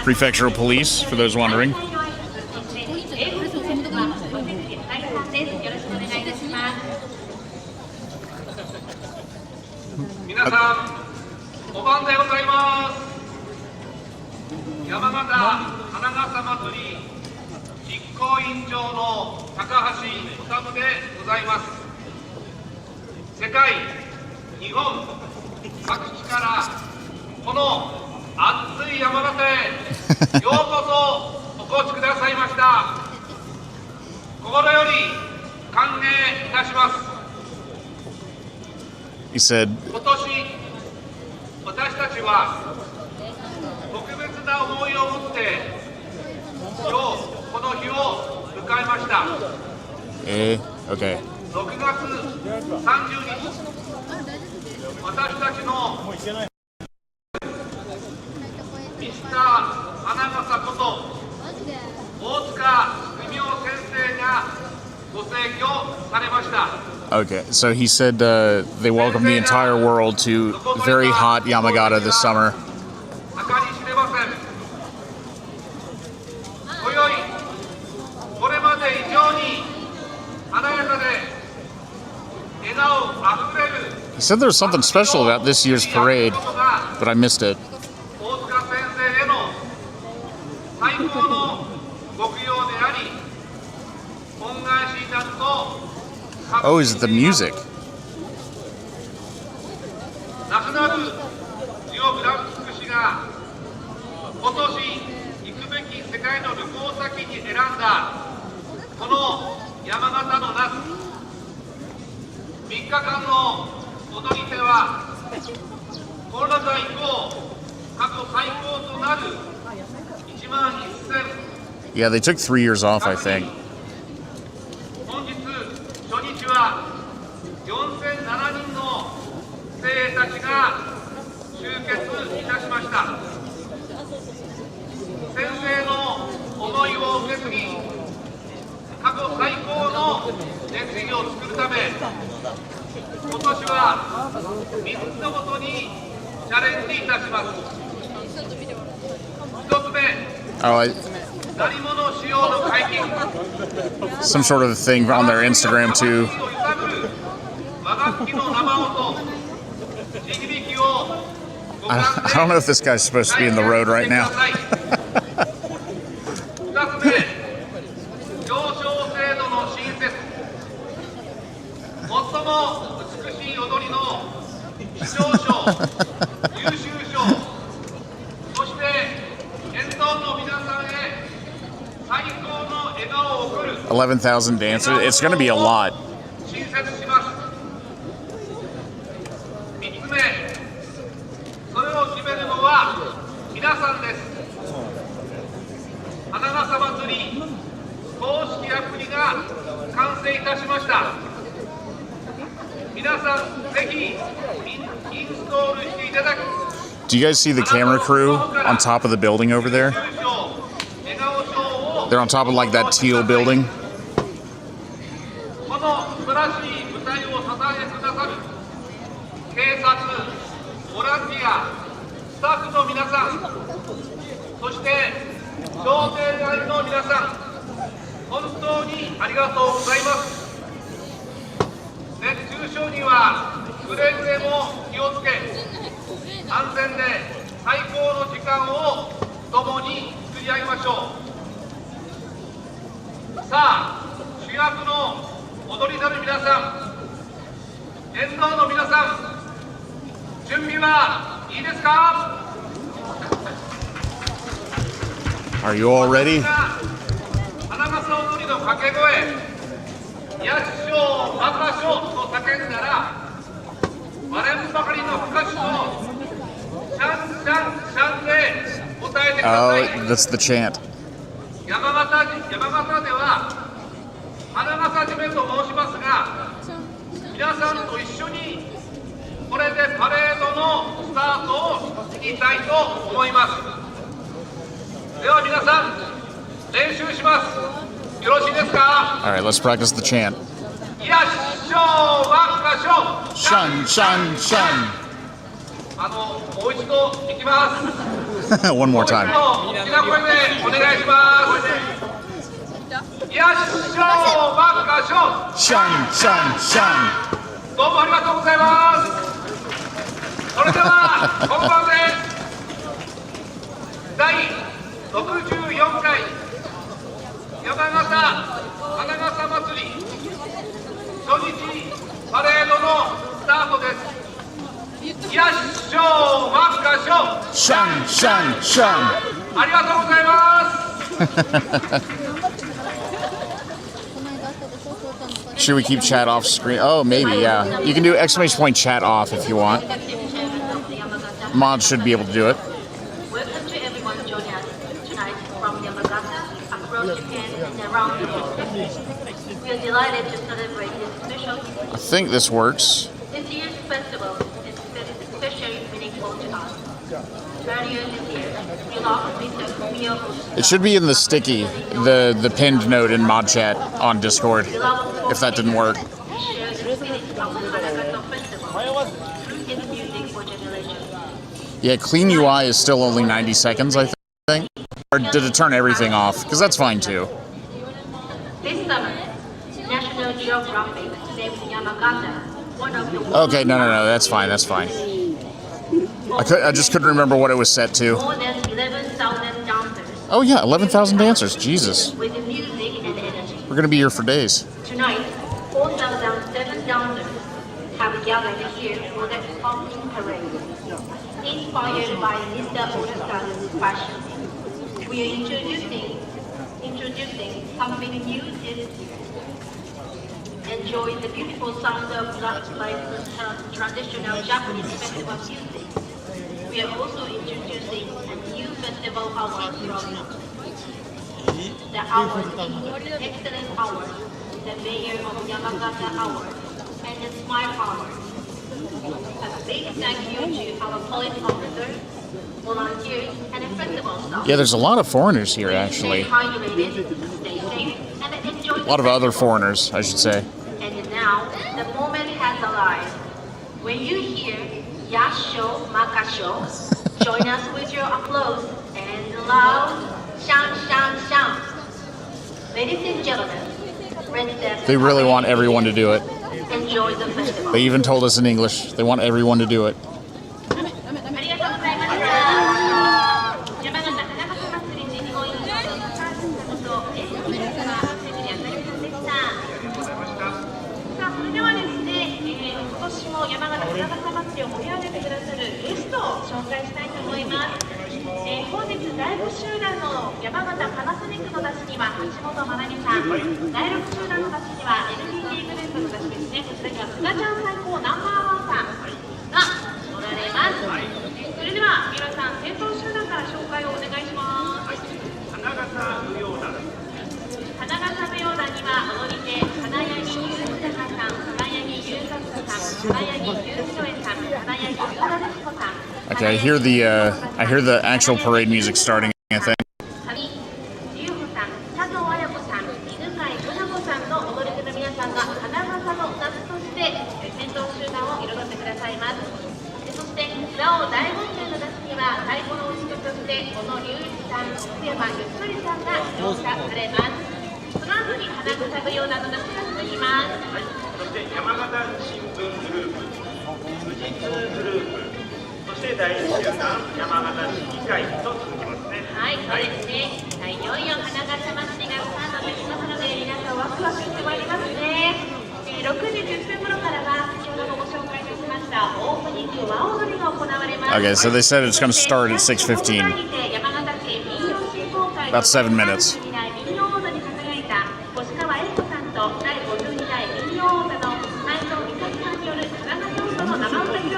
Prefectural police, for those wondering. 皆さん、お晩でございます。山形花笠祭り実行委員長の高橋修でございます。世界、日本、各地からこの暑い山形へようこそお越しくださいました。心より歓迎いたします。 He said, 今年私たちは特別な思いを持って今日この日を迎えました。okay. 6月30日、私たちのミスター花笠こと大塚文雄先生がご逝去されました。 Okay, so he said they welcome the entire world to very hot Yamagata this summer. He said there was something special about this year's parade, but I missed it. Oh, is it the music? 亡くなるジオグラフィック氏が今年行くべき世界の旅行先に選んだこの山形の夏3日間の踊り手はコロナ禍以降過去最高となる1万1000 Yeah, they took 3 years off, I think. 本日初日は4007人の精鋭たちが集結いたしました。先生の思いを受け継ぎ過去最高の熱意を作るため今年は3つのことにチャレンジいたします。1つ目、 Oh, 何者使用の解禁 some sort of thing on their Instagram too. 和楽器の生音地響きを I don't know if this guy's supposed to be in the road right now. 2つ目、表彰制度の新設最も美しい踊りの視聴賞優秀賞そして沿道の皆さんへ最高の笑顔を送る 11,000 dancers. It's going to be a lot. 新設します。3つ目、それを決めるのは皆さんです。花笠祭り公式アプリが完成いたしました。皆さんぜひインストールしていただき Do you guys see the camera crew on top of the building over there? They're on top of like that teal building. この素晴らしい舞台を支えてくださる警察、ボランティア、スタッフの皆さん、そして商店街の皆さん、本当にありがとうございます。熱中症にはくれぐれも気をつけ、安全で最高の時間を共に作り上げましょう。さあ、主役の踊り猿皆さん、沿道の皆さん、準備はいいですか？ Are you all ready? 花笠踊りの掛け声、ヤッショー、マカショーと叫んだら、割れんばかりの歌詞とシャンシャンシャンで答えてください。 Oh, that's the chant. 山形では花笠締めと申しますが、皆さんと一緒にこれでパレードのスタートを聞きたいと思います。では皆さん練習します。よろしいですか？ All right, let's practice the chant. いらっしょわっかしょ Shun, shun, shun. もう一度いきます。 One more もう一度 time. 大きな声でお願いします。いらっしょわっかしょ Shun, shun, shun. どうもありがとうございます。それでは本番です。第64回山形花笠祭り初日パレードのスタートです。いらっしょわっかしょ Shun, shun, shun. ありがとうございます。 Should we keep chat off screen? Oh, maybe, yeah. You can do exclamation point chat off if you want. Mods should be able to do it. Welcome to everyone joining us tonight from Yamagata, across Japan and around the world. We are delighted to celebrate this special I think this works. This year's festival is especially meaningful to us. Earlier this year, we lost Mr. Kumio. It should be in the sticky, the pinned note in mod chat on Discord, if that didn't work. Share the spirit of the Hanagata Festival through his music for generations. Yeah, clean UI is still only 90 seconds, I think. Or did it turn everything off? Because that's fine too. This summer, National Geographic named Yamagata one of the Okay, no, that's fine, that's fine. I just couldn't remember what it was set to. more than 11,000 dancers Oh yeah, 11,000 dancers, Jesus. with music and energy. We're gonna be here for days. Tonight, 4,007 dancers have gathered here for the opening parade. Inspired by Mr. All-Star's passion, we are introducing something new this year. Enjoy the beautiful sound of like traditional Japanese festival music. We are also introducing a new festival award program. The award includes Excellent Award, the Mayor of Yamagata Award, and the Smile Award. A big thank you to our police officers, volunteers, and festival staff. Yeah, there's a lot of foreigners here, actually. Stay hydrated, stay safe, and enjoy A lot of other foreigners, I should say. And now, the moment has arrived. When you hear Yasho Makasho, join us with your applause and loud shan shan shan. Ladies and gentlemen, They really want everyone to do it. enjoy the festival. They even told us in English. They want everyone to do it. ありがとうございました。山形花笠祭り実行委員長の演奏皆様、関谷あかりさんでした。さあ、それではですね、今年も山形花笠祭りを盛り上げてくださるゲストを紹介したいと思います。本日第5集団の山形パナソニックの出しには橋本まなみさん、第6集団の出しには NTT グループの出しですね、こちらにはすがちゃん最高ナンバーワンさんがおられます。それでは皆さん先頭集団から紹介をお願いします。花形舞踊団には踊り手花柳優久さん、花柳優作さん、花柳優ひろえさん、花柳優田です子さん。 Okay, I hear the actual parade music starting, I think. ゆうほさん、佐藤綾子さん、犬飼かな子さんの踊り手の皆さんが花笠の夏として先頭集団を彩ってくださいます。そしてなお大本戦の出しには太鼓のお仕事として小野隆一さん、福山ゆっくりさんが乗車されます。その後に花笠舞踊団の出しが続きます。そして山形新聞グループ、富士通グループ、そして第1集団山形市議会と続きますね。はい、そうですね。いよいよ花笠祭りがスタートできますので、皆さんワクワクしてまいりますね。6時10分頃からは先ほどもご紹介いたしましたオープニング和踊りが行われます。 Okay, so they said it's going to start at 6:15. About 7 minutes. 民謡王座に輝いた星川栄子さんと第52代民謡王座の内藤美咲さんによる花笠音頭の生歌披露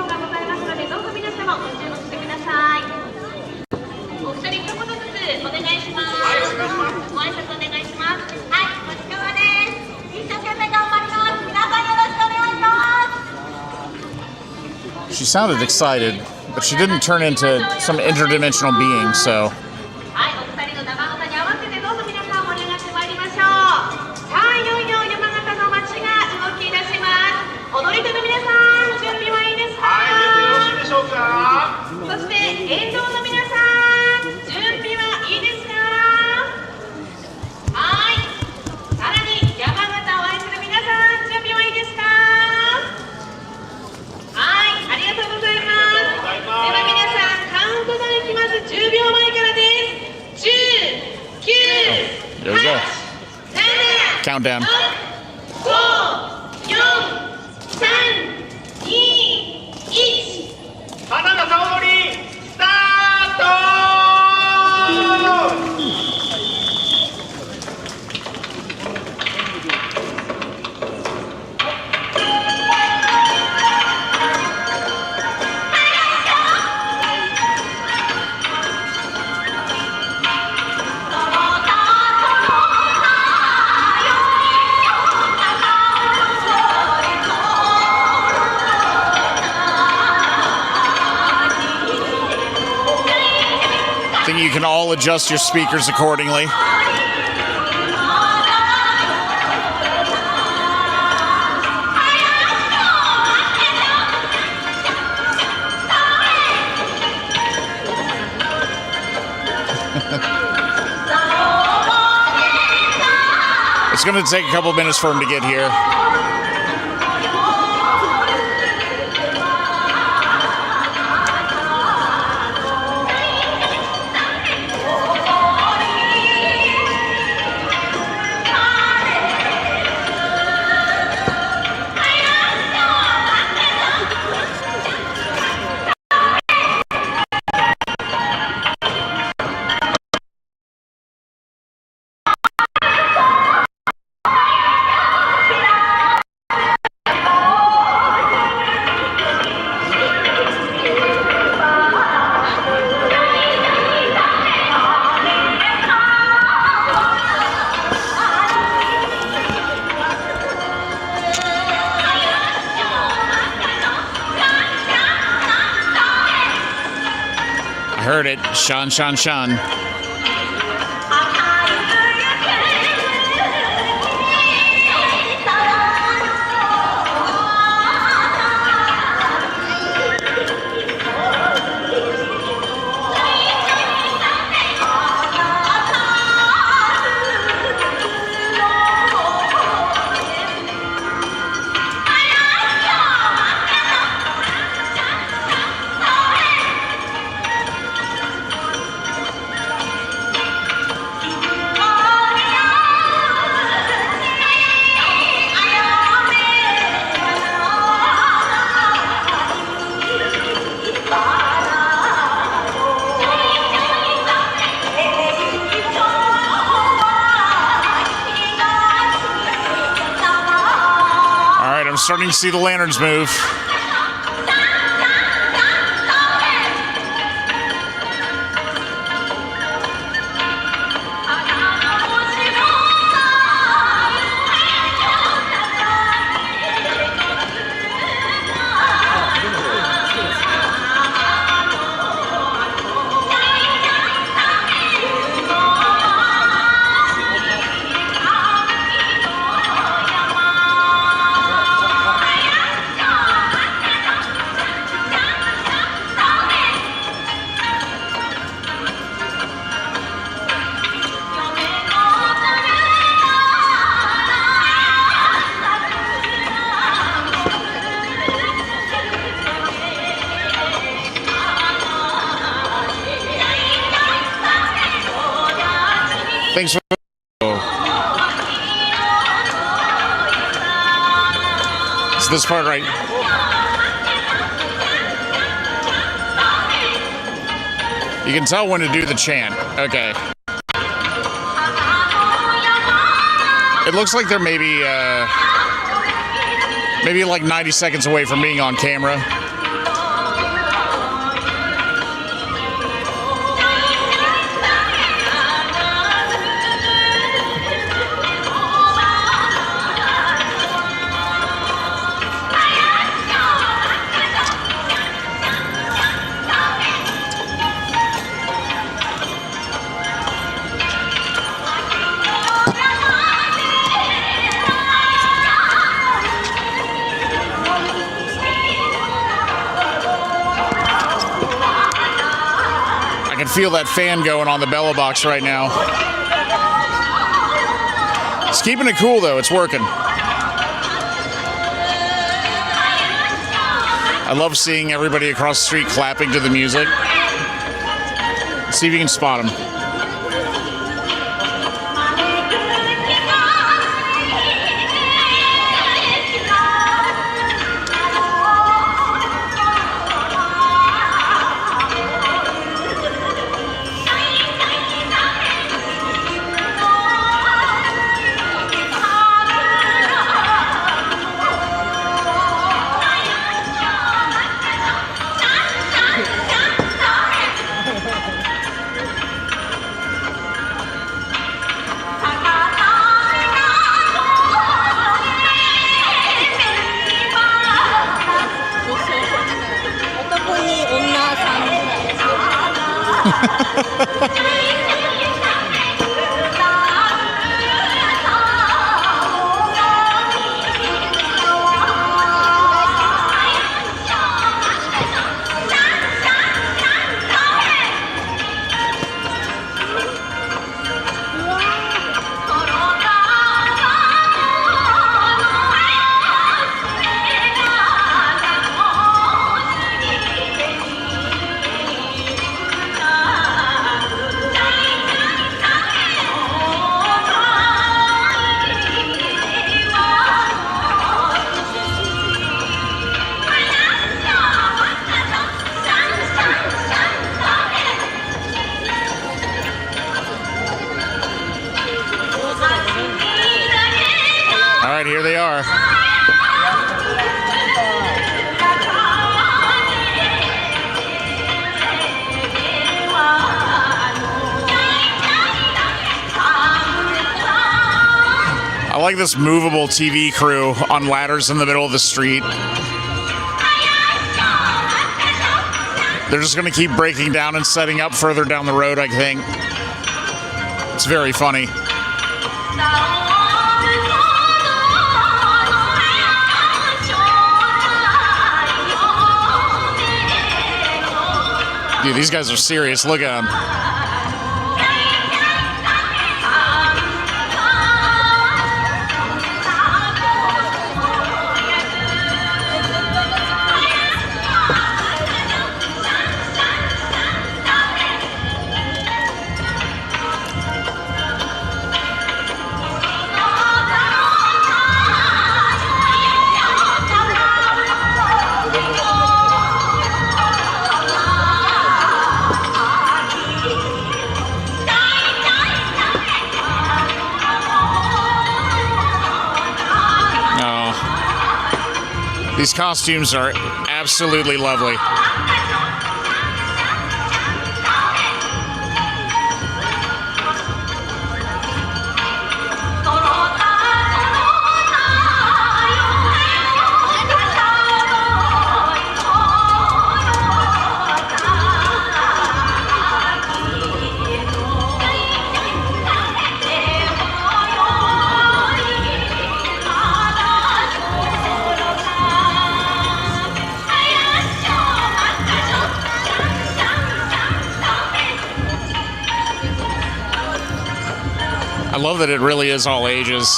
sounded excited, but she didn't turn into some interdimensional being, so. はい、お二人の生歌に合わせてどうぞ皆さん盛り上がってまいりましょう。さあ、いよいよ山形の街が動き出します。踊り手の皆さん、準備はいいですか？はい、準備よろしいでしょうか。そして沿道の皆さん、準備はいいですか？はい。さらに山形を愛する皆さん、準備はいいですか？はい、ありがとうございます。では皆さん、カウントダウンいきます。10秒前からです。10、9、There we go. 8、7、Countdown. 5、4、3、2、1。花笠踊りスタート。I think you can all adjust your speakers accordingly. It's going to take a couple minutes for him to get here. Heard it. Shan, Shan, Shan. I'm starting to see the lanterns move. Thanks for it's this part right. You can tell when to do the chant. Okay. It looks like they're maybe like 90 seconds away from being on camera. can feel that fan going on the bellow box right now. It's keeping it cool though, it's working. I love seeing everybody across the street clapping to the music. Let's see if you can spot them. All right, here they are. I like this movable TV crew on ladders in the middle of the street. They're just going to keep breaking down and setting up further down the road, I think. It's very funny. Dude, these guys are serious. Look at them. These costumes are absolutely lovely. I love that it really is all ages.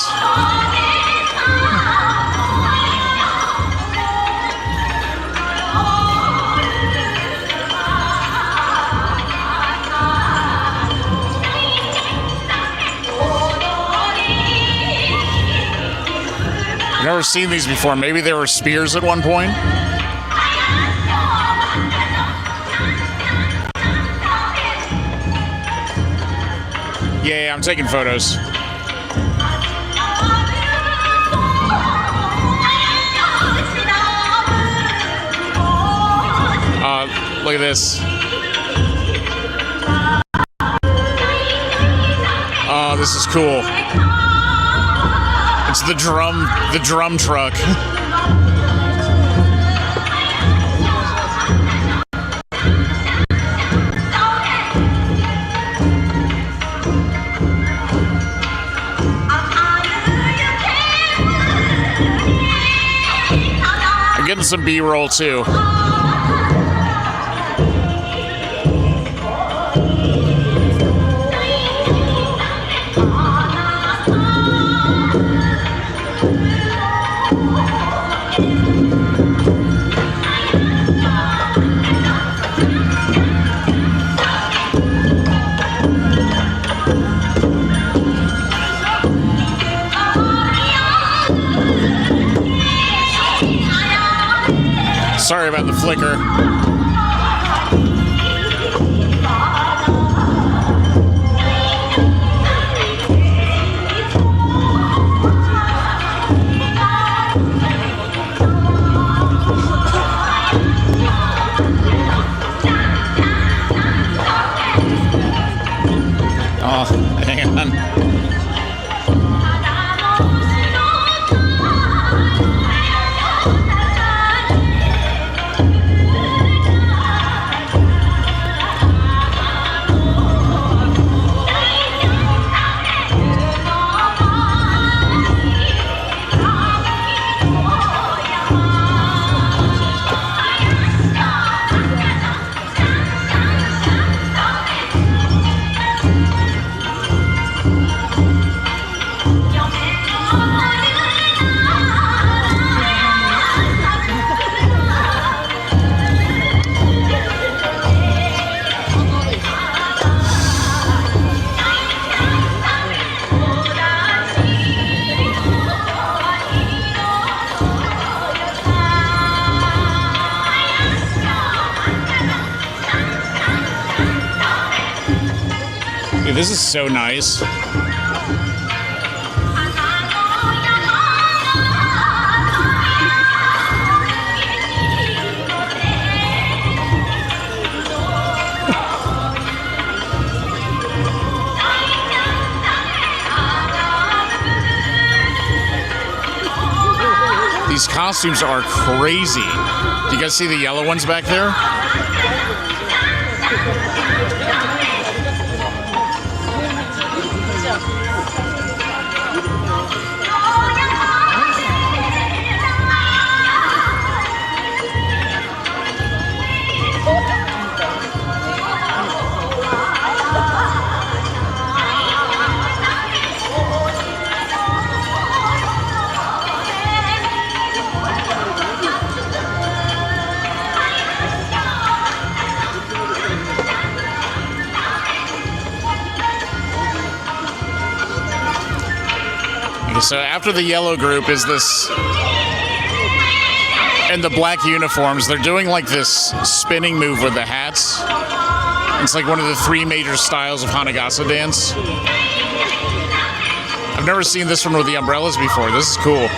I've never seen these before. Maybe there were spears at one point. Yeah, I'm taking photos. Look at this. Oh, this is cool. It's the drum truck. I'm getting some B-roll too. quicker. Oh, hang on. Dude, this is so nice. These costumes are crazy. Do you guys see the yellow ones back there? So after the yellow group is this, and the black uniforms, they're doing like this spinning move with the hats. It's like one of the 3 major styles of Hanagasa dance. I've never seen this one with the umbrellas before. This is cool.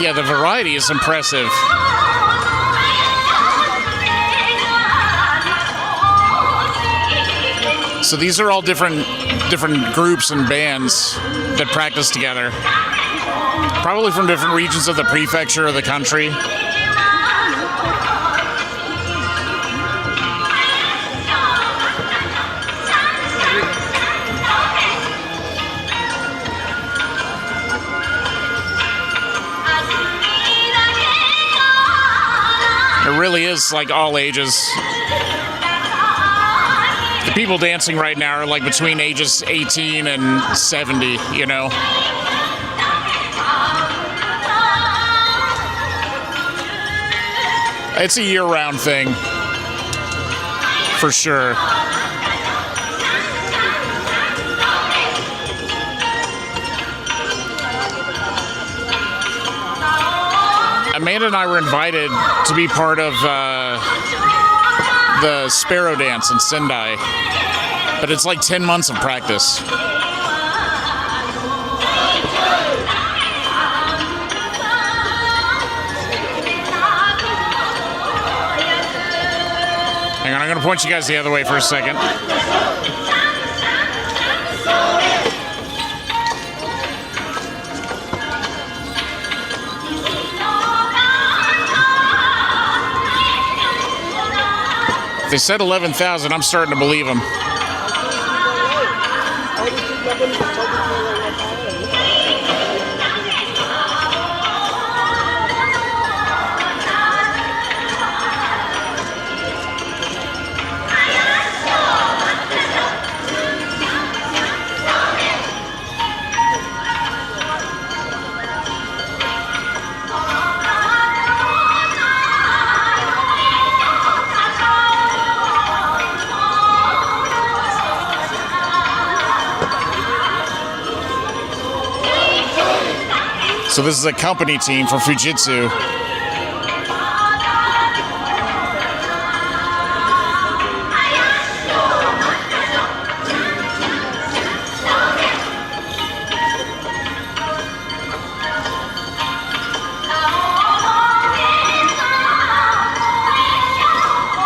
Yeah, the variety is impressive. So these are all different groups and bands that practice together. Probably from different regions of the prefecture or the country. It really is like all ages. The people dancing right now are like between ages 18 and 70, you know. It's a year-round thing, for sure. Amanda and I were invited to be part of the Sparrow Dance in Sendai, but it's like 10 months of practice. Hang on, I'm gonna point you guys the other way for a second. They said 11,000. I'm starting to believe them. So this is a company team for Fujitsu.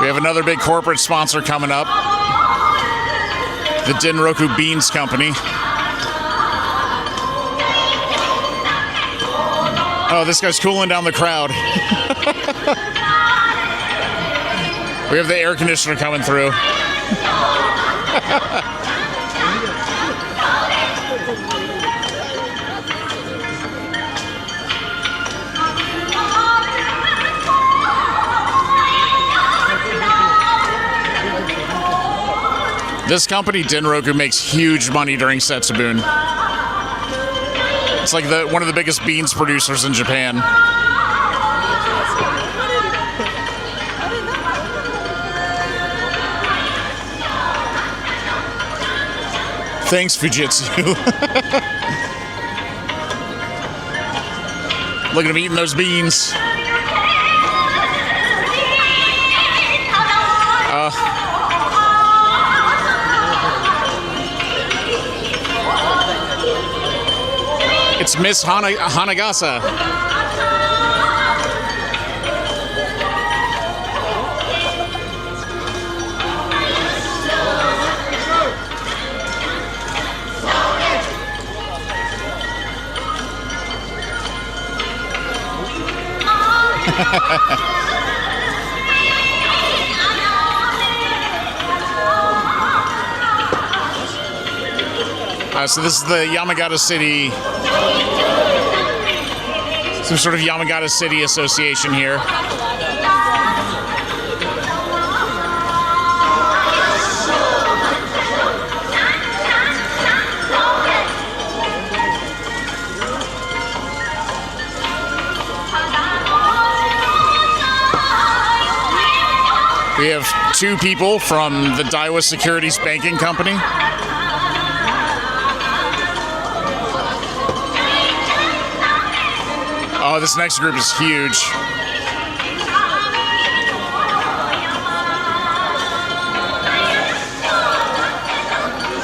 We have another big corporate sponsor coming up. The Denroku Beans Company. Oh, this guy's cooling down the crowd. We have the air conditioner coming through. This company, Denroku, makes huge money during Setsubun. It's like one of the biggest beans producers in Japan. Thanks, Fujitsu. Look at him eating those beans. It's Miss Hanagasa. So this is the Yamagata City, some sort of Yamagata City association here. We have two people from the Daiwa Securities Banking Company. Oh, this next group is huge.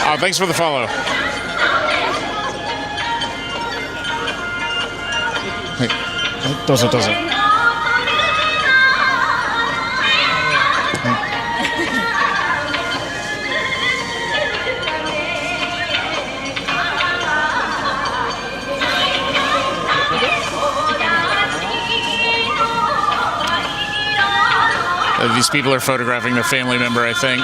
Oh, thanks for the follow. Hey, does it. These people are photographing their family member, I think.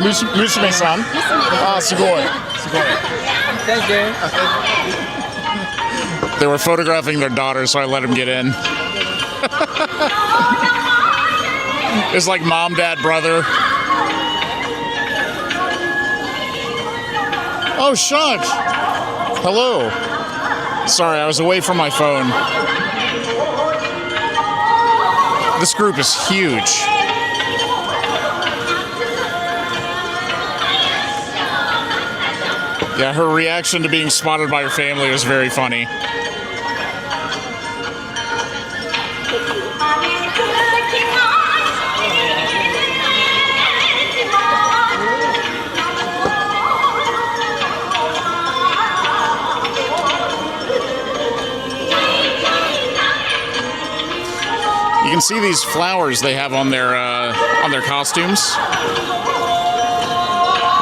Musume-san? Ah, sugoi. Thank you. They were photographing their daughter, so I let them get in. It's like mom, dad, brother. Oh, shucks. Hello. Sorry, I was away from my phone. This group is huge. Yeah, her reaction to being spotted by her family was very funny. can see these flowers they have on their costumes.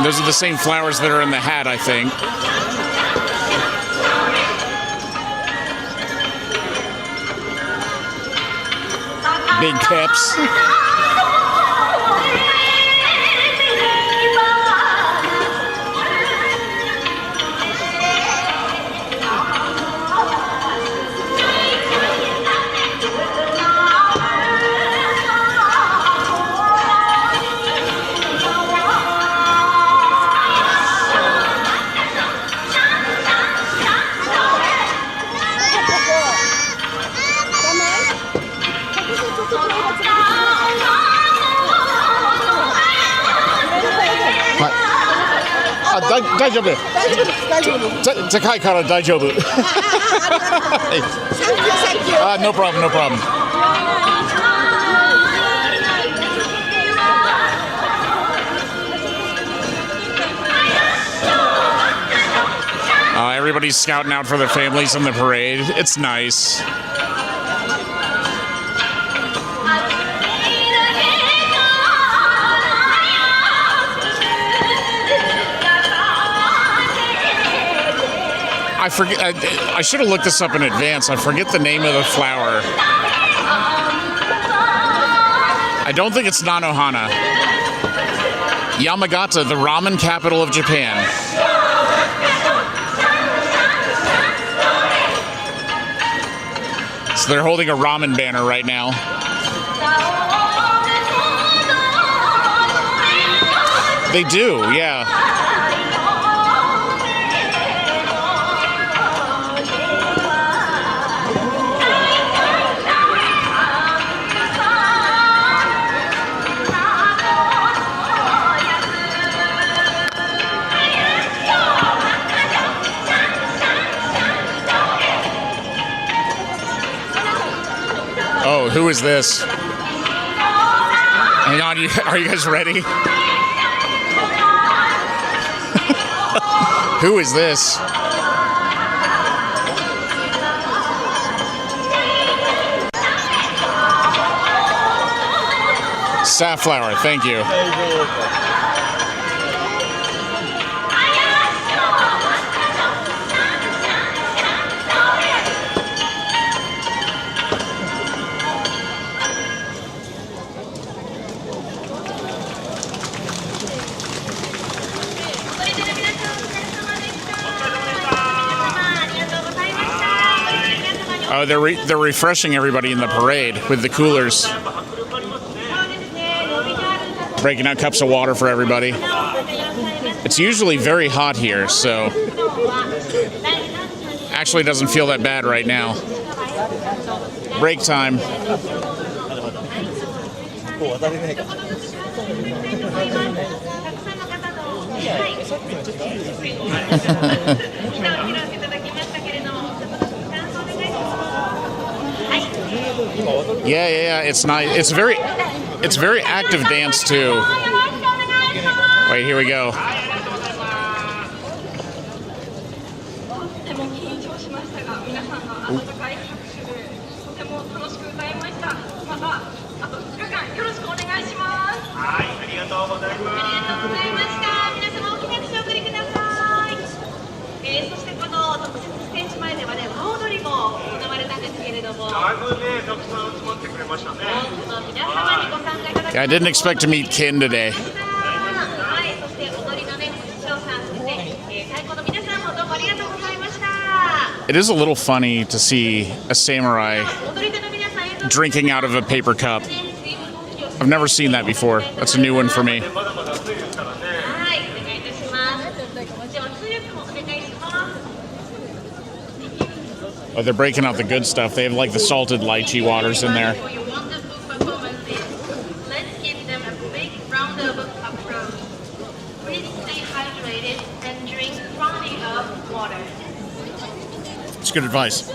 Those are the same flowers that are in the hat, I think. Big caps. Daijoubu. Takai kara daijoubu. No problem, no problem. Everybody's scouting out for their families in the parade. It's nice. I forget. I should have looked this up in advance. I forget the name of the flower. I don't think it's Nanohana. Yamagata, the ramen capital of Japan. So they're holding a ramen banner right now. They do, yeah. Oh, who is this? Hang on, are you guys ready? Who is this? Safflower, thank you. Oh, they're refreshing everybody in the parade with the coolers. Breaking out cups of water for everybody. It's usually very hot here, so actually doesn't feel that bad right now. Break time. Yeah. It's nice. It's very active dance too. Wait, here we go. I didn't expect to meet Ken today. It is a little funny to see a samurai drinking out of a paper cup. I've never seen that before. That's a new one for me. Oh, they're breaking out the good stuff. They have like the salted lychee waters in there. It's good advice.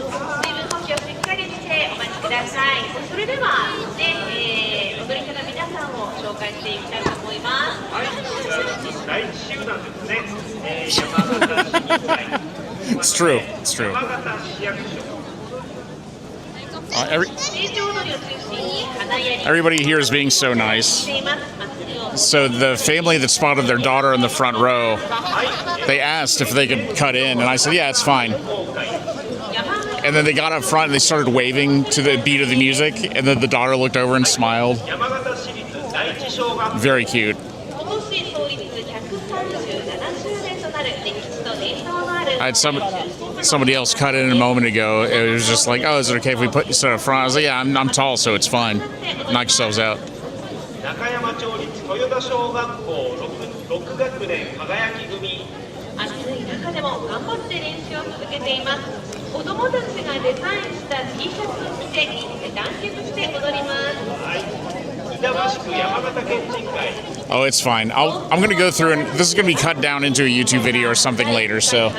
It's true. It's true. Everybody here is being so nice. So the family that spotted their daughter in the front row, they asked if they could cut in, and I said, yeah, it's fine. And then they got up front and they started waving to the beat of the music, and then the daughter looked over and smiled. Very cute. I had somebody else cut in a moment ago. It was just like, oh, is it okay if we put you up front? I was like, yeah, I'm tall, so it's fine. Knock yourselves out. 中山町立豊田小学校 6学年輝き組暑い中でも頑張って練習を続けています。子どもたちがデザインした T シャツを着て一致団結して踊ります。板橋区山形県人会 Oh, it's fine. I'm going to go through, and this is going to be cut down into a YouTube video or something later, so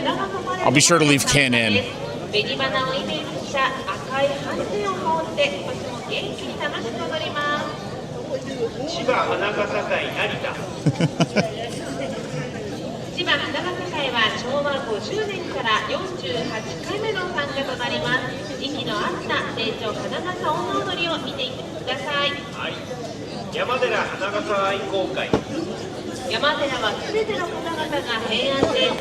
I'll be sure to leave Ken in. 紅花をイメージした赤いハンデを羽織って今年も元気に楽しく踊ります。千葉花笠会成田千葉花笠会は昭和50年から48回目の参加となります。息の合った成長花笠女踊りを見ていってください。山寺花笠愛好会山寺はすべての方々が平安で栄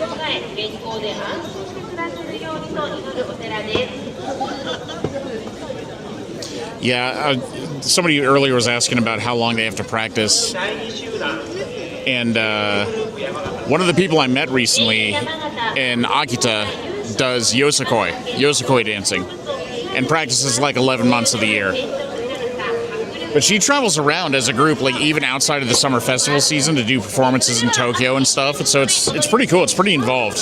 え、健康で安心して暮らせるようにと祈るお寺です。Yeah, somebody earlier was asking about how long they have to practice. 第2集団 And one of the people I met recently in Akita does yosakoi dancing, and practices like 11 months of the year. But she travels around as a group, like even outside of the summer festival season, to do performances in Tokyo and stuff. And so it's pretty cool. It's pretty involved.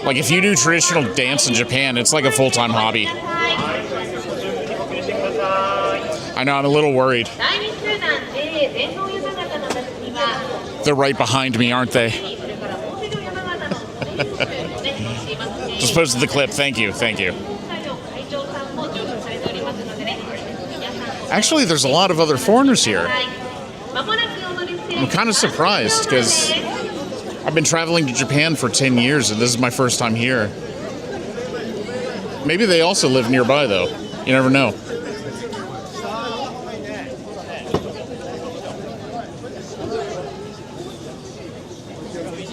Like if you do traditional dance in Japan, it's like a full-time hobby. I know, I'm a little worried. They're right behind me, aren't they? Just posted the clip. Thank you. Thank you. Actually, there's a lot of other foreigners here. I'm kind of surprised because I've been traveling to Japan for 10 years and this is my first time here. Maybe they also live nearby, though. You never know.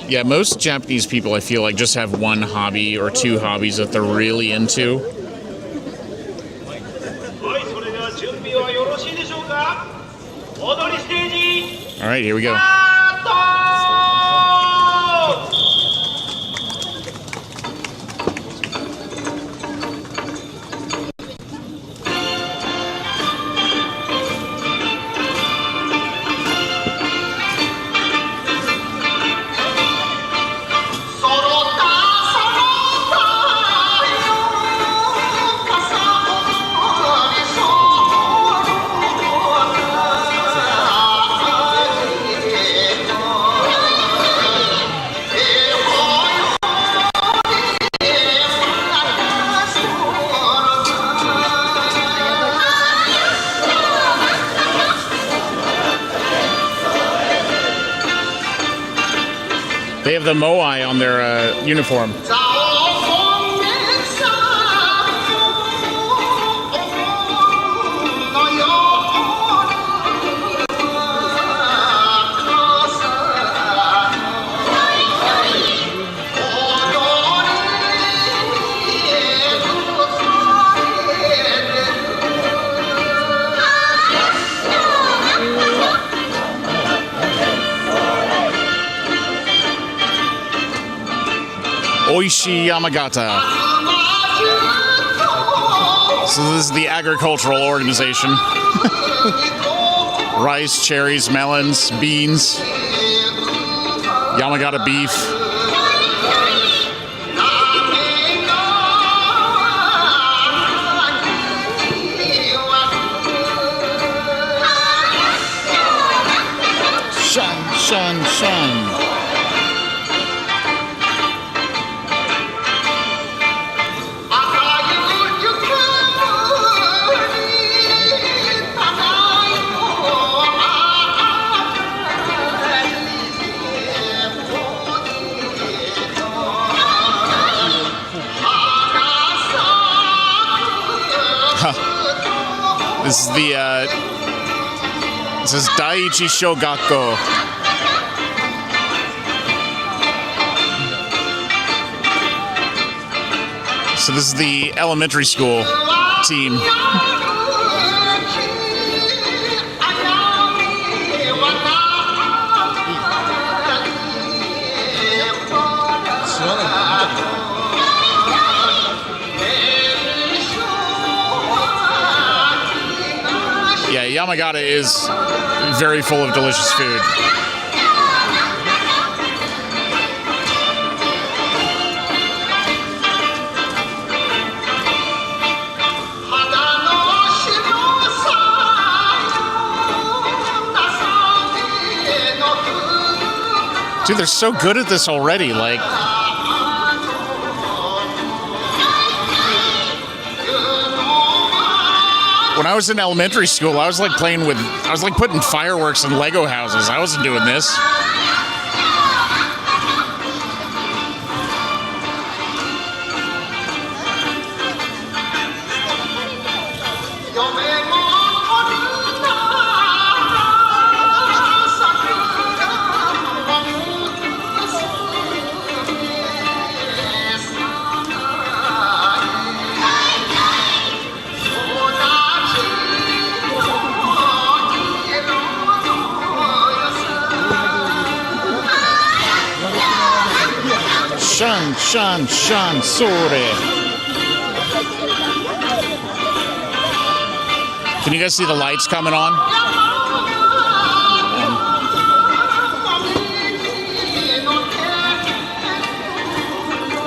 Yeah, most Japanese people, I feel like, just have one hobby or two hobbies that they're really into. はいそれでは準備はよろしいでしょうか踊りステージ All right, here we go. スタート They have the moai on their uniform. Oishi Yamagata. So this is the agricultural organization. Rice, cherries, melons, beans, Yamagata beef. Shun, shun, shun. This is the, this is Daiichi Shogakko. So this is the elementary school team. Yeah, Yamagata is very full of delicious food. Dude, they're so good at this already, like... When I was in elementary school, I was like putting fireworks in Lego houses. I wasn't doing this. Shan, sorry. Can you guys see the lights coming on?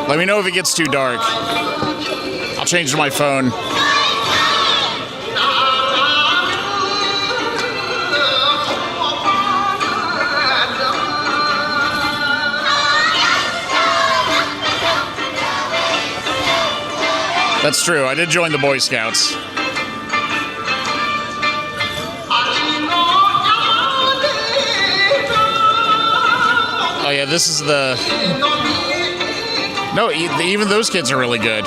Let me know if it gets too dark. I'll change to my phone. That's true. I did join the Boy Scouts. Oh yeah, this is the... No, even those kids are really good.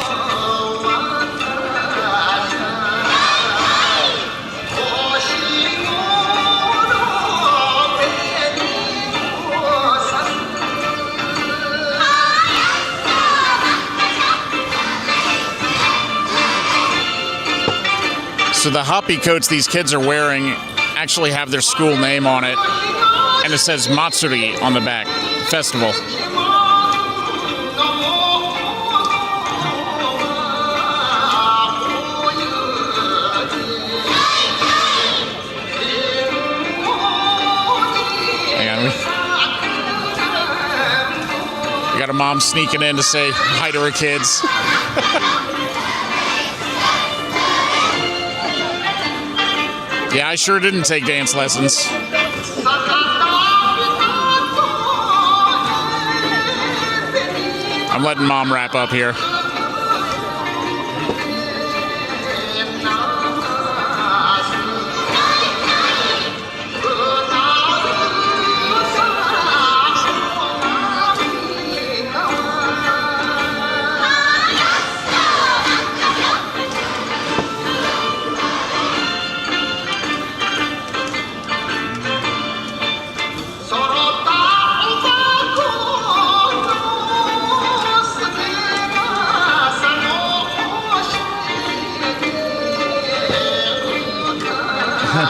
So the hoppy coats these kids are wearing actually have their school name on it, and it says Matsuri on the back, festival. Hang on, we got a mom sneaking in to say hi to her kids. Yeah, I sure didn't take dance lessons. I'm letting Mom wrap up here.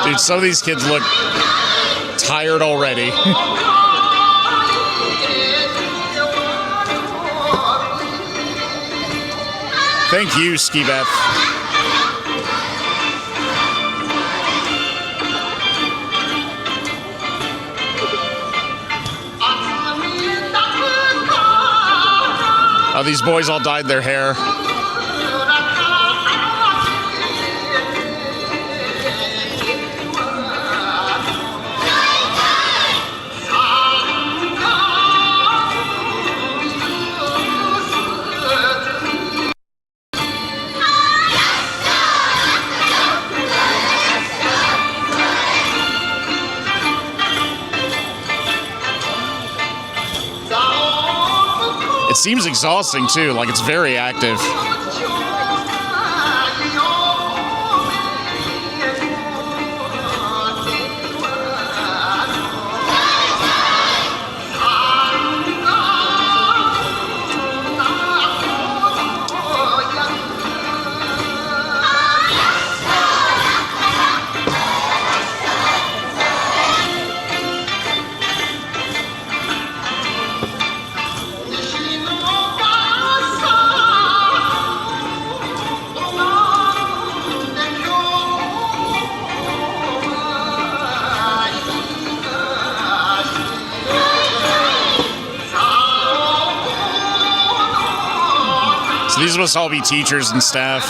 Dude, some of these kids look tired already. Thank you, Ski Beth. Oh, these boys all dyed their hair. It seems exhausting too, like it's very active. So these must all be teachers and staff.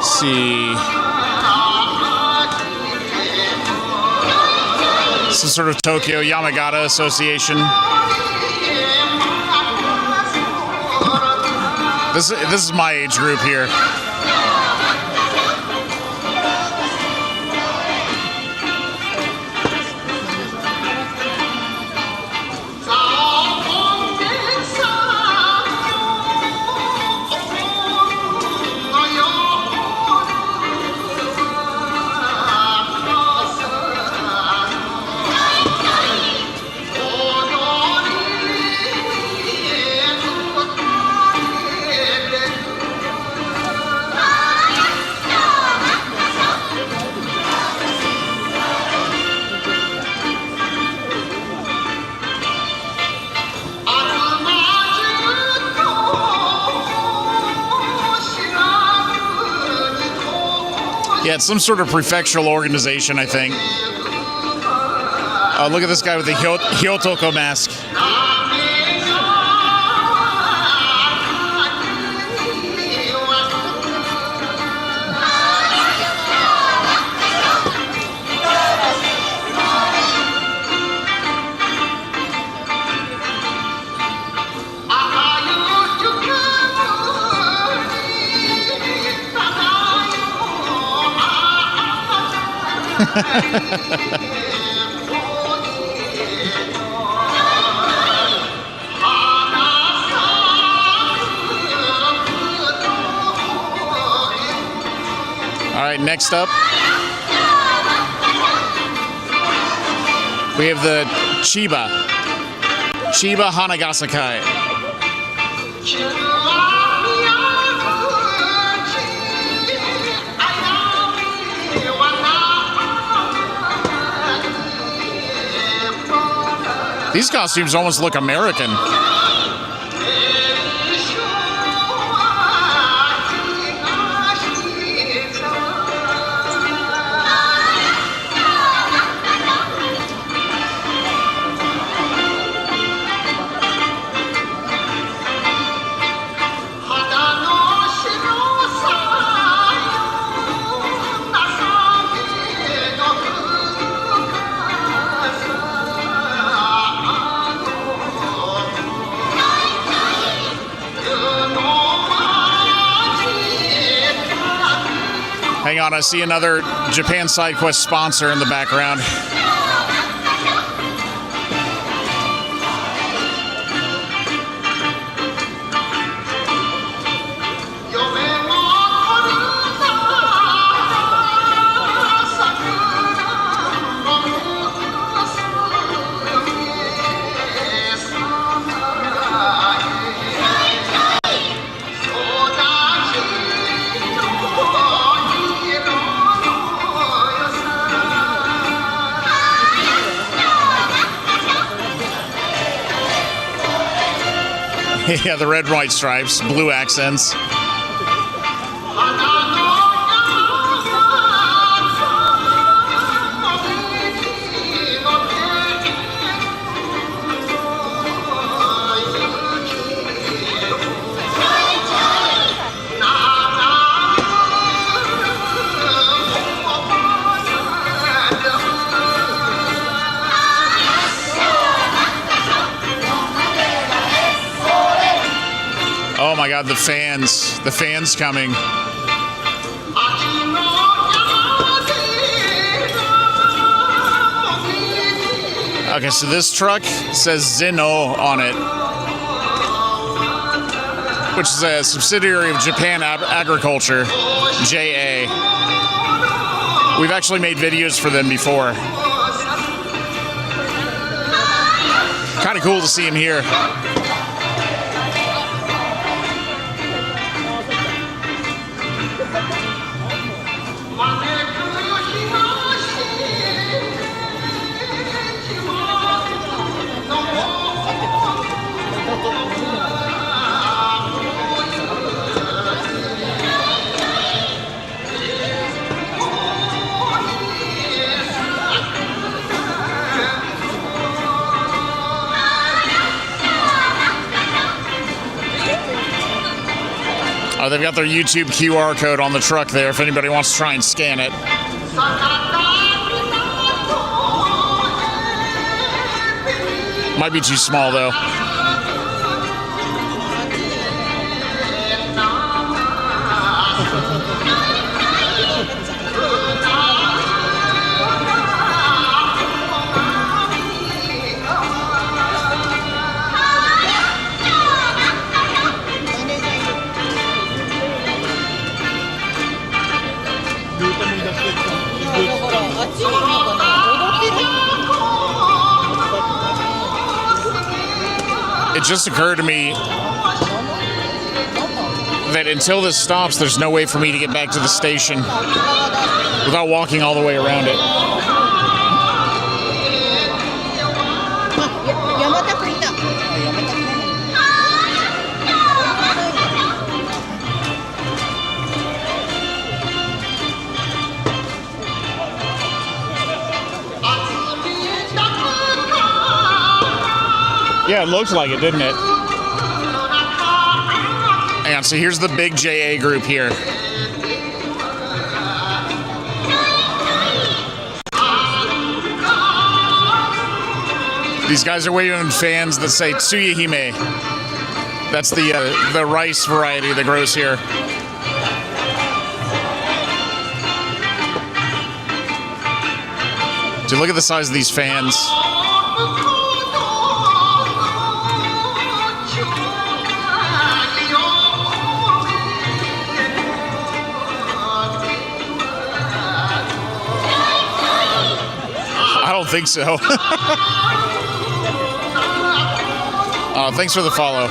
See, some sort of Tokyo Yamagata Association. This is my age group here. Yeah, it's some sort of prefectural organization, I think. Look at this guy with the Hyotoko mask. All right, next up, we have the Chiba Hanagasa Kai. These costumes almost look American. Hang on, I see another Japan Side Quest sponsor in the background. Yeah, the red and white stripes, blue accents. Oh my God, the fans coming. Okay, so this truck says Zeno on it, which is a subsidiary of Japan Agriculture, JA. We've actually made videos for them before. Kind of cool to see him here. Oh, they've got their YouTube QR code on the truck there if anybody wants to try and scan it. Might be too small, though. It just occurred to me that until this stops, there's no way for me to get back to the station without walking all the way around it. Yeah, it looked like it, didn't it? Hang on, so here's the big JA group here. These guys are waving fans that say Tsuyahime. That's the rice variety that grows here. Dude, look at the size of these fans. I don't think so. Thanks for the follow.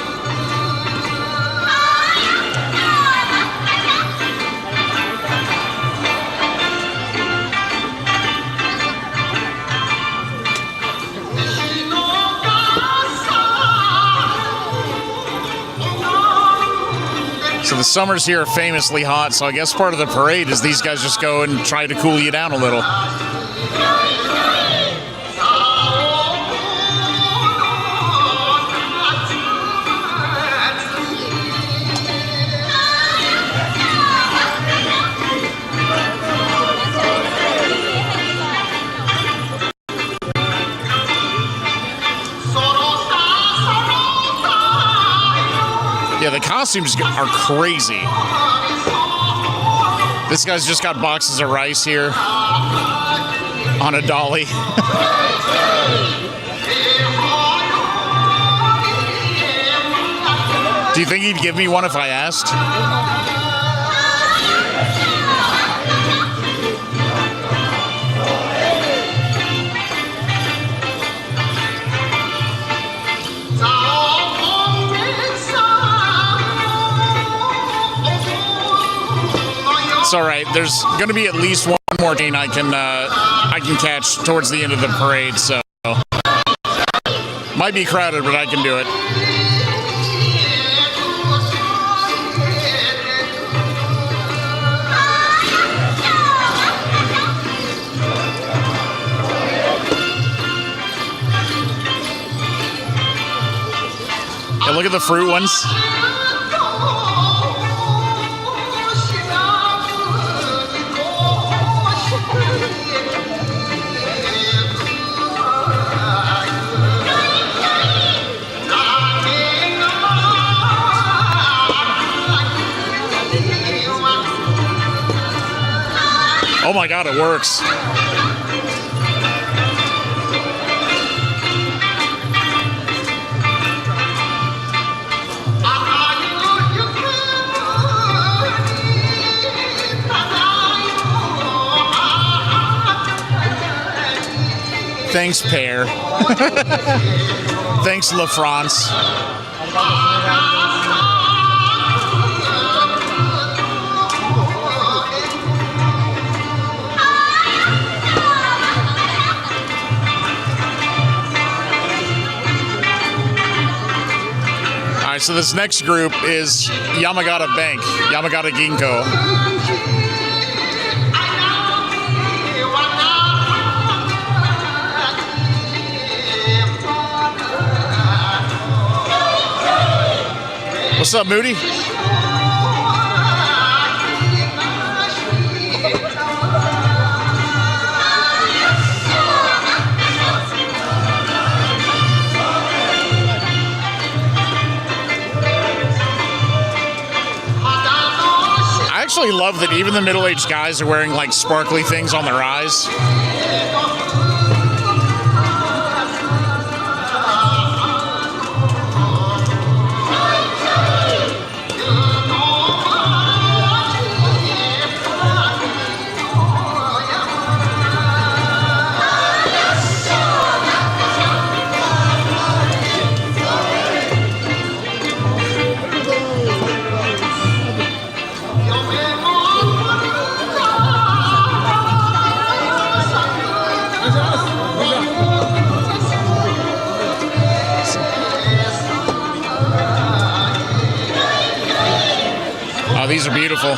So the summers here are famously hot, so I guess part of the parade is these guys just go and try to cool you down a little. Yeah, the costumes are crazy. This guy's just got boxes of rice here on a dolly. Do you think he'd give me one if I asked? It's all right. There's going to be at least one more train I can catch towards the end of the parade, so might be crowded, but I can do it. Yeah, look at the fruit ones. Oh my God, it works. Thanks, Pear. Thanks, La France. All right, so this next group is Yamagata Bank, Yamagata Ginko. What's up, Moody? actually love that even the middle-aged guys are wearing like sparkly things on their eyes. Oh, these are beautiful.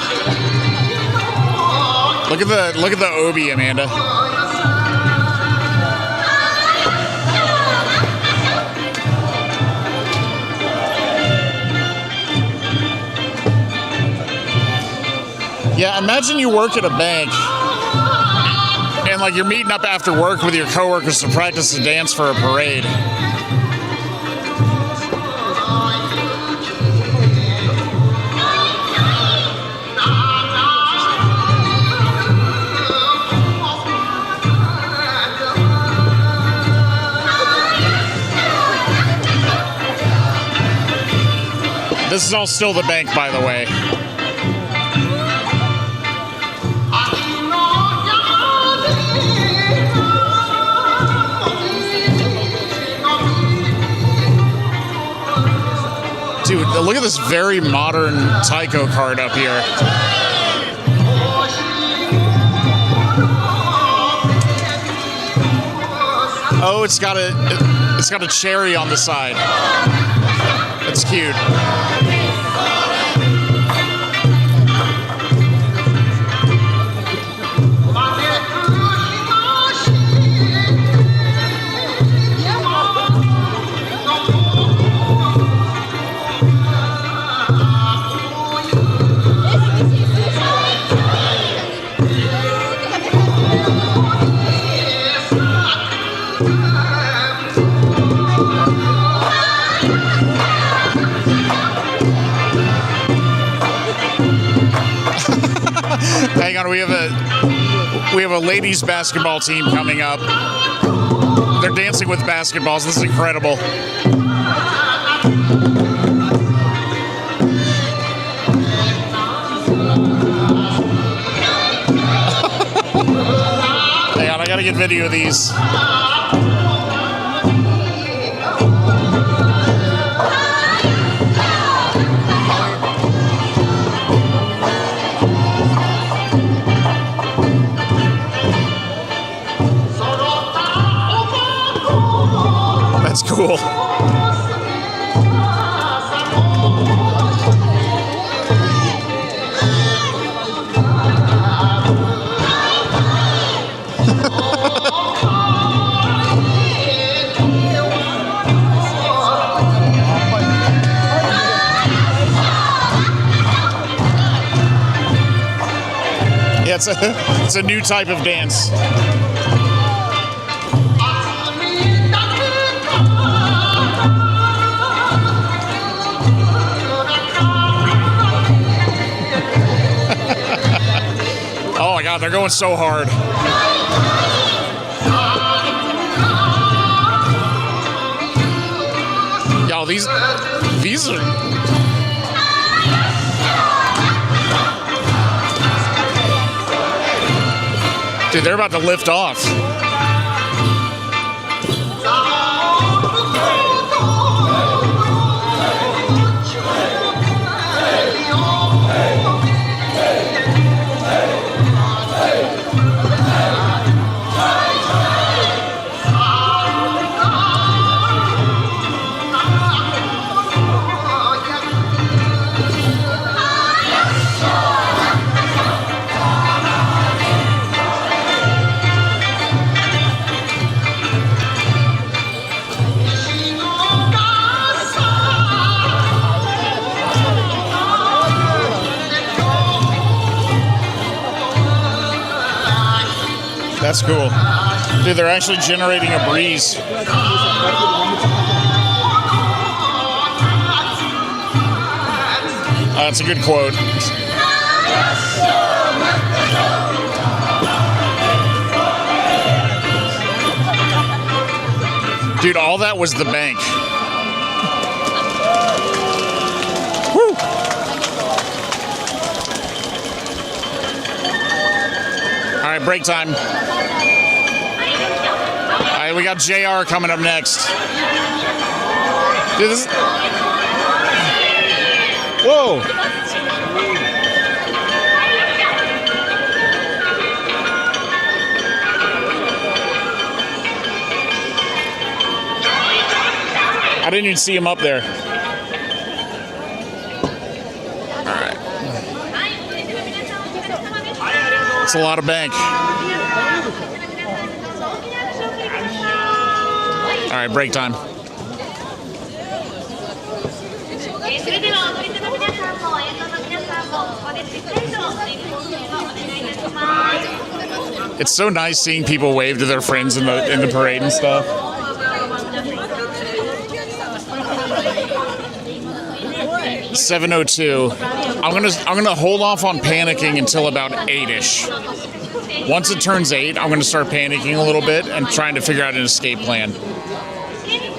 Look at the obi, Amanda. Yeah, imagine you work at a bank and like you're meeting up after work with your coworkers to practice a dance for a parade. This is all still the bank, by the way. Dude, look at this very modern Taiko card up here. Oh, it's got a cherry on the side. That's cute. Hang on, we have a ladies basketball team coming up. They're dancing with basketballs. This is incredible. Hang on, I gotta get video of these. That's cool. Yeah, it's a new type of dance. Oh my God, they're going so hard. Yo, these are... Dude, they're about to lift off. That's cool. Dude, they're actually generating a breeze. That's a good quote. Dude, all that was the bank. Woo! All right, break time. All right, we got JR coming up next. Dude, this is... Whoa! I didn't even see him up there. All right. It's a lot of bank. All right, break time. It's so nice seeing people wave to their friends in the parade and stuff. 7:02. I'm gonna hold off on panicking until about 8-ish. Once it turns 8, I'm gonna start panicking a little bit and trying to figure out an escape plan.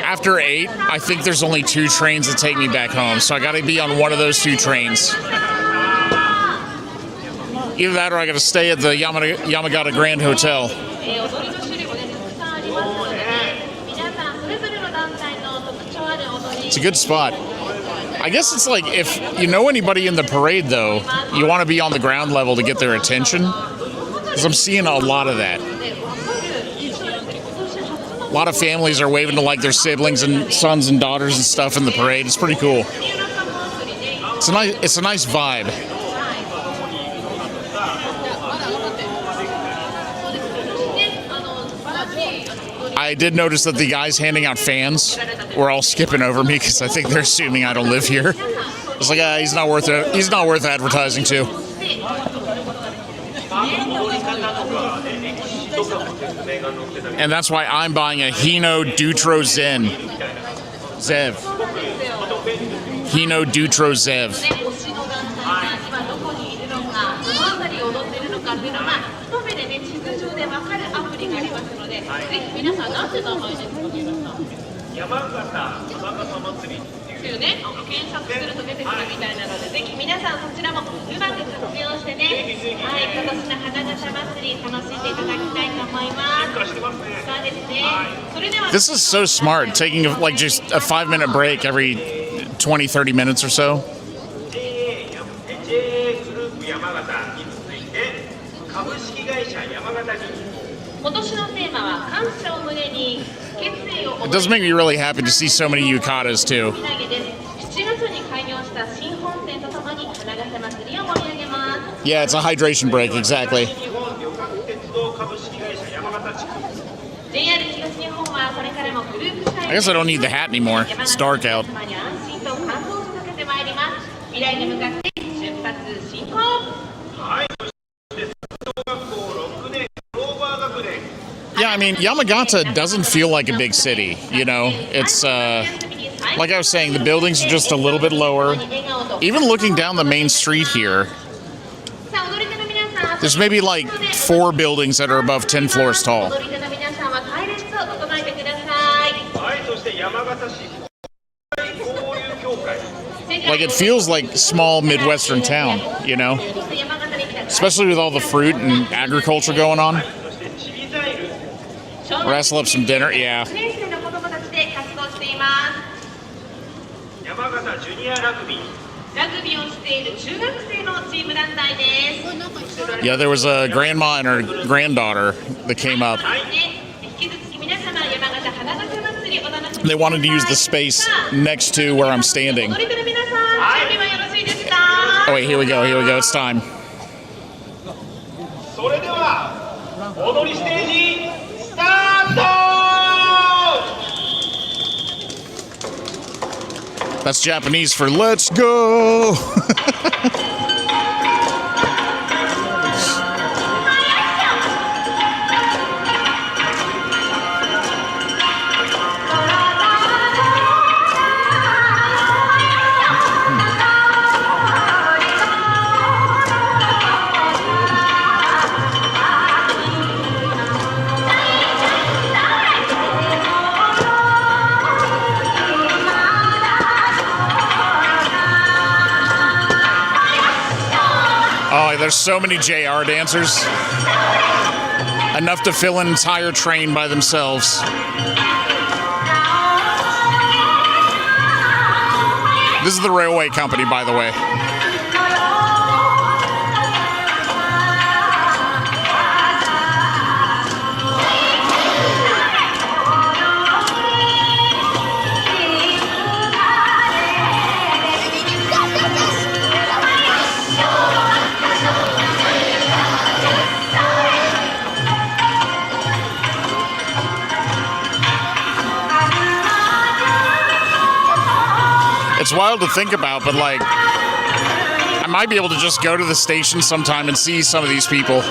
After 8, I think there's only 2 trains that take me back home, so I gotta be on one of those 2 trains. Either that or I gotta stay at the Yamagata Grand Hotel. It's a good spot. I guess it's like if you know anybody in the parade, though, you want to be on the ground level to get their attention. Because I'm seeing a lot of that. A lot of families are waving to like their siblings and sons and daughters and stuff in the parade. It's pretty cool. It's a nice vibe. I did notice that the guys handing out fans were all skipping over me because I think they're assuming I don't live here. It's like, he's not worth it. He's not worth advertising to. And that's why I'm buying a Hino Dutro Zev. Hino Dutro Zev. This is so smart, taking like just a 5-minute break every 20-30 minutes or so. It does make me really happy to see so many yukatas too. Yeah, it's a hydration break, exactly. I guess I don't need the hat anymore. It's dark out. Yeah, I mean, Yamagata doesn't feel like a big city, you know? It's, like I was saying, the buildings are just a little bit lower. Even looking down the main street here, there's maybe like 4 buildings that are above 10 floors tall. Like, it feels like small Midwestern town, you know? Especially with all the fruit and agriculture going on. Wrestle up some dinner, yeah. Yeah, there was a grandma and her granddaughter that came up. They wanted to use the space next to where I'm standing. Oh wait, here we go, it's time. That's Japanese for let's go. there's so many JR dancers. Enough to fill an entire train by themselves. This is the railway company, by the way. It's wild to think about, but like, I might be able to just go to the station sometime and see some of these people.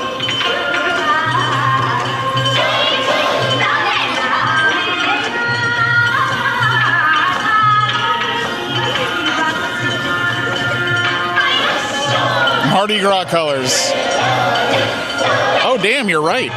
Mardi Gras colors. Oh, damn, you're right.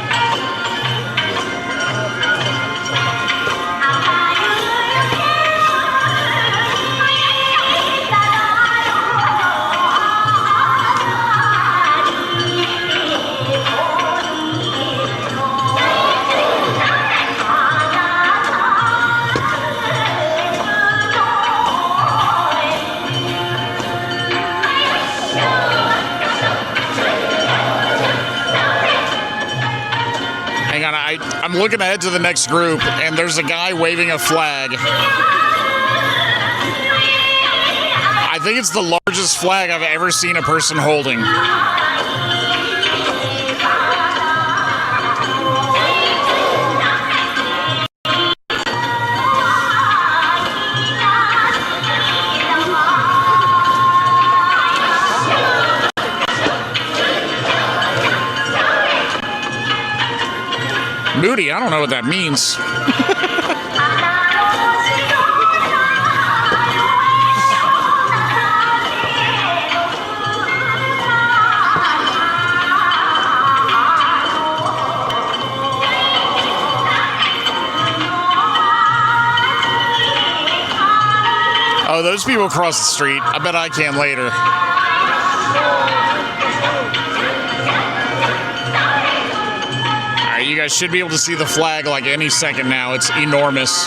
I'm looking ahead to the next group, and there's a guy waving a flag. I think it's the largest flag I've ever seen a person holding. Moody, I don't know what that means. Oh, those people across the street. I bet I can later. You guys should be able to see the flag like any second now. It's enormous.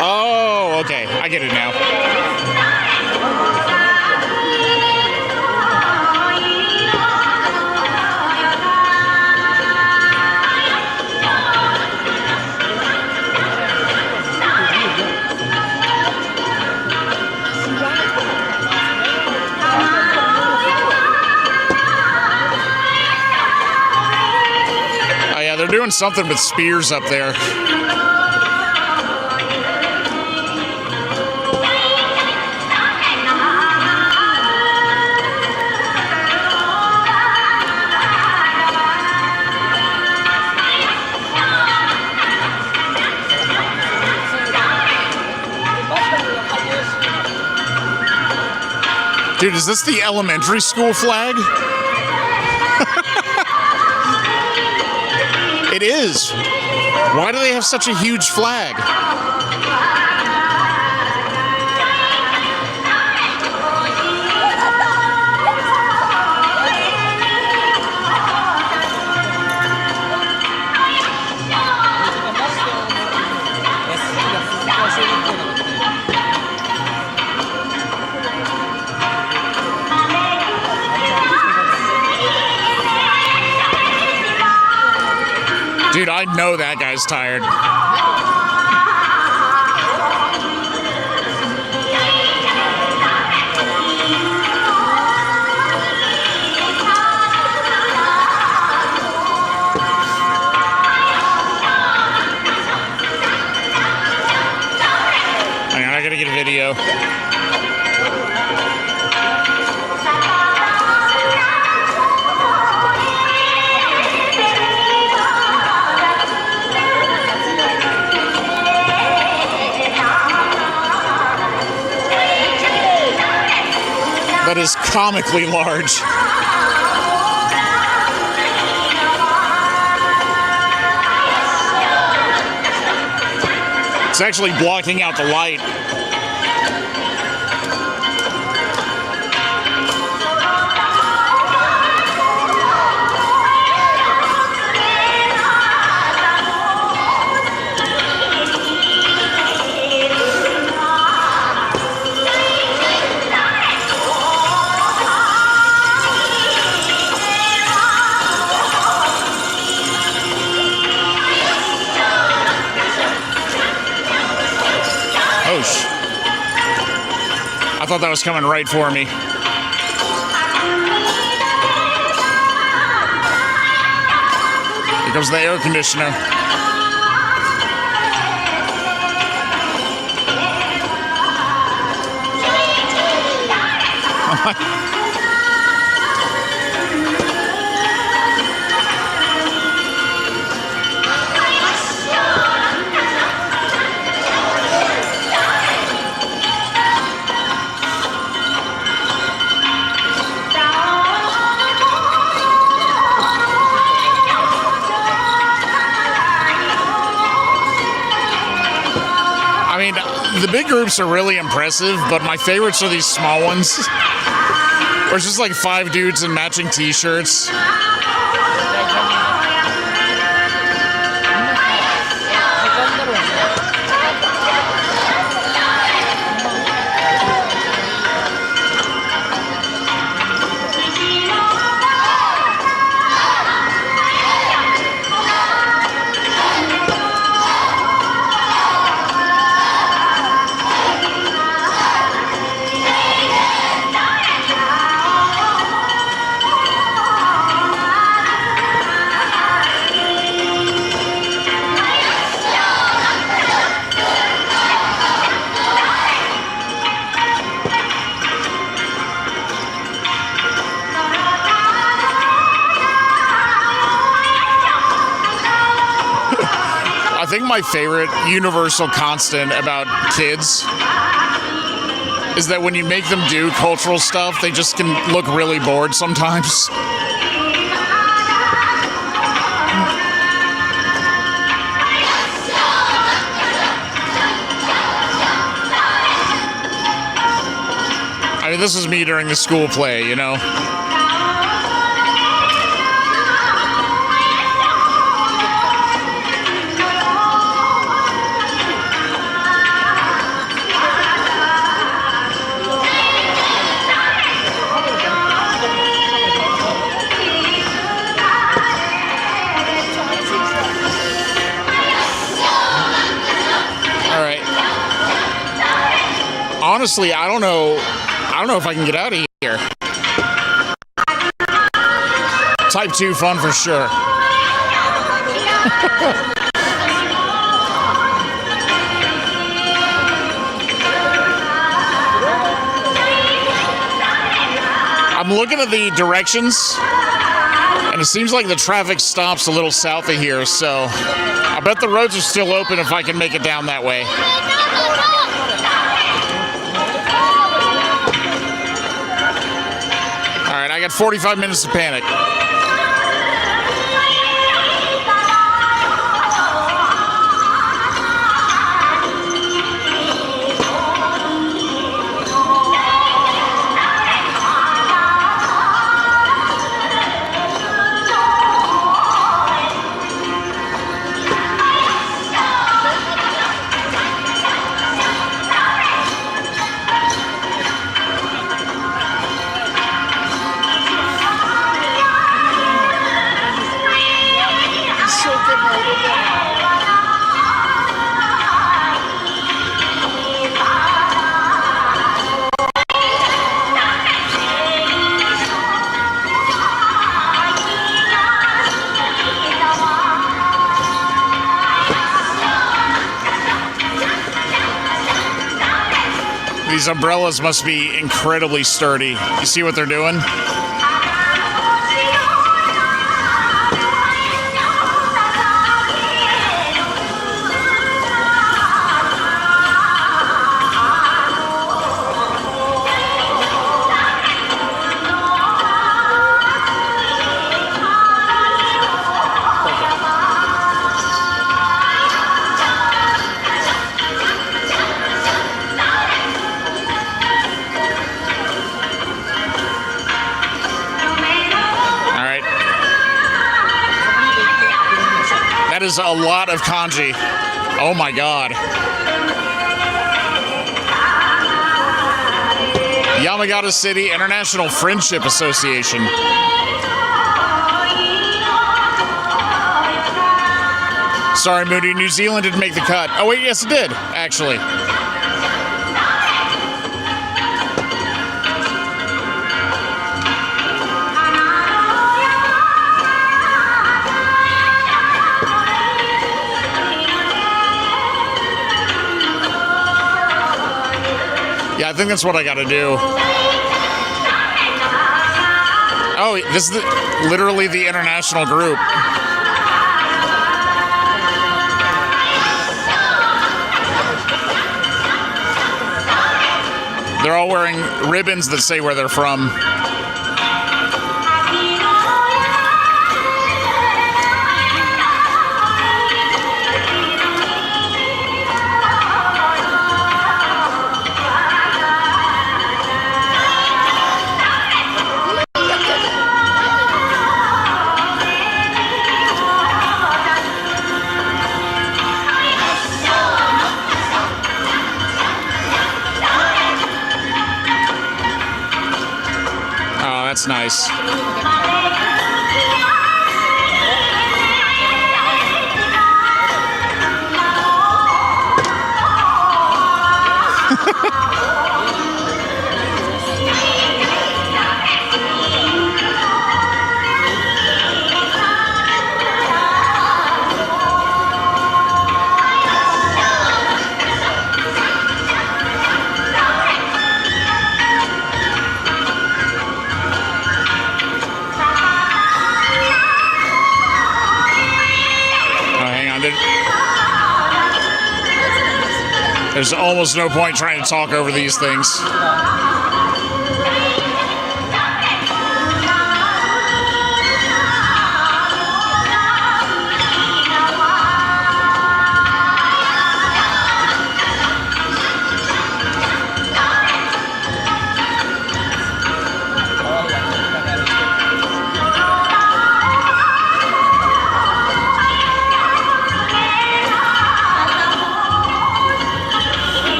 Oh, okay. I get it now. They're doing something with spears up there. Dude, is this the elementary school flag? It is. Why do they have such a huge flag? Dude, I know that guy's tired. Hang on, I gotta get a video. That is comically large. It's actually blocking out the light. I thought that was coming right for me. Here comes the air conditioner. The big groups are really impressive, but my favorites are these small ones. Where it's just like 5 dudes in matching t-shirts. I think my favorite universal constant about kids is that when you make them do cultural stuff, they just can look really bored sometimes. I mean, this is me during the school play, you know? Honestly, I don't know if I can get out of here. Type 2 fun for sure. I'm looking at the directions, and it seems like the traffic stops a little south of here, so I bet the roads are still open if I can make it down that way. I got 45 minutes to panic. These umbrellas must be incredibly sturdy. You see what they're doing? That is a lot of kanji. Oh my god. Yamagata City International Friendship Association. Sorry, Moody, New Zealand didn't make the cut. Oh wait, yes it did, actually. Yeah, I think that's what I gotta do. Oh, this is literally the international group. They're all wearing ribbons that say where they're from. That's nice. There's almost no point trying to talk over these things.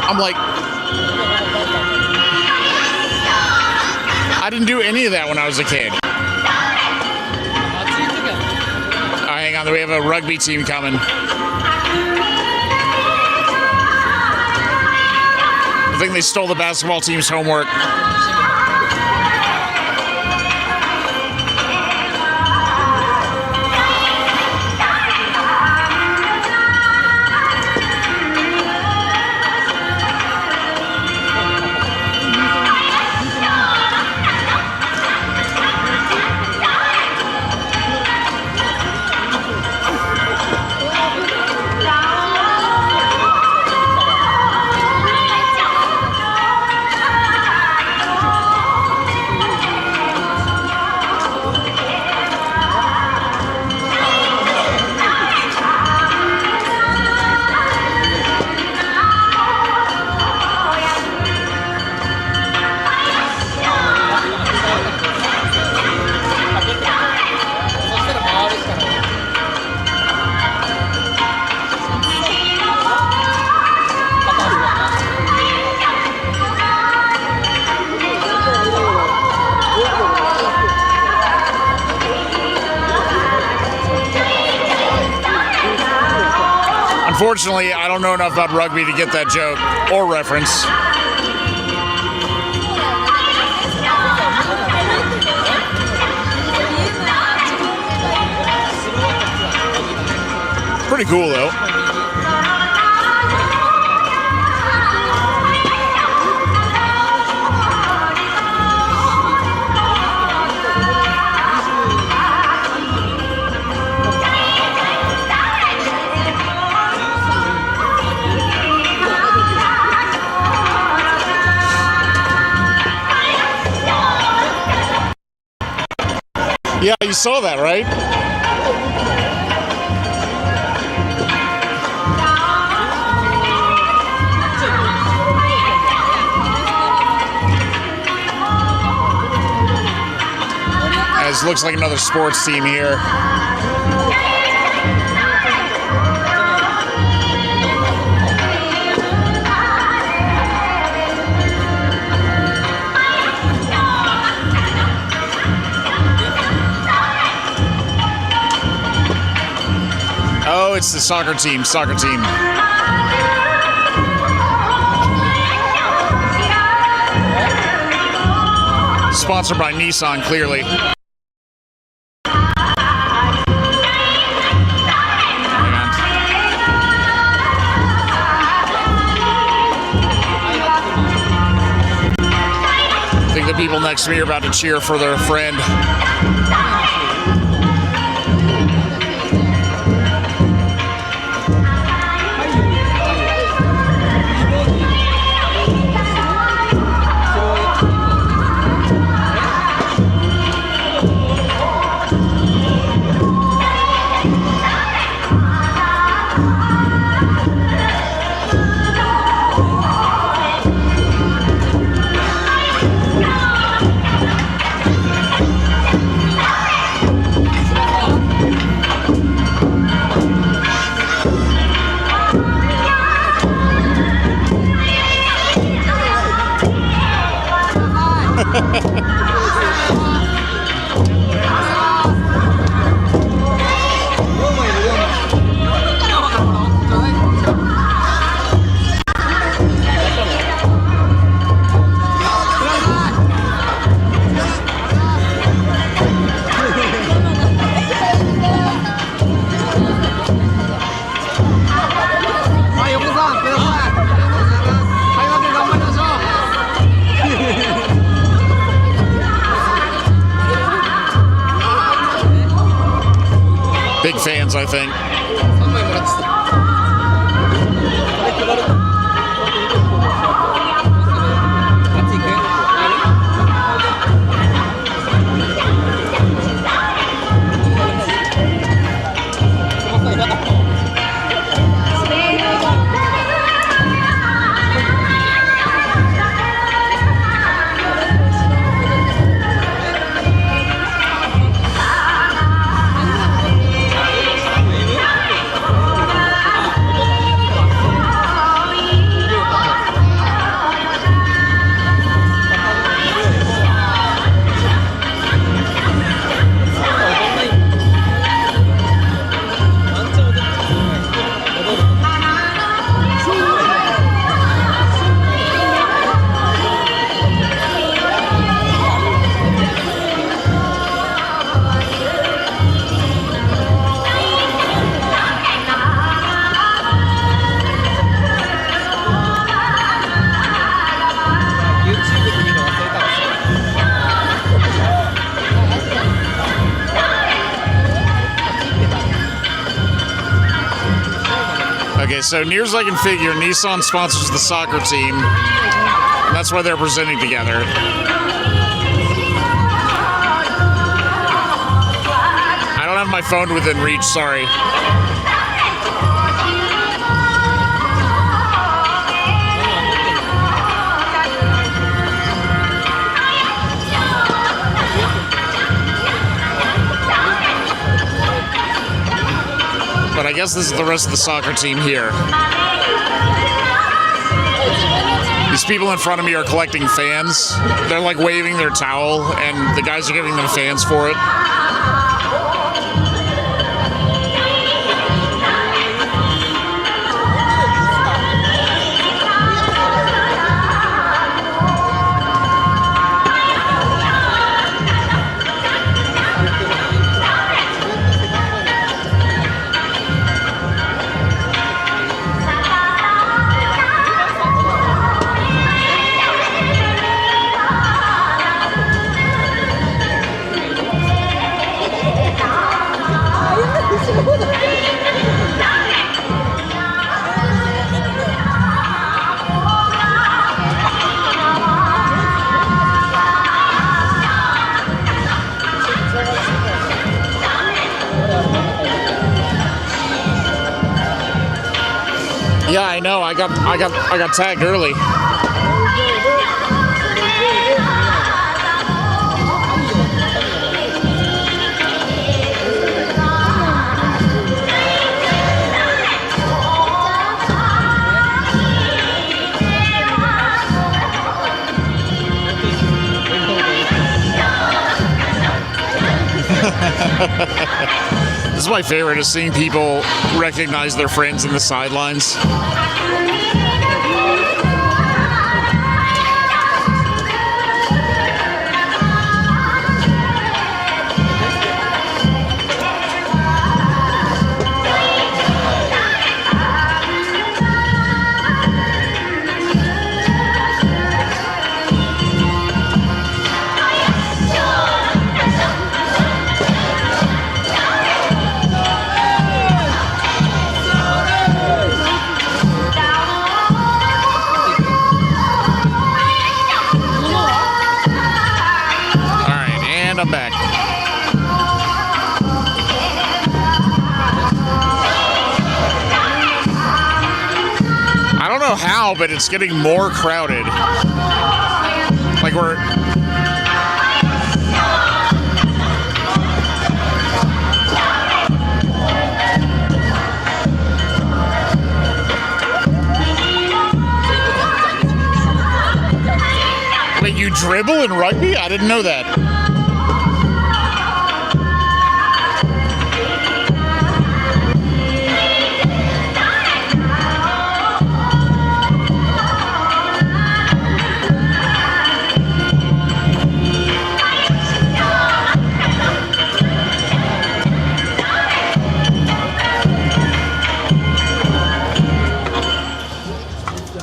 I'm like, I didn't do any of that when I was a kid. Oh, hang on, we have a rugby team coming. I think they stole the basketball team's homework. Unfortunately, I don't know enough about rugby to get that joke or reference. Pretty cool, though. Yeah, you saw that, right? looks like another sports team here. Oh, it's the soccer team. Sponsored by Nissan, clearly. I think the people next to me are about to cheer for their friend. Big fans, I think. Okay, so near as I can figure, Nissan sponsors the soccer team. That's why they're presenting together. I don't have my phone within reach, sorry. But I guess this is the rest of the soccer team here. These people in front of me are collecting fans. They're like waving their towel, and the guys are giving them fans for it. Yeah, I know. I got tagged early. is my favorite, is seeing people recognize their friends in the sidelines. And I'm back. I don't know how, but it's getting more crowded. Like we're... Wait, you dribble in rugby? I didn't know that.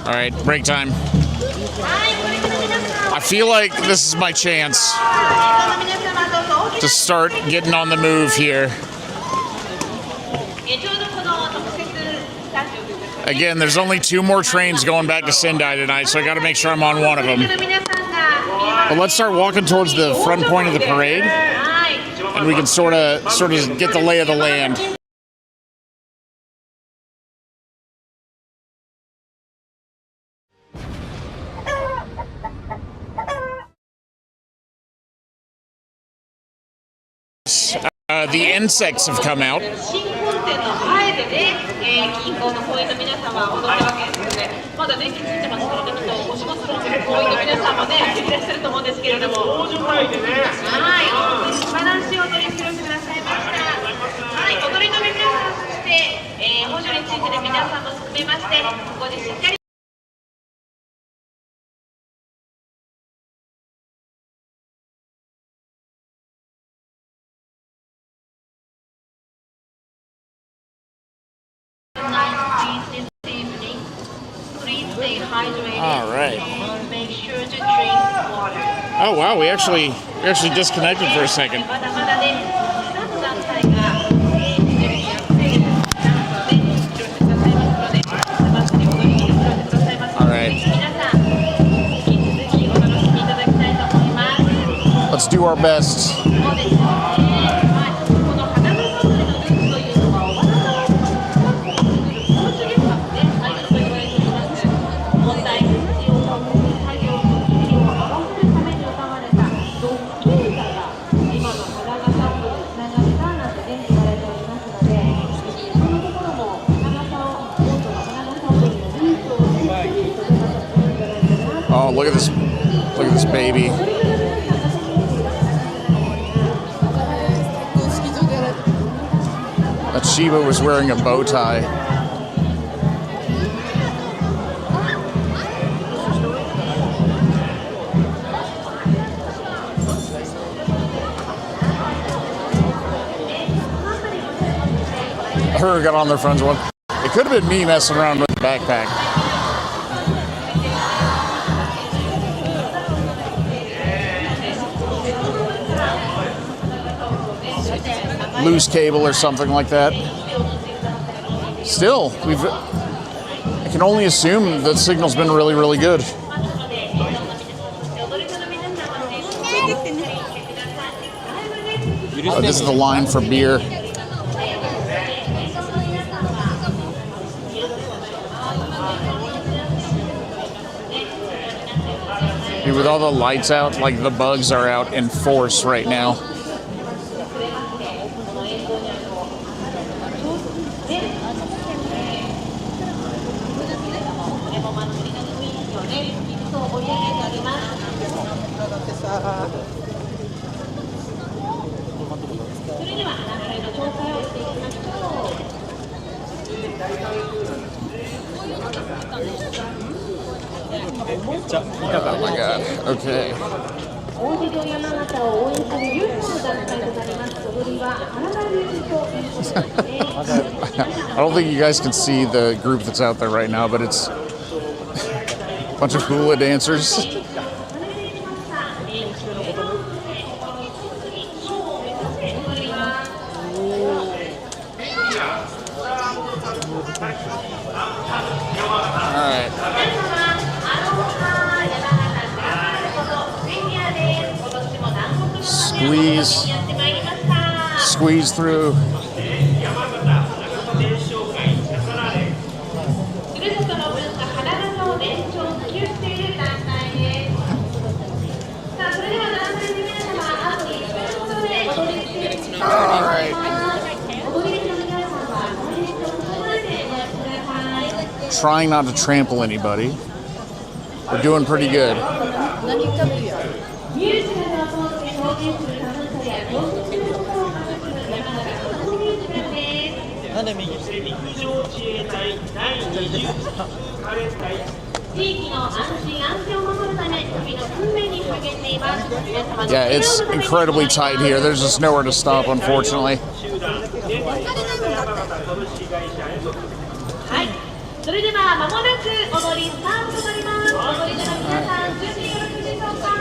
All right, break time. I feel like this is my chance to start getting on the move here. Again, there's only 2 more trains going back to Sendai tonight, so I got to make sure I'm on one of them. But let's start walking towards the front point of the parade, and we can sort of get the lay of the land. The insects have come out. All right. Make sure to drink water. Oh wow, we actually disconnected for a second. All right. Let's do our best. Oh, look at this baby. That Shiba was wearing a bow tie. Her got on their friend's one. It could have been me messing around with the backpack. Loose cable or something like that. Still, I can only assume the signal's been really, really good. Oh, this is the line for beer. With all the lights out, like the bugs are out in force right now. Oh my god. Okay. 大事業山形を応援する有志の団体となります踊りは華大流ということですね。 I don't think you guys can see the group that's out there right now, but it's a bunch of hula dancers. Alright. Squeeze through. はい。Trying not to trample anybody. We're doing pretty good. なんで右？陸上自衛隊第20カレン隊地域の安心安全を守るため日々の訓練に励んでいます。皆様の Yeah, it's incredibly tight here. There's just nowhere to stop, unfortunately. はい。それでは間もなく踊りスタートとなります。踊り手の皆さん、準備よろしいでしょうか。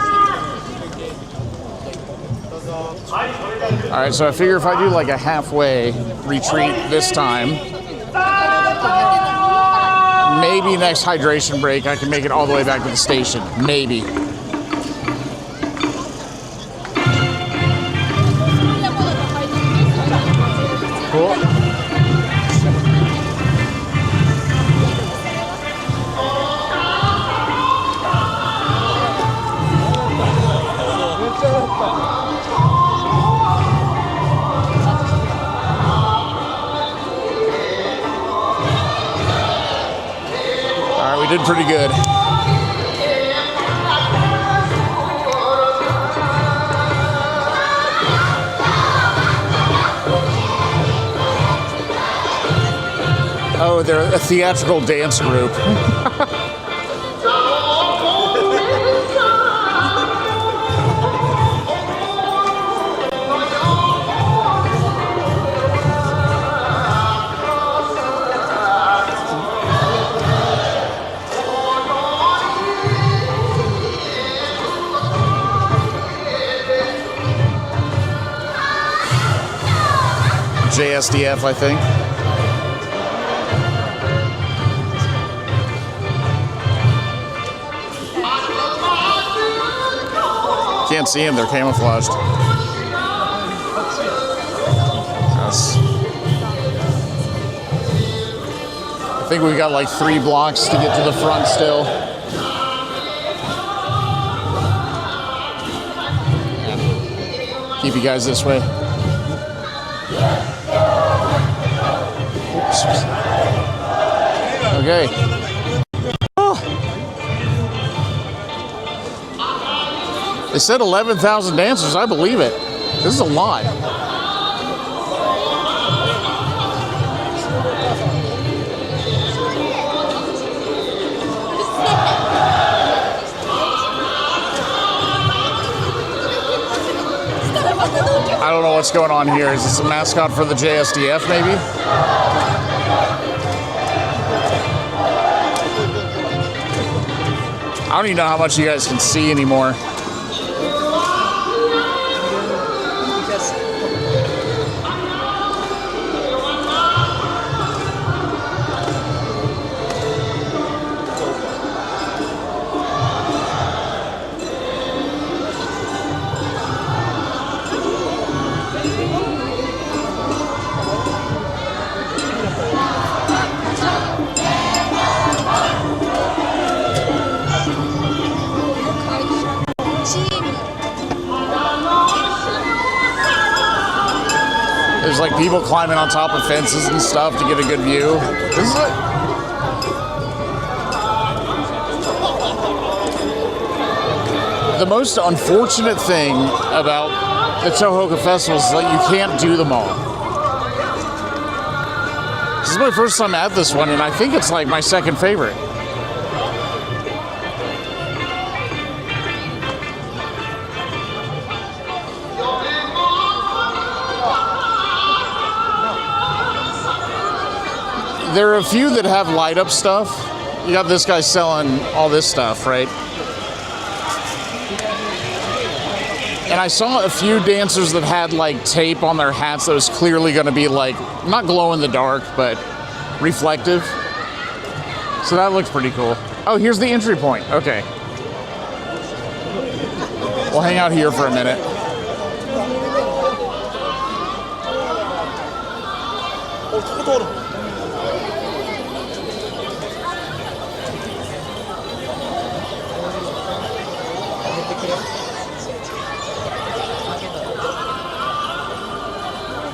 Alright, so I figure if I do like a halfway retreat this time, maybe next hydration break I can make it all the way back to the station. Maybe. Cool. We did pretty good. Oh, they're a theatrical dance group. JSDF, I think. Can't see them, they're camouflaged. I think we've got like 3 blocks to get to the front still. Keep you guys this way. Okay. Oh. They said 11,000 dancers. I believe it. This is a lot. I don't know what's going on here. Is this a mascot for the JSDF, maybe? I don't even know how much you guys can see anymore. There's like people climbing on top of fences and stuff to get a good view. This is the most unfortunate thing about the Tohoku Festival is that you can't do them all. is my first time at this one, and I think it's like my second favorite. There are a few that have light up stuff. You got this guy selling all this stuff, right? And I saw a few dancers that had like tape on their hats that was clearly going to be like, not glow in the dark, but reflective. So that looks pretty cool. Oh, here's the entry point. Okay. We'll hang out here for a minute.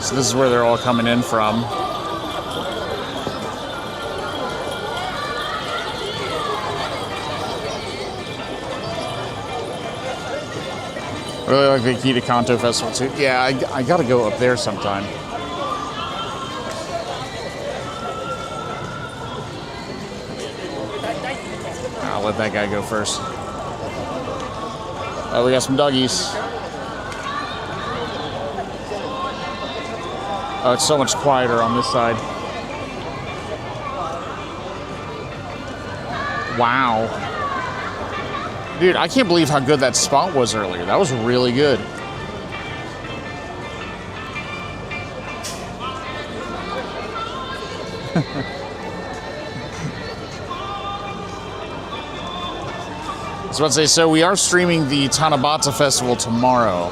So this is where they're all coming in from. I really like the Akita Kanto Festival too. Yeah, I gotta go up there sometime. I'll let that guy go first. Oh, we got some doggies. Oh, it's so much quieter on this side. Wow. Dude, I can't believe how good that spot was earlier. That was really good. I was about to say, so we are streaming the Tanabata Festival tomorrow.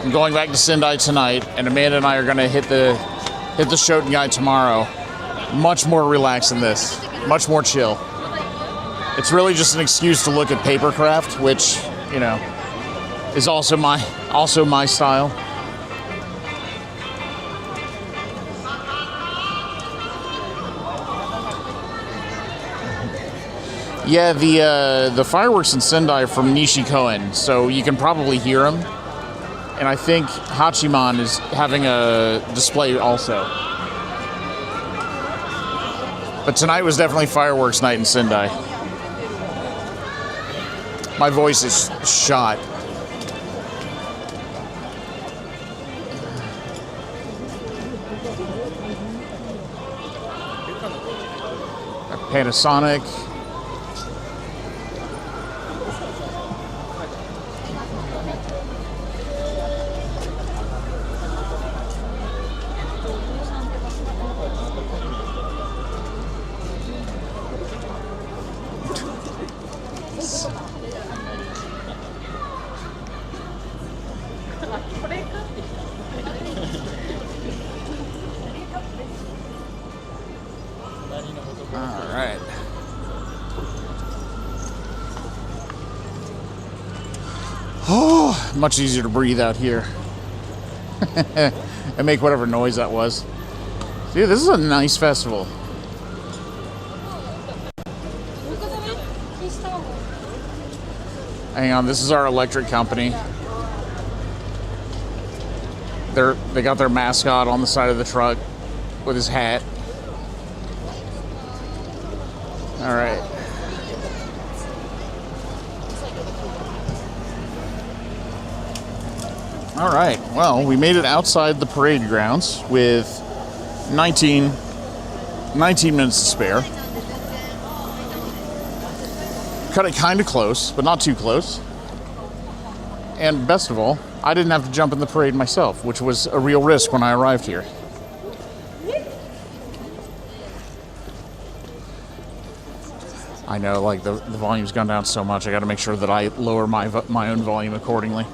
I'm going back to Sendai tonight, and Amanda and I are going to hit the Shotengai tomorrow. Much more relaxed than this. Much more chill. It's really just an excuse to look at papercraft, which, you know, is also my style. Yeah, the fireworks in Sendai are from Nishikoen, so you can probably hear them. And I think Hachiman is having a display also. But tonight was definitely fireworks night in Sendai. My voice is shot. Panasonic. Much easier to breathe out here and make whatever noise that was. Dude, this is a nice festival. Hang on, this is our electric company. They got their mascot on the side of the truck with his hat. All right. All right, well, we made it outside the parade grounds with 19 minutes to spare. Cut it kind of close, but not too close. And best of all, I didn't have to jump in the parade myself, which was a real risk when I arrived here. I know, like, the volume's gone down so much, I gotta make sure that I lower my own volume accordingly.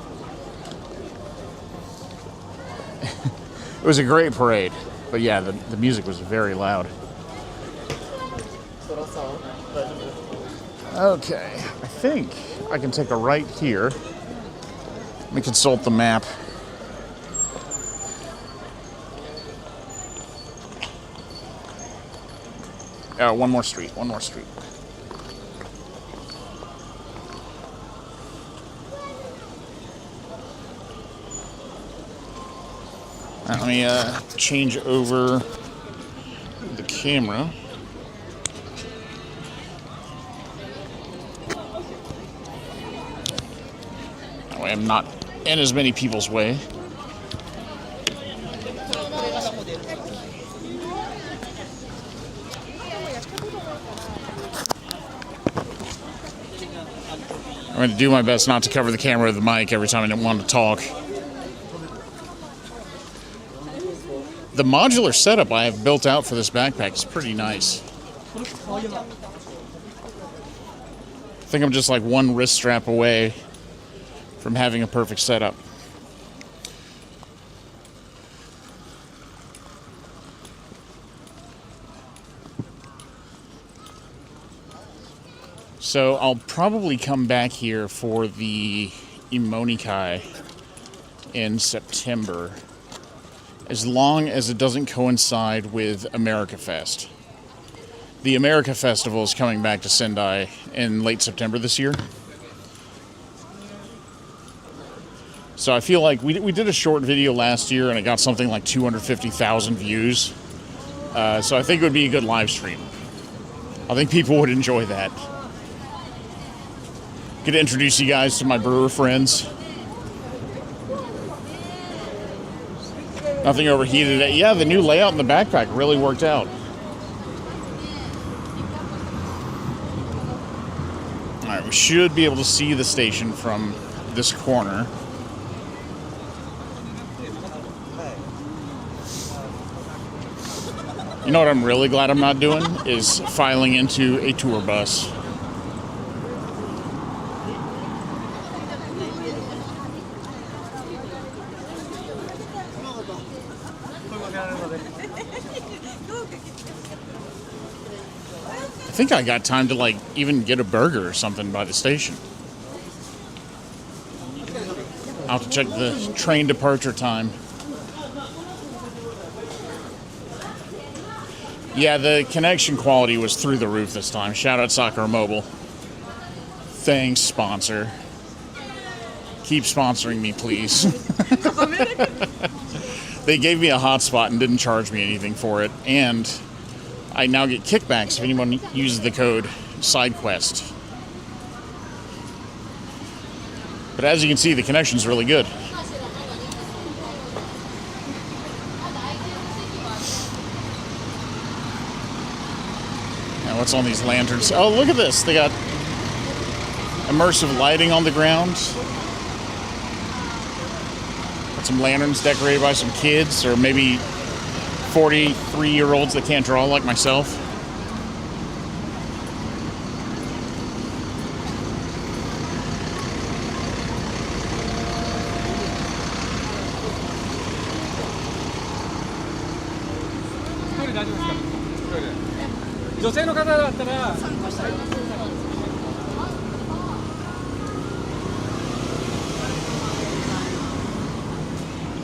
It was a great parade, but yeah, the music was very loud. Okay, I think I can take a right here. Let me consult the map. Oh, one more street. Let me change over camera. That way I'm not in as many people's way. I'm going to do my best not to cover the camera with the mic every time I don't want to talk. The modular setup I have built out for this backpack is pretty nice. I think I'm just like one wrist strap away from having a perfect setup. So I'll probably come back here for the Imonikai in September, as long as it doesn't coincide with America Fest. The America Festival is coming back to Sendai in late September this year. So I feel like we did a short video last year and it got something like 250,000 views. So I think it would be a good live stream. I think people would enjoy that. Get to introduce you guys to my brewer friends. Nothing overheated. Yeah, the new layout in the backpack really worked out. Alright, we should be able to see the station from this corner. You know what I'm really glad I'm not doing? Is filing into a tour bus. I think I got time to like even get a burger or something by the station. I'll have to check the train departure time. Yeah, the connection quality was through the roof this time. Shout out Sakura Mobile. Thanks, sponsor. Keep sponsoring me, please. They gave me a hotspot and didn't charge me anything for it. And I now get kickbacks if anyone uses the code SideQuest. But as you can see, the connection's really good. Now, what's on these lanterns? Oh, look at this. They got immersive lighting on the ground. Got some lanterns decorated by some kids, or maybe 43-year-olds that can't draw like myself.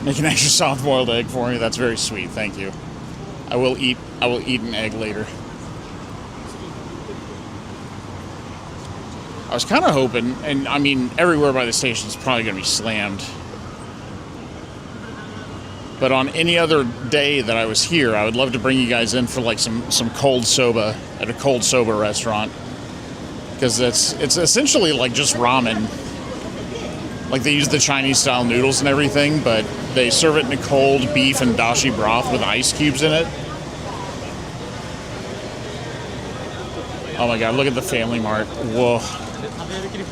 Make an extra soft-boiled egg for me. That's very sweet. Thank you. I will eat an egg later. I was kind of hoping, and I mean, everywhere by the station is probably going to be slammed. But on any other day that I was here, I would love to bring you guys in for like some cold soba at a cold soba restaurant, because it's essentially like just ramen. Like they use the Chinese style noodles and everything, but they serve it in a cold beef and dashi broth with ice cubes in it. Oh my god, look at the Family Mart. Whoa.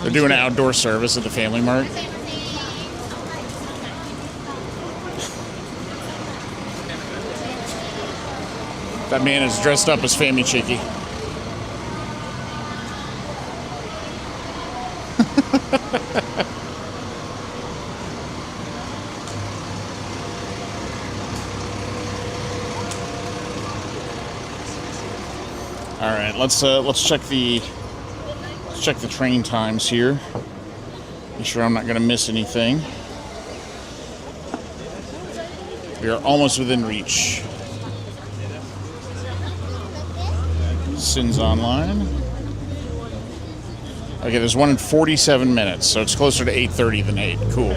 They're doing an outdoor service at the Family Mart. That man is dressed up as Family Chicky. All right, let's check the train times here. Be sure I'm not going to miss anything. We are almost within reach. Sins online. Okay, there's one in 47 minutes, so it's closer to 8:30 than 8. Cool.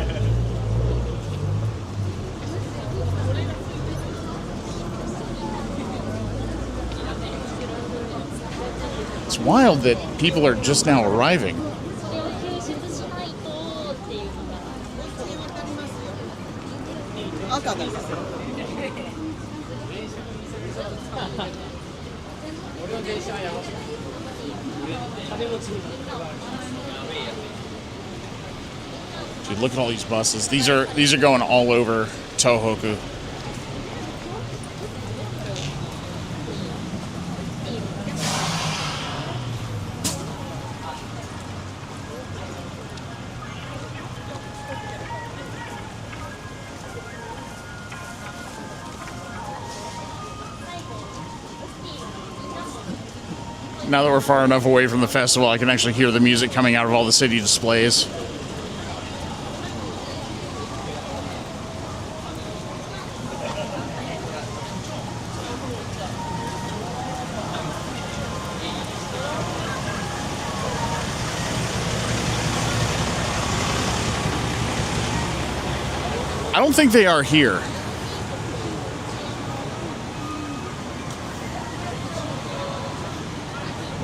It's wild that people are just now arriving. Dude, look at all these buses. These are going all over Tohoku. Now that we're far enough away from the festival, I can actually hear the music coming out of all the city displays. I don't think they are here.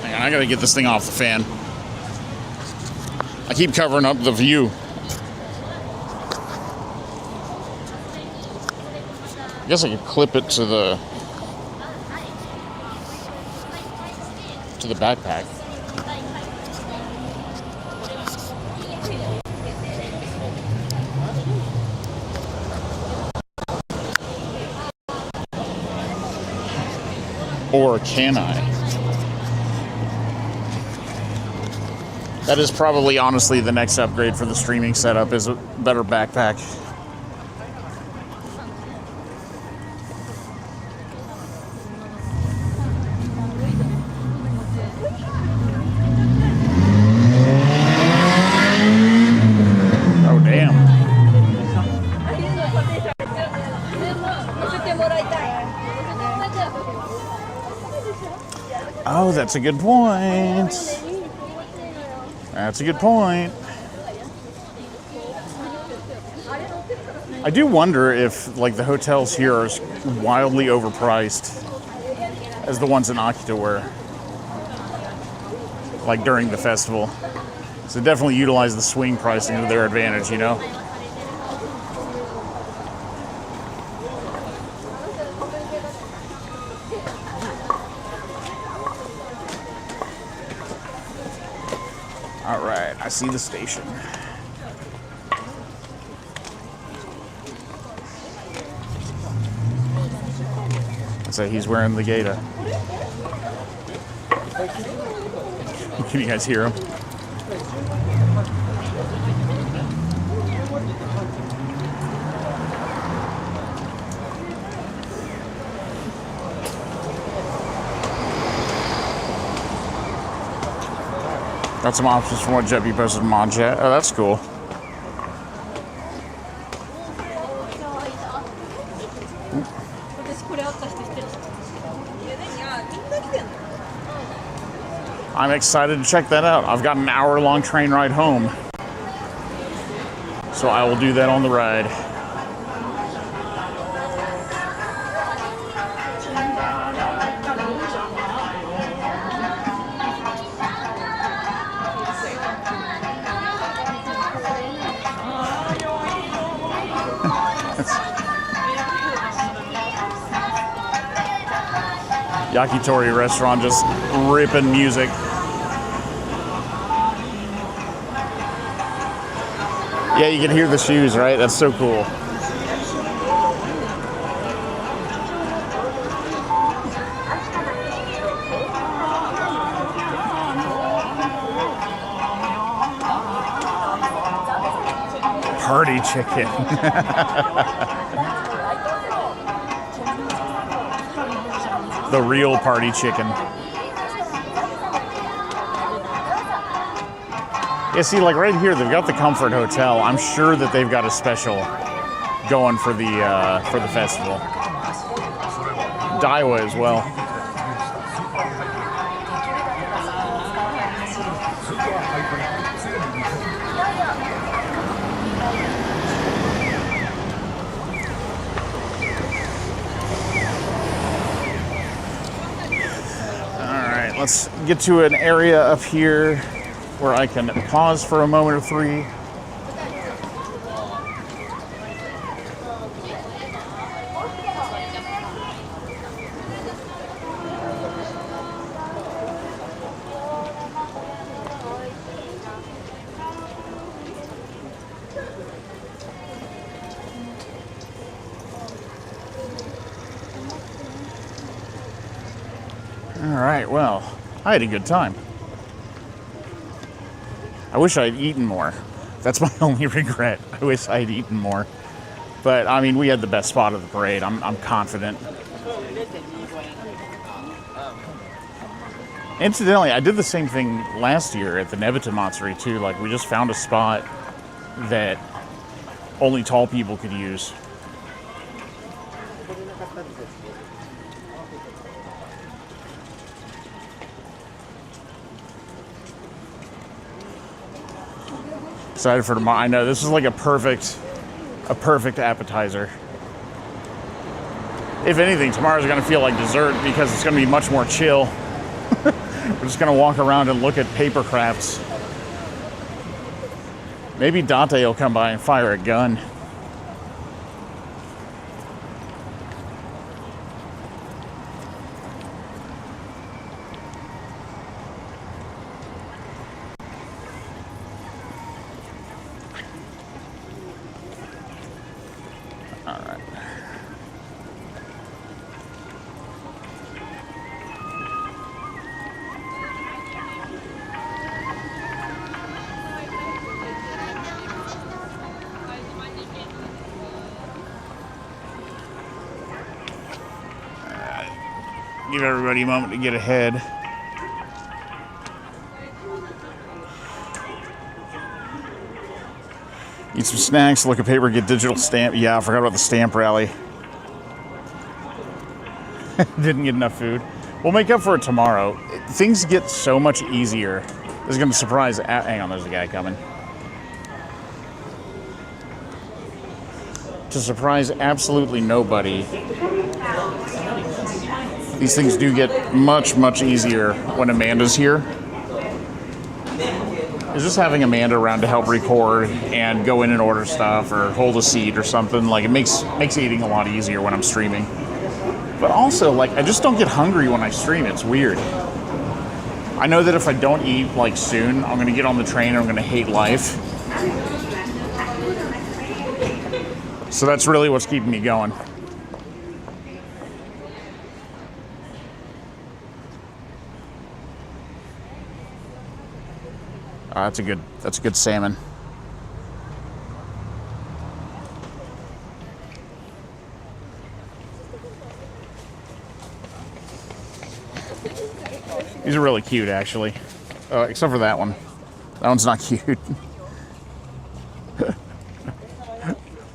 Hang on, I gotta get this thing off the fan. I keep covering up the view. I guess I could clip it to the backpack. Or can I? That is probably, honestly, the next upgrade for the streaming setup is a better backpack. Oh, damn. Oh, that's a good point. That's a good point. I do wonder if, like, the hotels here are as wildly overpriced as the ones in Akita were, like, during the festival. So definitely utilize the swing pricing to their advantage, you know? All right, I see the station. So he's wearing the gator. Can you guys hear him? Got some options from what JetB posted in ModChat. Oh, that's cool. I'm excited to check that out. I've got an hour-long train ride home, so I will do that on the ride. Yakitori restaurant just ripping music. Yeah, you can hear the shoes, right? That's so cool. Party chicken. The real party chicken. Yeah, see, like right here, they've got the Comfort Hotel. I'm sure that they've got a special going for the festival. Daiwa as well. let's get to an area up here where I can pause for a moment or three. All right, well, I had a good time. I wish I'd eaten more. That's my only regret. I wish I'd eaten more. But, I mean, we had the best spot of the parade. I'm confident. Incidentally, I did the same thing last year at the Yamagata Matsuri, too. Like, we just found a spot that only tall people could use. Excited for tomorrow. I know this is like a perfect appetizer. If anything, tomorrow's gonna feel like dessert because it's gonna be much more chill. We're just gonna walk around and look at paper crafts. Maybe Dante will come by and fire a gun. Give everybody a moment to get ahead. Eat some snacks, look at paper, get digital stamp. Yeah, I forgot about the stamp rally. Didn't get enough food. We'll make up for it tomorrow. Things get so much easier. This is going to surprise... Hang on, there's a guy coming. To surprise absolutely nobody, these things do get much, much easier when Amanda's here. It's just having Amanda around to help record and go in and order stuff or hold a seat or something. Like, it makes eating a lot easier when I'm streaming. But also, like, I just don't get hungry when I stream. It's weird. I know that if I don't eat, like, soon, I'm going to get on the train and I'm going to hate life. So that's really what's keeping me going. That's a good salmon. These are really cute, actually. Except for that one. That one's not cute.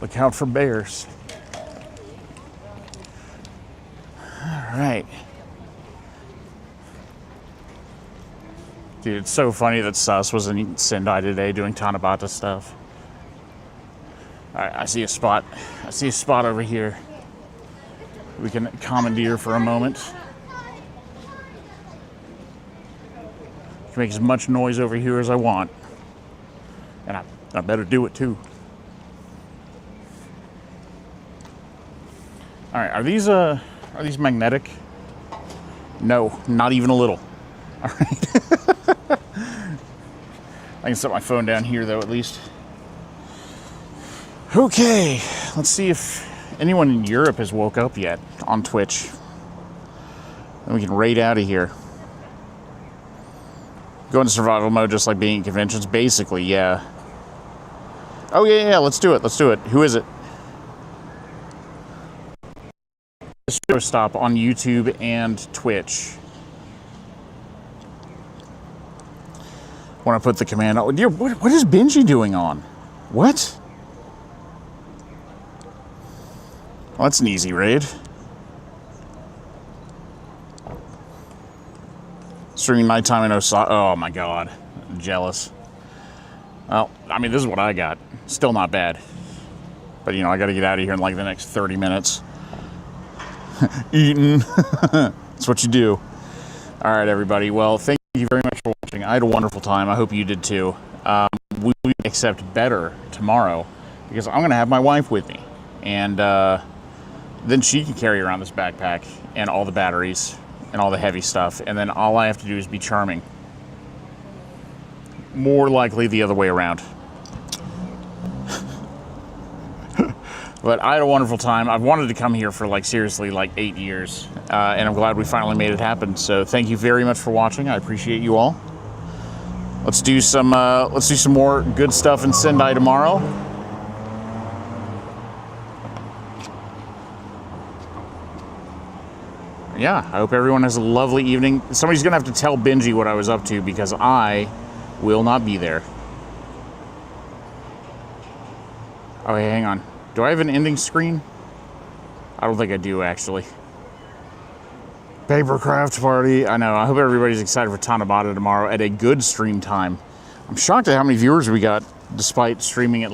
Look out for bears. All right. Dude, it's so funny that Sus was in Sendai today doing Tanabata stuff. All right, I see a spot. I see a spot over here. We can commandeer for a moment. I can make as much noise over here as I want. And I better do it too. All right, are these magnetic? No, not even a little. All right. I can set my phone down here though, at least. Okay, let's see if anyone in Europe has woke up yet on Twitch. Then we can raid out of here. Go into survival mode just like being at conventions, basically, yeah. Oh yeah, let's do it. Who is it? Stop on YouTube and Twitch. Want to put the command on. Dear, what is Benji doing on? What? Well, that's an easy raid. Streaming nighttime in Osaka. Oh my god. I'm jealous. Well, I mean, this is what I got. Still not bad. But, you know, I got to get out of here in like the next 30 minutes. Eating. That's what you do. All right, everybody. Well, thank you very much for watching. I had a wonderful time. I hope you did too. We will accept better tomorrow because I'm going to have my wife with me. And then she can carry around this backpack and all the batteries and all the heavy stuff. And then all I have to do is be charming. More likely the other way around. But I had a wonderful time. I've wanted to come here for seriously 8 years, and I'm glad we finally made it happen. So thank you very much for watching. I appreciate you all. Let's do some more good stuff in Sendai tomorrow. Yeah, I hope everyone has a lovely evening. Somebody's gonna have to tell Benji what I was up to because I will not be there. Oh, hey, hang on. Do I have an ending screen? I don't think I do, actually. Paper craft party. I know. I hope everybody's excited for Tanabata tomorrow at a good stream time. I'm shocked at how many viewers we got, despite streaming at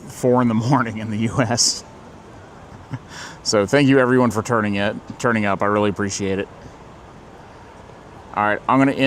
4 in the morning in the U.S. So thank you, everyone, for turning up. I really appreciate it. All right, I'm going to end.